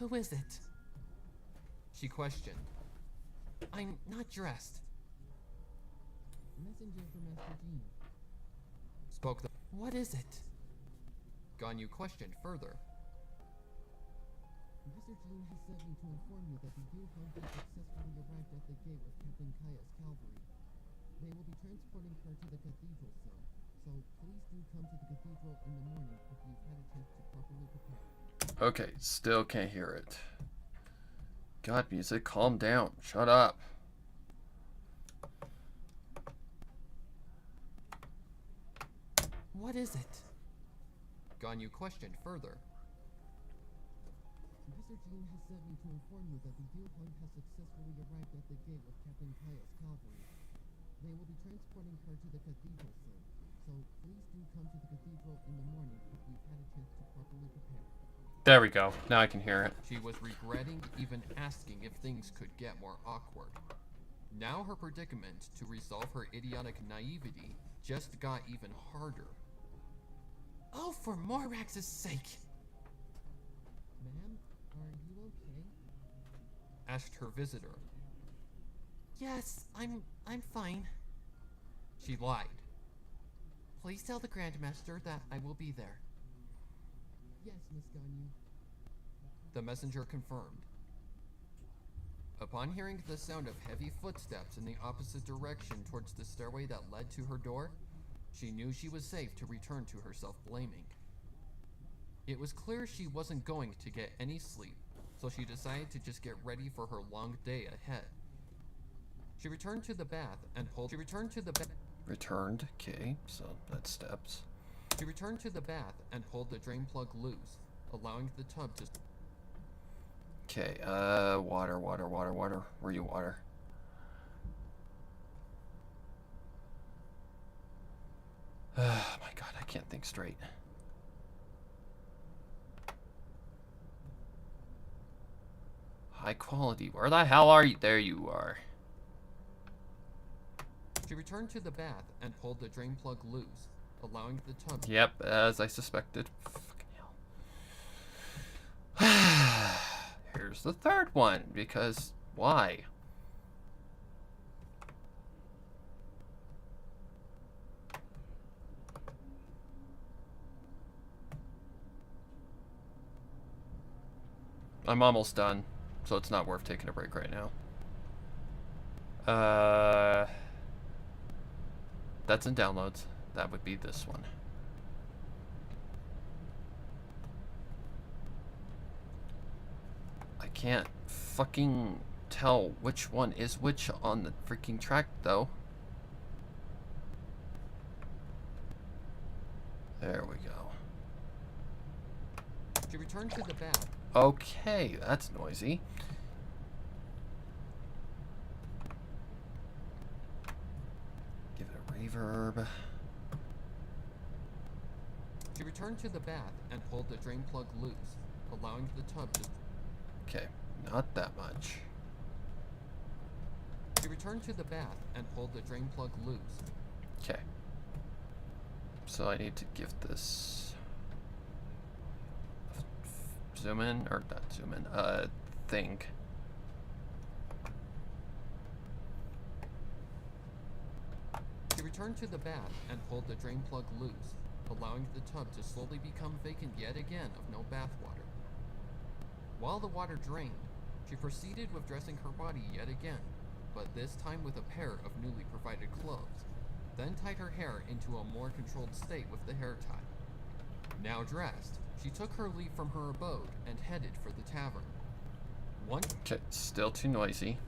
Who is it? She questioned. I'm not dressed. Messenger for Master Jean. Spoke the. What is it? Ganyu questioned further. Master Jean has sent me to inform you that the Yukon has successfully arrived at the gate with Captain Kaya's cavalry. They will be transporting her to the cathedral soon, so please do come to the cathedral in the morning if you've had a chance to properly prepare. Okay, still can't hear it. God, music, calm down. Shut up. What is it? Ganyu questioned further. Master Jean has sent me to inform you that the Yukon has successfully arrived at the gate with Captain Kaya's cavalry. They will be transporting her to the cathedral soon, so please do come to the cathedral in the morning if you've had a chance to properly prepare. There we go. Now I can hear it. She was regretting even asking if things could get more awkward. Now her predicament to resolve her idiotic naivety just got even harder. Oh, for Morax's sake! Ma'am, are you okay? Asked her visitor. Yes, I'm fine. She lied. Please tell the Grandmaster that I will be there. Yes, Miss Ganyu. The messenger confirmed. Upon hearing the sound of heavy footsteps in the opposite direction towards the stairway that led to her door, she knew she was safe to return to her self-blaming. It was clear she wasn't going to get any sleep, so she decided to just get ready for her long day ahead. She returned to the bath and pulled. Returned. Okay, so that's steps. She returned to the bath and pulled the drain plug loose, allowing the tub to. Okay, water. Where you water? Oh my god, I can't think straight. High quality. Where the hell are you? There you are. She returned to the bath and pulled the drain plug loose, allowing the tub. Yep, as I suspected. Fucking hell. Here's the third one, because why? I'm almost done, so it's not worth taking a break right now. That's in downloads. That would be this one. I can't fucking tell which one is which on the freaking track, though. There we go. She returned to the bath. Okay, that's noisy. Give it a reverb. She returned to the bath and pulled the drain plug loose, allowing the tub to. Okay, not that much. She returned to the bath and pulled the drain plug loose. Okay. So I need to give this zoom in, or not zoom in, thing. She returned to the bath and pulled the drain plug loose, allowing the tub to slowly become vacant yet again of no bath water. While the water drained, she proceeded with dressing her body yet again, but this time with a pair of newly provided clothes, then tied her hair into a more controlled state with the hair tie. Now dressed, she took her leave from her abode and headed for the tavern. Okay, still too noisy.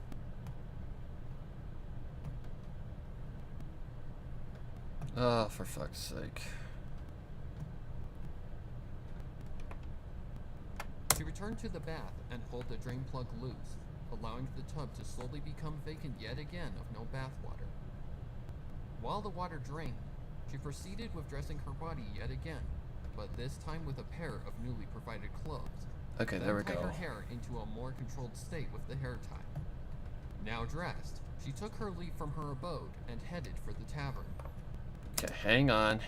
Oh, for fuck's sake. She returned to the bath and pulled the drain plug loose, allowing the tub to slowly become vacant yet again of no bath water. While the water drained, she proceeded with dressing her body yet again, but this time with a pair of newly provided clothes. Okay, there we Tied go. her hair into a more controlled state with the hair tie. Now dressed, she took her leave from her abode and headed for the tavern. Okay, hang on.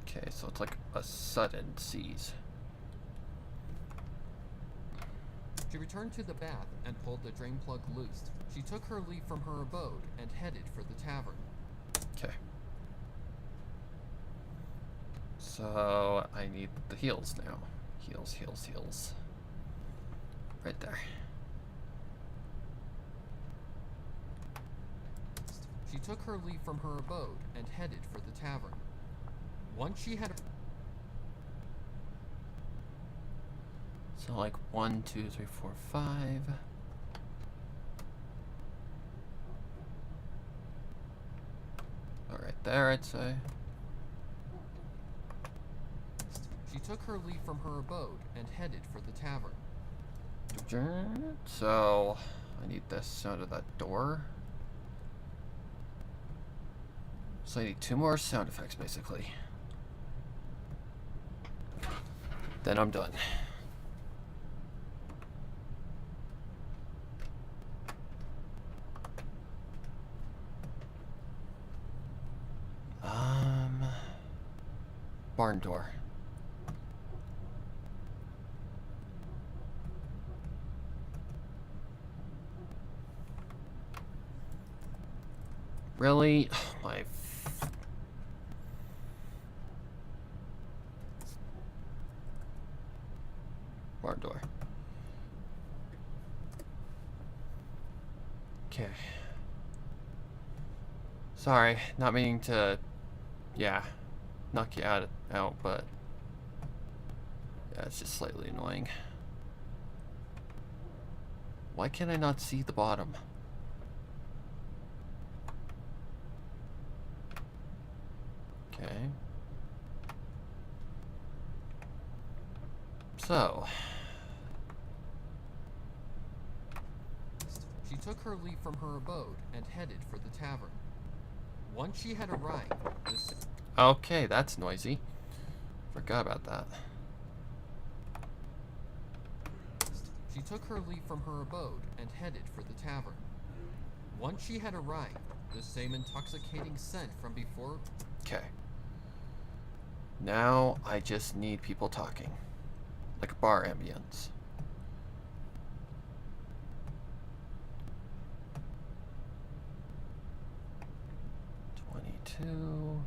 Okay, Okay, so it's like a sudden seize. She returned to the bath and pulled the drain plug loose. She took her leave from her abode and headed for the tavern. Okay. So I need the heals now. Heals, heals, heals. Right there. She took her leave from her abode and headed for the tavern. Once she had... So like 1, 2, 3, 4, 5. All right, there I'd say. She took her leave from her abode and headed for the tavern. So I need this out of that door. So I need 2 more sound effects basically. Then I'm done. Barn door. Really? My barn door. Okay. Sorry, not meaning to, yeah, knock you out, but yeah, it's just slightly annoying. Why can I not see the bottom? Okay. So. She took her leave from her abode and headed for the tavern. Once she had arrived, Okay, that's noisy. Forgot about that. She took her leave from her abode and headed for the tavern. Once she had arrived, the same intoxicating scent from before... Okay. Now I just need people talking. Like bar ambience. Two.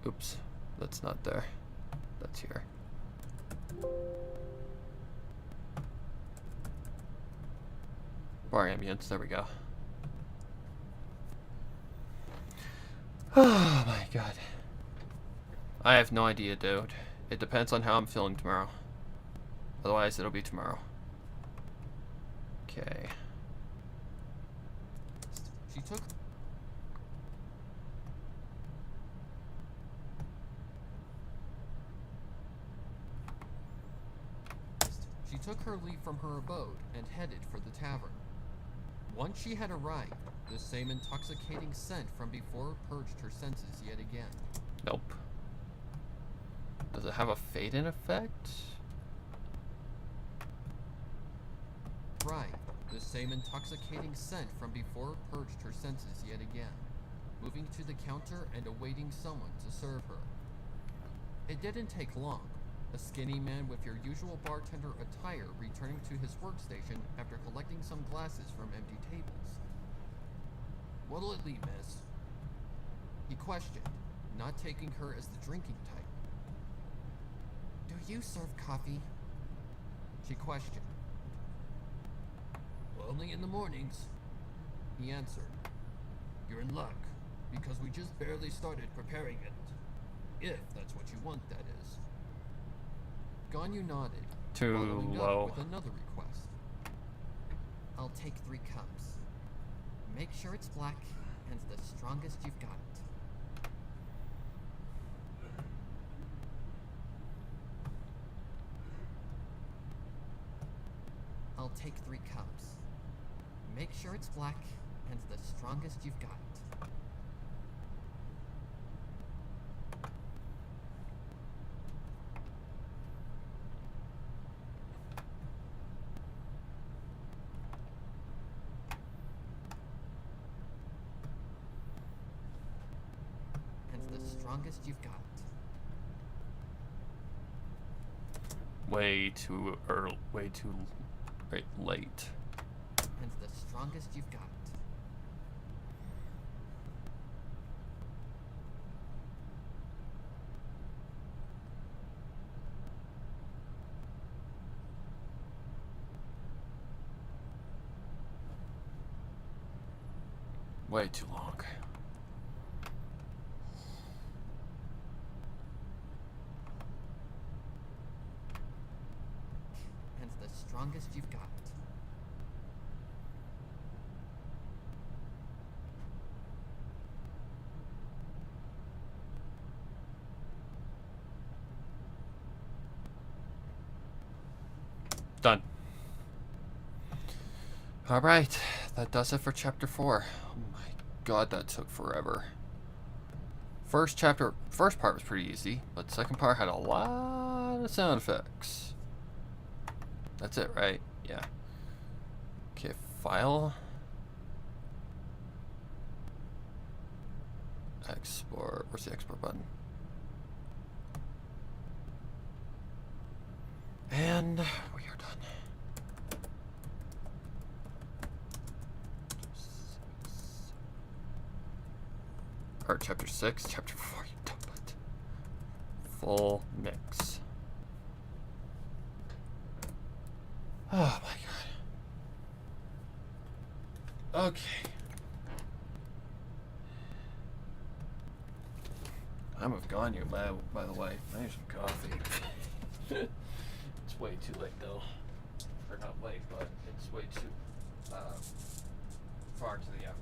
Oops, that's not there. That's here. Bar ambience, there we go. Oh my god. I have no idea, dude. It depends on how I'm feeling tomorrow. Otherwise, it'll be tomorrow. Okay. She took... She took her leave from her abode and headed for the tavern. Once she had arrived, the same intoxicating scent from before purged her senses yet again. Nope. Does it have a fade-in effect? Right, the same intoxicating scent from before purged her senses yet again, moving to the counter and awaiting someone to serve her. It didn't take long. A skinny man with your usual bartender attire returning to his workstation after collecting some glasses from empty tables. "What'll it be, miss?" he questioned, not taking her as the drinking type. "Do you serve coffee?" she questioned. "Only in the mornings," he answered. "You're in luck, because we just barely started preparing it. If that's what you want, that is." Ganyu nodded, Too following low. up with another request. "I'll take 3 cups. Make sure it's black and the strongest you've got." "I'll take 3 cups. Make sure it's black and the strongest you've got." strongest you've got. Way too early. Way too late. And the strongest you've got. Way too long. And the strongest you've got. Done. Alright, that does it for chapter 4. Oh my god, that took forever. First part was pretty easy, but the second part had a lot of sound effects. That's it, right? Yeah. Okay, file. Export. Where's the export button? And we are done. Or chapter 6, chapter 4, you dumb butt. Full mix. Oh my god. Okay. I'm with Ganyu, by the way. I need some coffee. It's way too late though. Or not late, but it's way too far to the afternoon.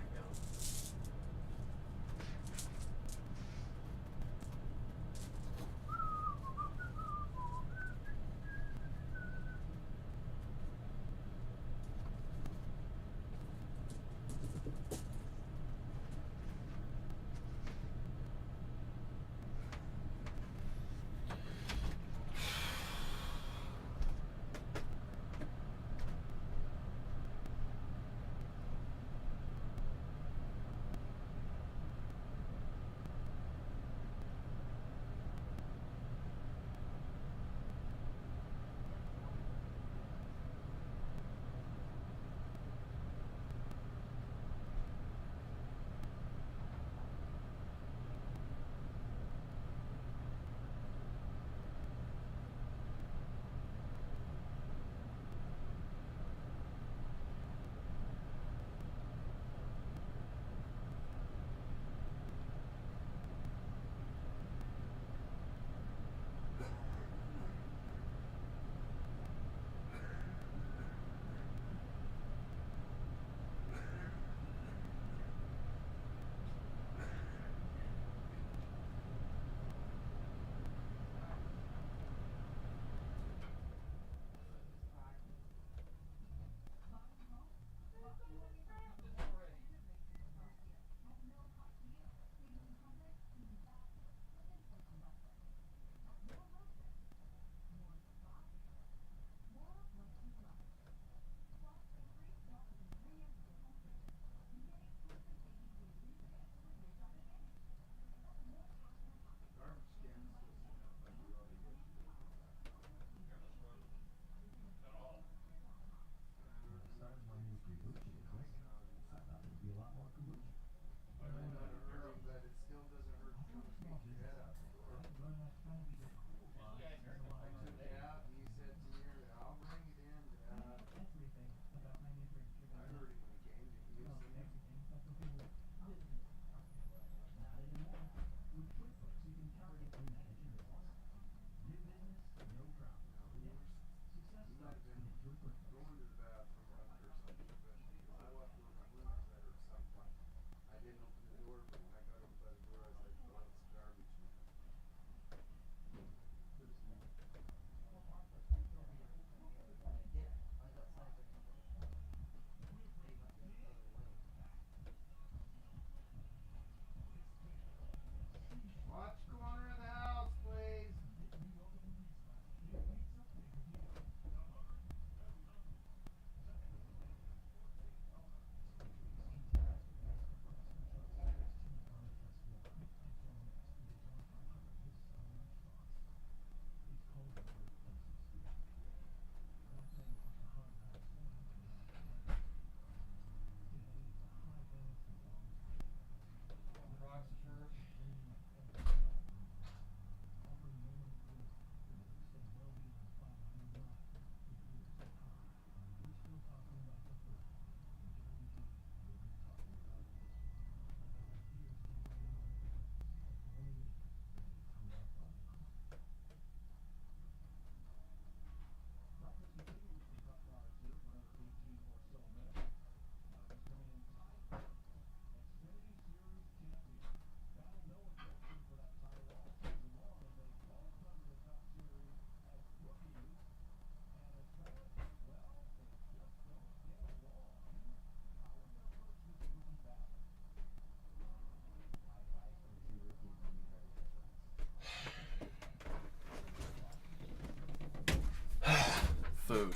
food.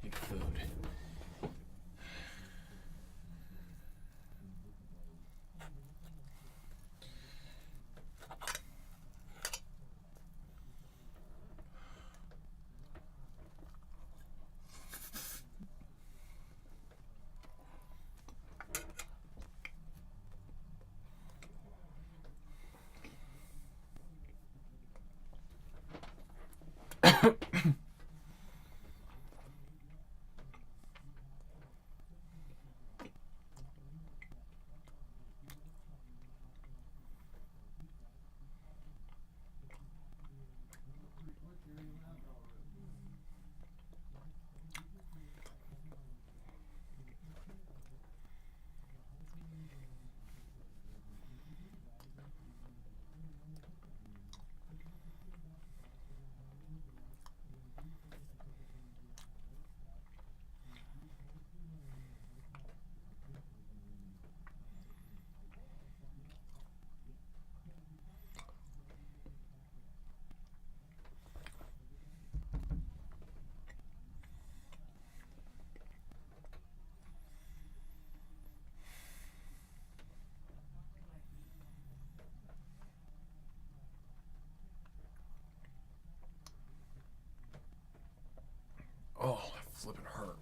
Eat food. Oh, that flippin' hurt.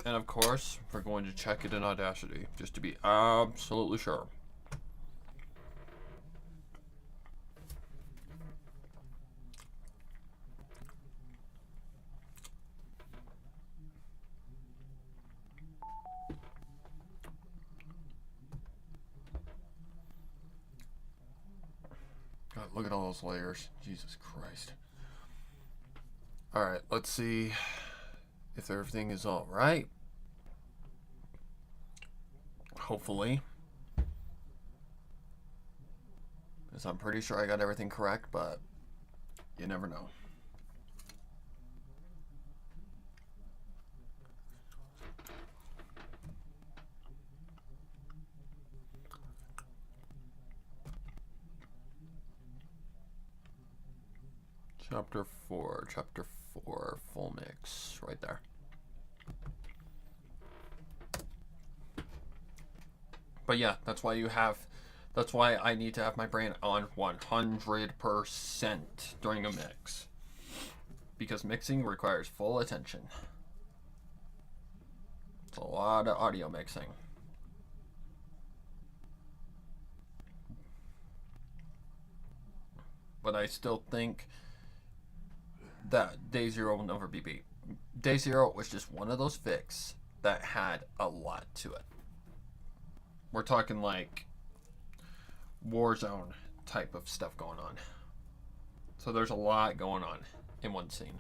And of course, we're going to check it in Audacity, just to be absolutely sure. God, look at all those layers. Jesus Christ. Alright, let's see if everything is alright. Hopefully. Because I'm pretty sure I got everything correct, but you never know. Chapter 4, full mix, right there. But yeah, that's why you have That's why I need to have my brain on 100% during a mix. Because mixing requires full attention. It's a lot of audio mixing. But I still think that Day Zero will never be beat. Day Zero was just one of those fics that had a lot to it. We're talking like Warzone type of stuff going on. So there's a lot going on in one scene.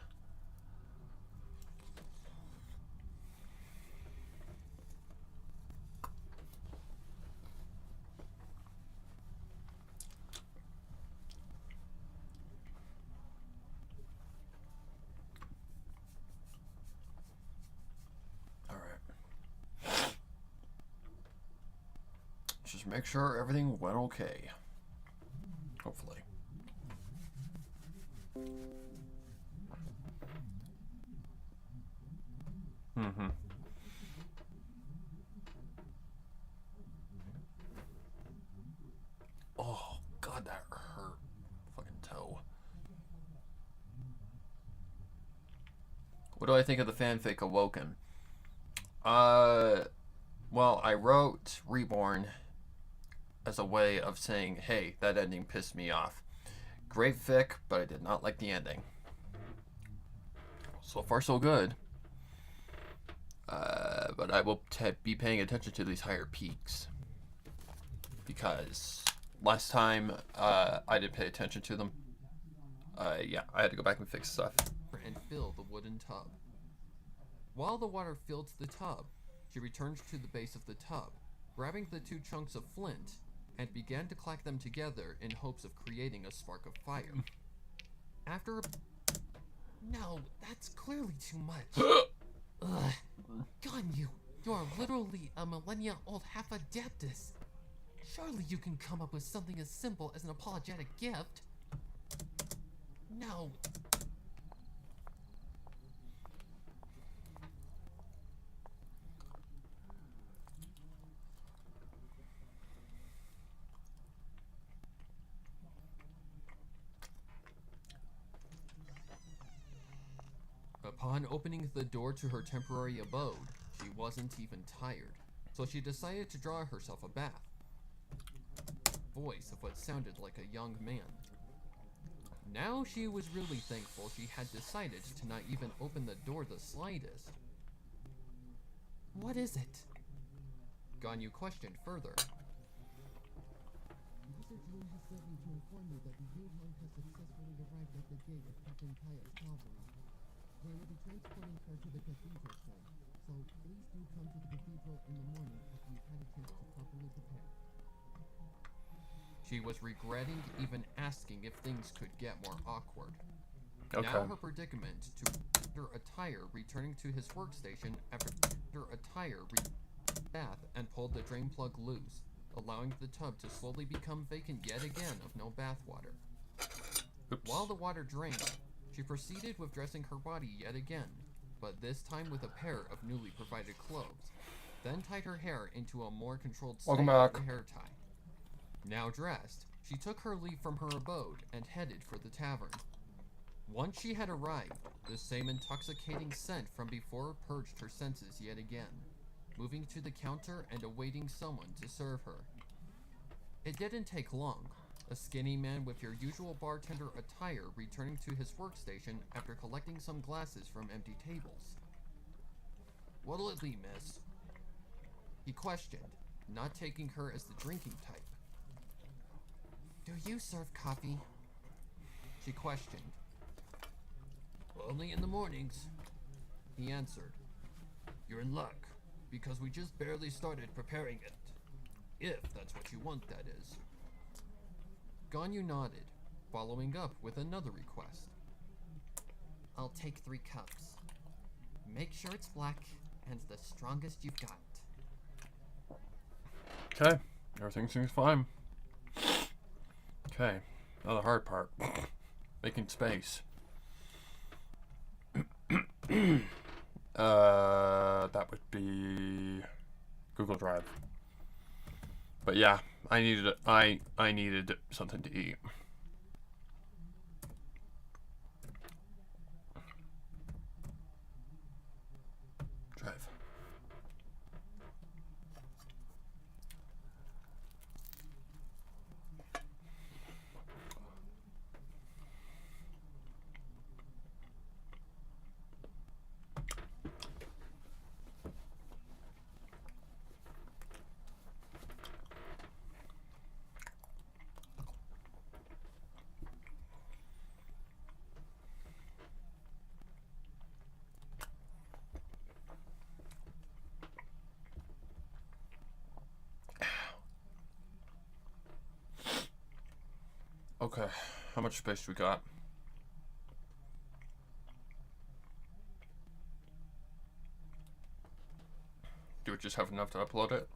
Just make sure everything went okay. Hopefully. Mm-hmm. Oh, God, that hurt. Fucking toe. What do I think of the fanfic Awoken? Well, I wrote Reborn as a way of saying, hey, that ending pissed me off. Great fic, but I did not like the ending. So far, so good. But I will be paying attention to these higher peaks. Because last time I did pay attention to them. Yeah, I had to go back and fix stuff. And fill the wooden tub. While the water filled the tub, she returned to the base of the tub, grabbing the 2 chunks of flint, and began to clack them together in hopes of creating a spark of fire. After a... No, that's clearly too much. Ugh. Ganyu, you are literally a millennia-old half-adeptus. Surely you can come up with something as simple as an apologetic gift. No. Upon opening the door to her temporary abode, she wasn't even tired, so she decided to draw herself a bath. Voice of what sounded like a young man. Now she was really thankful she had decided to not even open the door the slightest. What is it? Ganyu questioned further. Mr. Jun has sent me to inform you that the U-Monk has successfully arrived at the gate of Captain Kaya's cavalry. They will be transporting her to the cathedral soon, so please do come to the cathedral in the morning after you've had a chance to properly prepare. She was regretting even asking if things could get more awkward. Okay. Now her predicament to her attire returning to his workstation after her attire bath and pulled the drain plug loose, allowing the tub to slowly become vacant yet again of no bath water. Oops. While the water drained, she proceeded with dressing her body yet again, but this time with a pair of newly provided clothes, then tied her hair into a more controlled state Welcome with back. a hair tie. Now dressed, she took her leave from her abode and headed for the tavern. Once she had arrived, the same intoxicating scent from before purged her senses yet again, moving to the counter and awaiting someone to serve her. It didn't take long. A skinny man with your usual bartender attire returning to his workstation after collecting some glasses from empty tables. What'll it be, miss? He questioned, not taking her as the drinking type. Do you serve coffee? She questioned. Only in the mornings, he answered. You're in luck, because we just barely started preparing it. If that's what you want, that is. Ganyu nodded, following up with another request. I'll take 3 cups. Make sure it's black and the strongest you've got. Okay, everything seems fine. Okay, now the hard part. Making space. That would be Google Drive. But yeah, I needed something to eat. Drive. Okay, how much space do we got? Do we just have enough to upload it?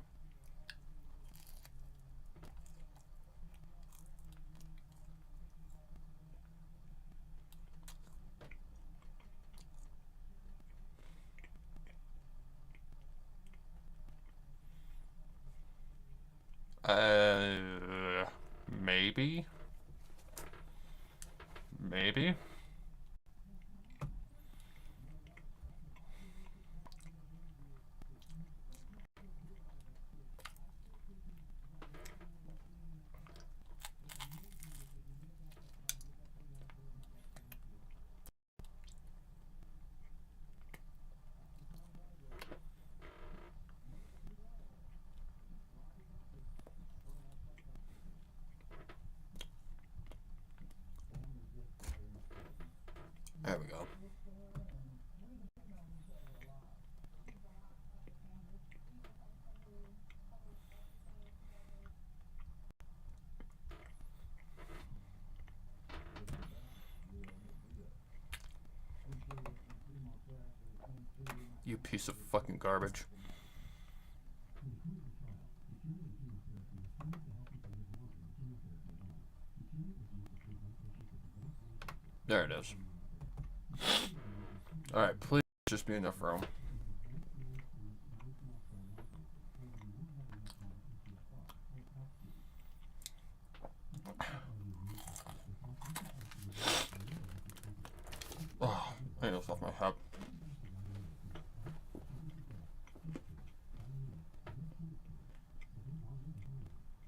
Maybe. Maybe. There we go. You piece of fucking garbage. There it is. Alright, please just be enough room. Oh, I almost off my hat.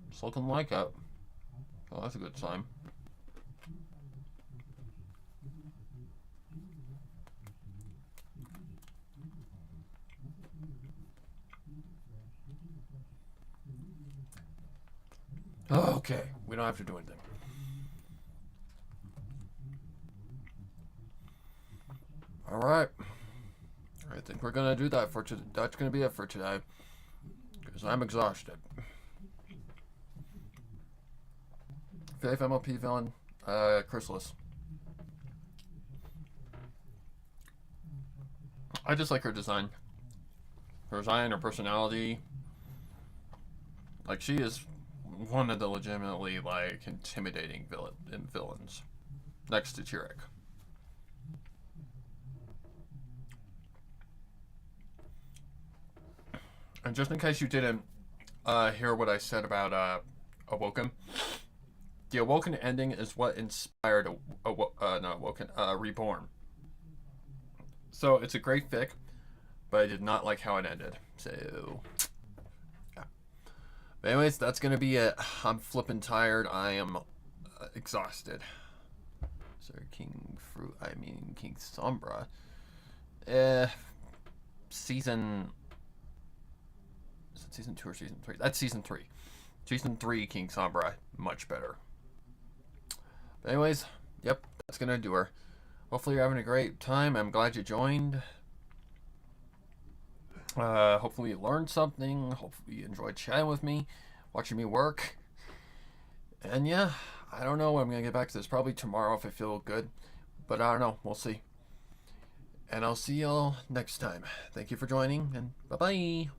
It's looking like it. Oh, that's a good sign. Okay, we don't have to do anything. All right. I think we're gonna do that for today. That's gonna be it for today, because I'm exhausted. Faith MLP villain, Chrysalis. I just like her design. Her design, her personality. Like, she is one of the legitimately, like, intimidating villains. Next to Tyrek. And just in case you didn't hear what I said about Awoken, the Awoken ending is what inspired Reborn. So it's a great fic, but I did not like how it ended. So, yeah. But anyways, that's gonna be it. I'm flipping tired. I am exhausted. Sorry, King Sombra. Season. Is it season 2 or season 3? That's season 3. Season 3, King Sombra, much better. But anyways, yep, that's gonna do her. Hopefully you're having a great time. I'm glad you joined. Hopefully you learned something. Hopefully you enjoyed chatting with me, watching me work. And yeah, I don't know when I'm gonna get back to this. Probably tomorrow if I feel good. But I don't know. We'll see. And I'll see y'all next time. Thank you for joining, and bye-bye.